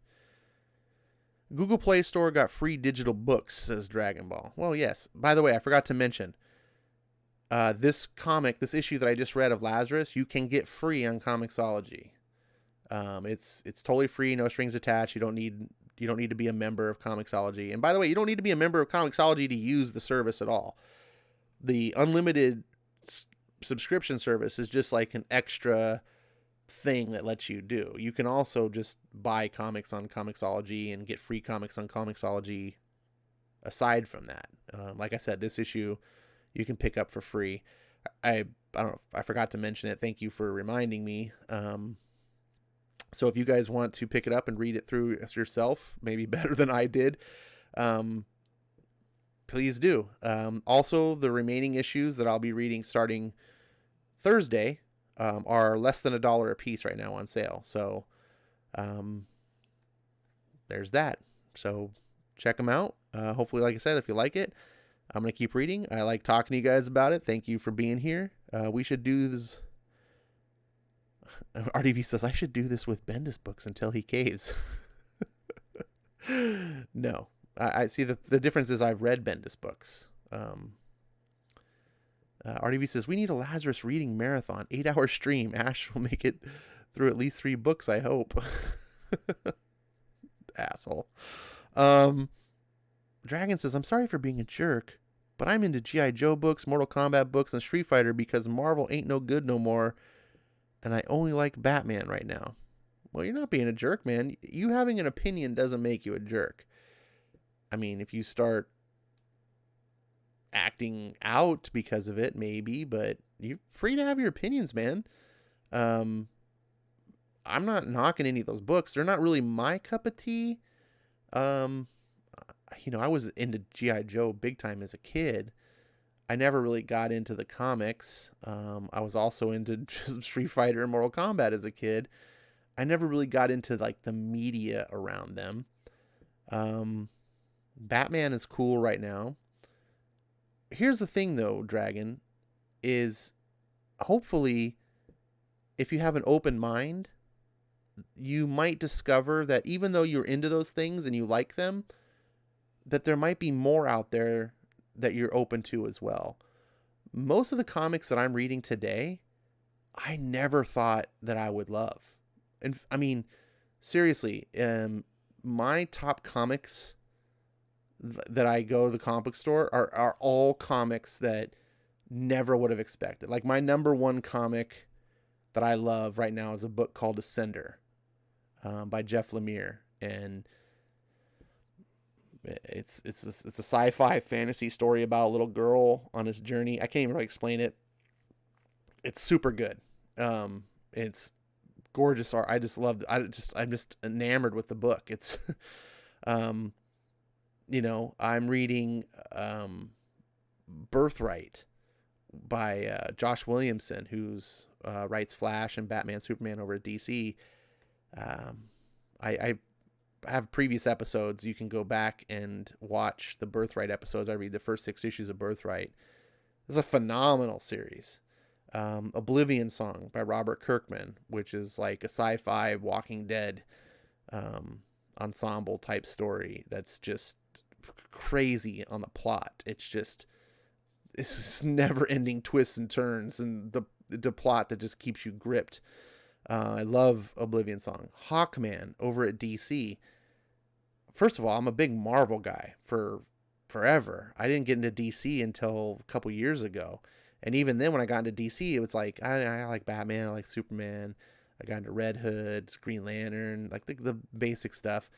S1: Google Play Store got free digital books, says Dragon Ball. Well, yes. By the way, I forgot to mention, this issue that I just read of Lazarus, you can get free on Comixology. It's totally free, no strings attached. You don't need to be a member of Comixology. And by the way, you don't need to be a member of Comixology to use the service at all. The unlimited subscription service is just like an extra thing that lets you do. You can also just buy comics on Comixology and get free comics on Comixology aside from that. Like I said, this issue you can pick up for free. I don't know, I forgot to mention it. Thank you for reminding me. So if you guys want to pick it up and read it through yourself, maybe better than I did, please do. Also, the remaining issues that I'll be reading starting Thursday are less than $1 a piece right now on sale. So there's that. So check them out. Hopefully, like I said, if you like it, I'm going to keep reading. I like talking to you guys about it. Thank you for being here. We should do this. RDV says, I should do this with Bendis books until he caves. No, I see the difference is I've read Bendis books. RDV says, we need a Lazarus reading marathon, 8-hour stream. Ash will make it through at least 3 books, I hope. Asshole. Dragon says, I'm sorry for being a jerk, but I'm into G.I. Joe books, Mortal Kombat books, and Street Fighter because Marvel ain't no good no more, and I only like Batman right now. Well, you're not being a jerk, man. You having an opinion doesn't make you a jerk. I mean, if you start acting out because of it, maybe, but you're free to have your opinions, man. I'm not knocking any of those books. They're not really my cup of tea. I was into G.I. Joe big time as a kid. I never really got into the comics. I was also into Street Fighter and Mortal Kombat as a kid. I never really got into like the media around them. Batman is cool right now. Here's the thing though, Dragon, is hopefully if you have an open mind, you might discover that even though you're into those things and you like them, that there might be more out there that you're open to as well. Most of the comics that I'm reading today, I never thought that I would love. And I mean, seriously, my top comics that I go to the comic book store are all comics that never would have expected. Like my number one comic that I love right now is a book called Ascender by Jeff Lemire, and it's a sci-fi fantasy story about a little girl on his journey. I can't even really explain it. It's super good. It's gorgeous art. I just love. I'm just enamored with the book. It's, I'm reading Birthright by Josh Williamson, who's writes Flash and Batman, Superman over at DC. I have previous episodes. You can go back and watch the Birthright episodes. I read the first 6 issues of Birthright. It's a phenomenal series. Oblivion Song by Robert Kirkman, which is like a sci-fi Walking Dead ensemble type story that's just crazy on the plot. It's just never ending twists and turns, and the plot that just keeps you gripped. I love Oblivion Song. Hawkman over at DC. First of all, I'm a big Marvel guy for forever. I didn't get into DC until a couple years ago. And even then, when I got into DC, it was like, I like Batman, I like Superman. I got into Red Hood, Green Lantern, like the basic stuff.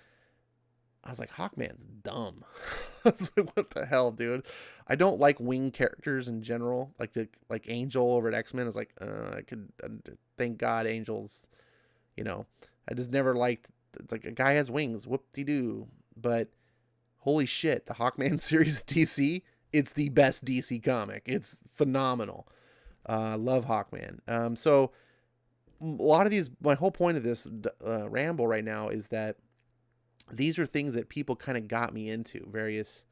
S1: I was like, Hawkman's dumb. I was like, what the hell, dude? I don't like wing characters in general. Like Angel over at X-Men. I was like, thank God Angel's, I just never liked, it's like a guy has wings, whoop-de-doo. But holy shit, the Hawkman series DC, it's the best DC comic. It's phenomenal. Love Hawkman. So a lot of these, my whole point of this ramble right now is that these are things that people kind of got me into, various,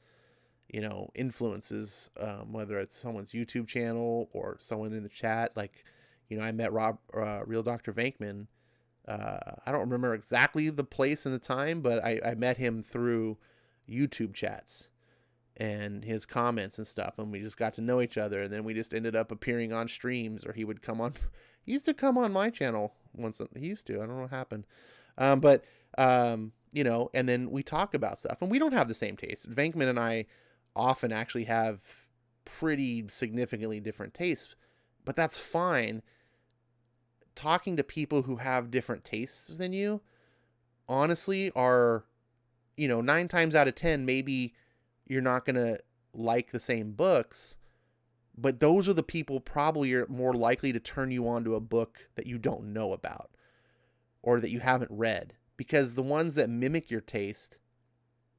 S1: influences, whether it's someone's YouTube channel or someone in the chat. Like, I met Real Dr. Venkman. I don't remember exactly the place and the time, but I met him through YouTube chats and his comments and stuff. And we just got to know each other. And then we just ended up appearing on streams, or he would come on. He used to come on my channel once. He used to. I don't know what happened. And then we talk about stuff, and we don't have the same taste. Venkman and I often actually have pretty significantly different tastes, but that's fine. Talking to people who have different tastes than you, honestly, are, 9 times out of 10, maybe you're not going to like the same books, but those are the people probably are more likely to turn you on to a book that you don't know about or that you haven't read. Because the ones that mimic your taste,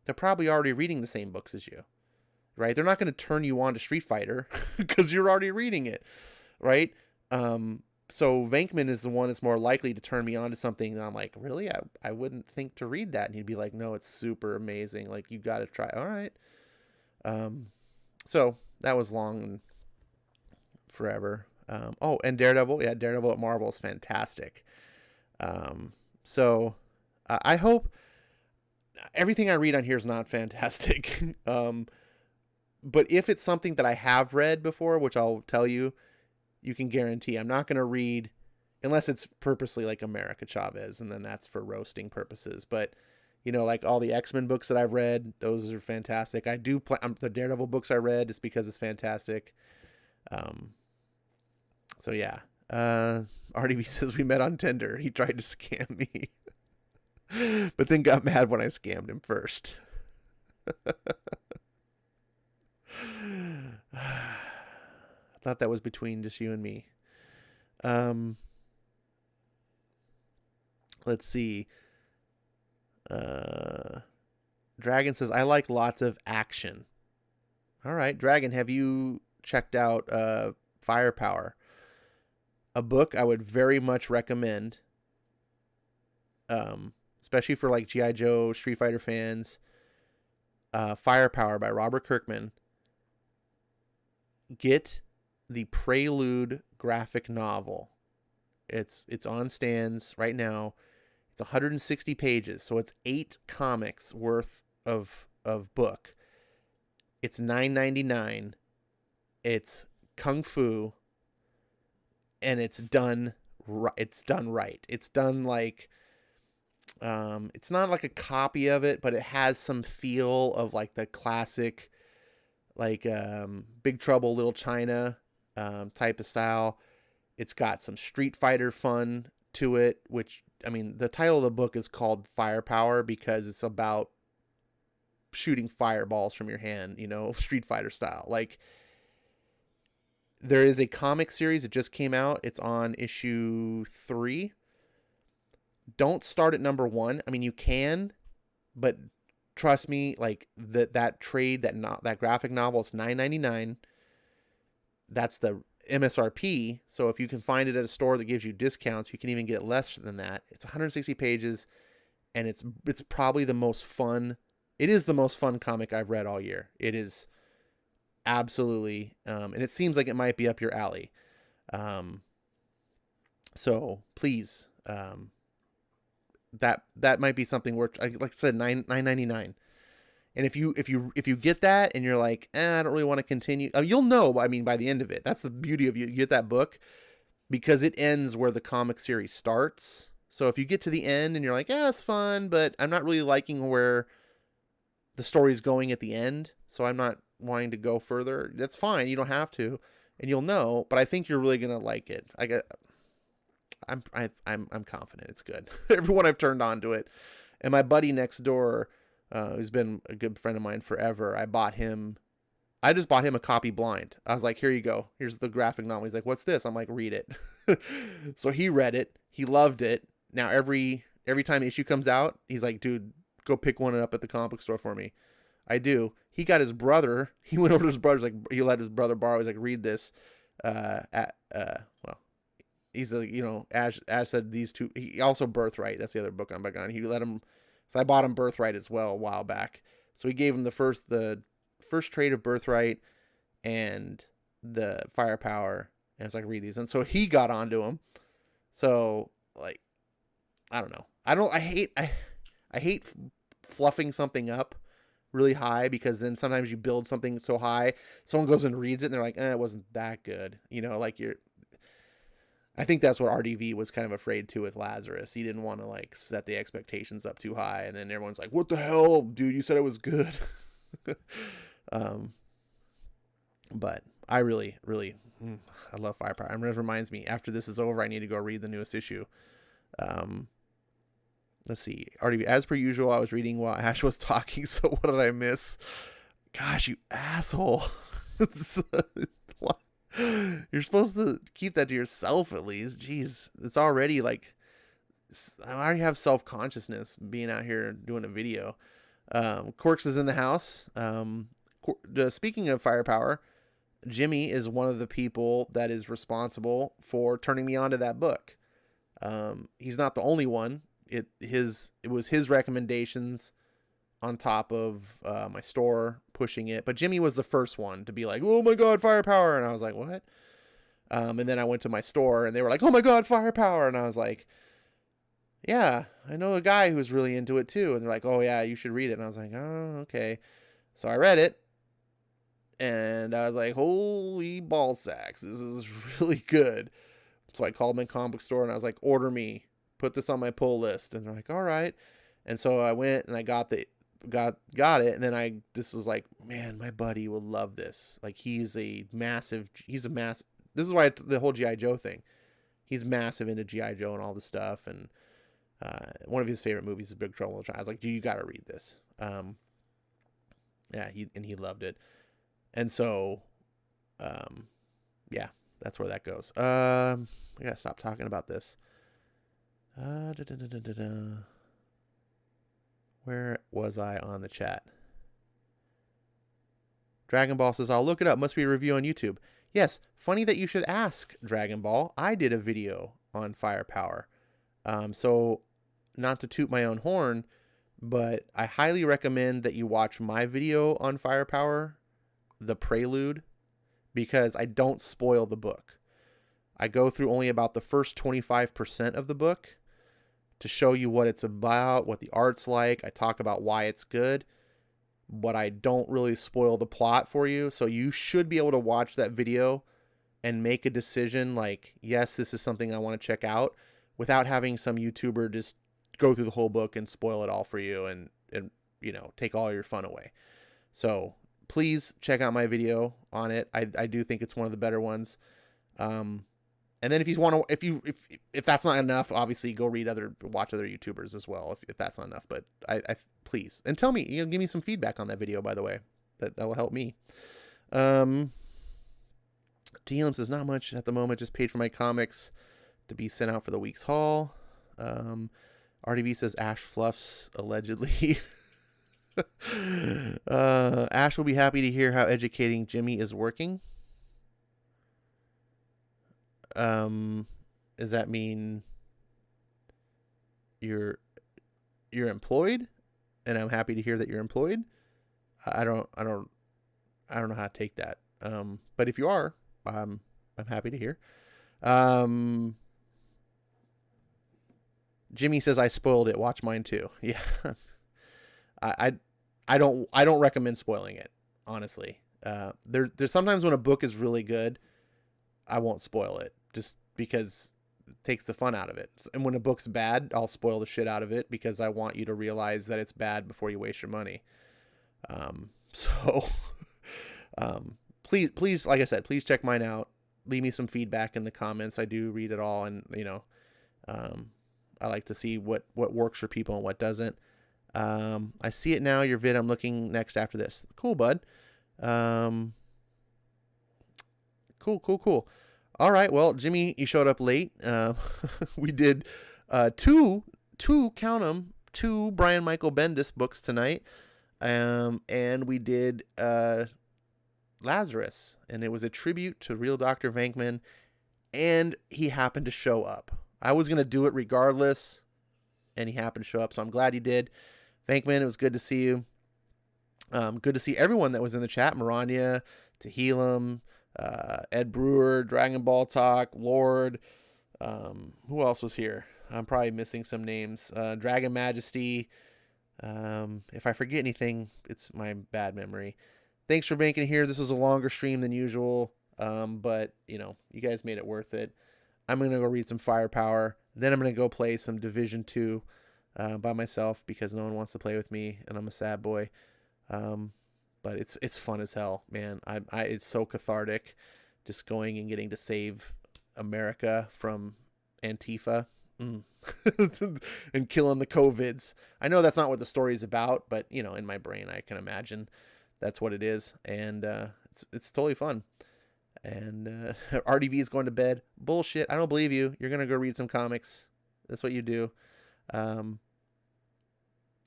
S1: they're probably already reading the same books as you, right? They're not going to turn you on to Street Fighter because you're already reading it, right? So Venkman is the one that's more likely to turn me on to something that I'm like, really? I wouldn't think to read that. And he'd be like, no, it's super amazing. Like, you got to try. All right. So that was long and forever. And Daredevil. Yeah, Daredevil at Marvel is fantastic. So... I hope, everything I read on here is not fantastic. But if it's something that I have read before, which I'll tell you, you can guarantee I'm not going to read unless it's purposely like America Chavez, and then that's for roasting purposes. But, you know, like all the X-Men books that I've read, those are fantastic. I do the Daredevil books I read just because it's fantastic. So yeah. RDV says we met on Tinder. He tried to scam me, but then got mad when I scammed him first. I thought that was between just you and me. Let's see. Dragon says, I like lots of action. All right, Dragon, have you checked out Firepower? A book I would very much recommend, especially for like G.I. Joe, Street Fighter fans. Firepower by Robert Kirkman. Get the Prelude graphic novel. It's on stands right now. It's 160 pages, so it's 8 comics worth of book. It's $9.99. It's kung fu, and it's done right. It's done right. It's done like it's not like a copy of it, but it has some feel of like the classic, like Big Trouble Little China type of style. It's got some Street Fighter fun to it, which, I mean, the title of the book is called Firepower because it's about shooting fireballs from your hand, you know, Street Fighter style. Like, there is a comic series that just came out. It's on issue 3. Don't start at number 1. I mean, you can, but trust me, like that trade, that graphic novel is $9.99. That's the MSRP. So if you can find it at a store that gives you discounts, you can even get less than that. It's 160 pages, and it's probably the most fun. It is the most fun comic I've read all year. It is absolutely, and it seems like it might be up your alley. So please, that might be something worth, like I said, $9.99. And if you get that and you're like, I don't really want to continue, you'll know, I mean, by the end of it. That's the beauty of you get that book, because it ends where the comic series starts. So if you get to the end and you're like, it's fun, but I'm not really liking where the story's going at the end, so I'm not wanting to go further, that's fine. You don't have to, and you'll know. But I think you're really gonna like it. I'm confident it's good. Everyone I've turned on to it, and my buddy next door, who's been a good friend of mine forever, I just bought him a copy blind. I was like, here you go. Here's the graphic novel. He's like, what's this? I'm like, read it. So he read it. He loved it. Now every time issue comes out, he's like, dude, go pick one up at the comic book store for me. I do. He got his brother. He went over to his brother's, like, he let his brother borrow. He's like, read this. Well, he's like, you know, Ash said these two. He also Birthright. That's the other book I'm back on. He let him. So I bought him Birthright as well a while back. So he gave him the first trade of Birthright and the Firepower, and it's like, read these. And so he got onto him. So, like, I don't know. I hate fluffing something up really high, because then sometimes you build something so high, someone goes and reads it and they're like, it wasn't that good. You know, like I think that's what RDV was kind of afraid too with Lazarus. He didn't want to like set the expectations up too high, and then everyone's like, what the hell, dude, you said it was good. But I really, really, I love Firepower. It reminds me, after this is over, I need to go read the newest issue. Let's see. RDV, as per usual, I was reading while Ash was talking, so what did I miss? Gosh, you asshole. What? You're supposed to keep that to yourself at least. Jeez, it's already like, I already have self-consciousness being out here doing a video. Corks is in the house. Speaking of Firepower, Jimmy is one of the people that is responsible for turning me on to that book. He's not the only one. It was his recommendations on top of my store pushing it, but Jimmy was the first one to be like, oh my god, Firepower, and I was like, what? And then I went to my store and they were like, oh my god, Firepower, and I was like, yeah, I know a guy who's really into it too. And they're like, oh yeah, you should read it. And I was like, oh, okay. So I read it and I was like, holy ball sacks, this is really good. So I called my comic book store and I was like, order me, put this on my pull list. And they're like, all right. And so I went and I got it. And then this was like, man, my buddy will love this. Like this is why the whole G.I. Joe thing. He's massive into G.I. Joe and all this stuff. And one of his favorite movies is Big Trouble in Little China. I was like, dude, you got to read this. Yeah, he loved it. And so, yeah, that's where that goes. I got to stop talking about this. Where was I on the chat? Dragon Ball says, I'll look it up. Must be a review on YouTube. Yes, funny that you should ask, Dragon Ball. I did a video on Firepower. So, not to toot my own horn, but I highly recommend that you watch my video on Firepower, the prelude, because I don't spoil the book. I go through only about the first 25% of the book to show you what it's about, what the art's like. I talk about why it's good, but I don't really spoil the plot for you. So you should be able to watch that video and make a decision like, yes, this is something I want to check out, without having some YouTuber just go through the whole book and spoil it all for you and take all your fun away. So please check out my video on it. I do think it's one of the better ones. And then if that's not enough, obviously go watch other YouTubers as well, if that's not enough. But I please, and tell me, give me some feedback on that video, by the way. That will help me. T. Elam says, not much at the moment, just paid for my comics to be sent out for the week's haul. RDV says Ash fluffs allegedly. Ash will be happy to hear how educating Jimmy is working. Does that mean you're employed? And I'm happy to hear that you're employed. I don't know how to take that. But if you are, I'm happy to hear. Jimmy says I spoiled it. Watch mine too. Yeah. I don't recommend spoiling it, honestly. There's sometimes when a book is really good, I won't spoil it just because it takes the fun out of it. And when a book's bad, I'll spoil the shit out of it because I want you to realize that it's bad before you waste your money. Please, like I said, please check mine out. Leave me some feedback in the comments. I do read it all, and I like to see what works for people and what doesn't. I see it now. Your vid. I'm looking next after this. Cool, bud. Cool. All right. Well, Jimmy, you showed up late. We did two count 'em, two Brian Michael Bendis books tonight. And we did Lazarus, and it was a tribute to real Dr. Venkman, and he happened to show up. I was going to do it regardless, and he happened to show up, so I'm glad he did. Venkman, it was good to see you. Good to see everyone that was in the chat. Marania, Tehillim, Ed Brewer, Dragon Ball Talk, Lord. Who else was here? I'm probably missing some names. Dragon Majesty. If I forget anything, it's my bad memory. Thanks for making it here. This was a longer stream than usual, but you guys made it worth it. I'm gonna go read some Firepower. Then I'm gonna go play some Division 2 by myself because no one wants to play with me, and I'm a sad boy. But it's fun as hell, man. It's so cathartic, just going and getting to save America from Antifa. And killing the COVIDs. I know that's not what the story is about, but in my brain I can imagine that's what it is, and it's totally fun. And RDV is going to bed. Bullshit. I don't believe you. You're gonna go read some comics. That's what you do.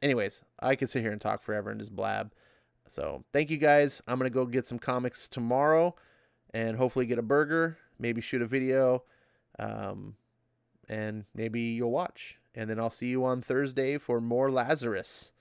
S1: Anyways, I could sit here and talk forever and just blab. So thank you guys. I'm gonna go get some comics tomorrow, and hopefully get a burger. Maybe shoot a video. And maybe you'll watch. And then I'll see you on Thursday for more Lazarus.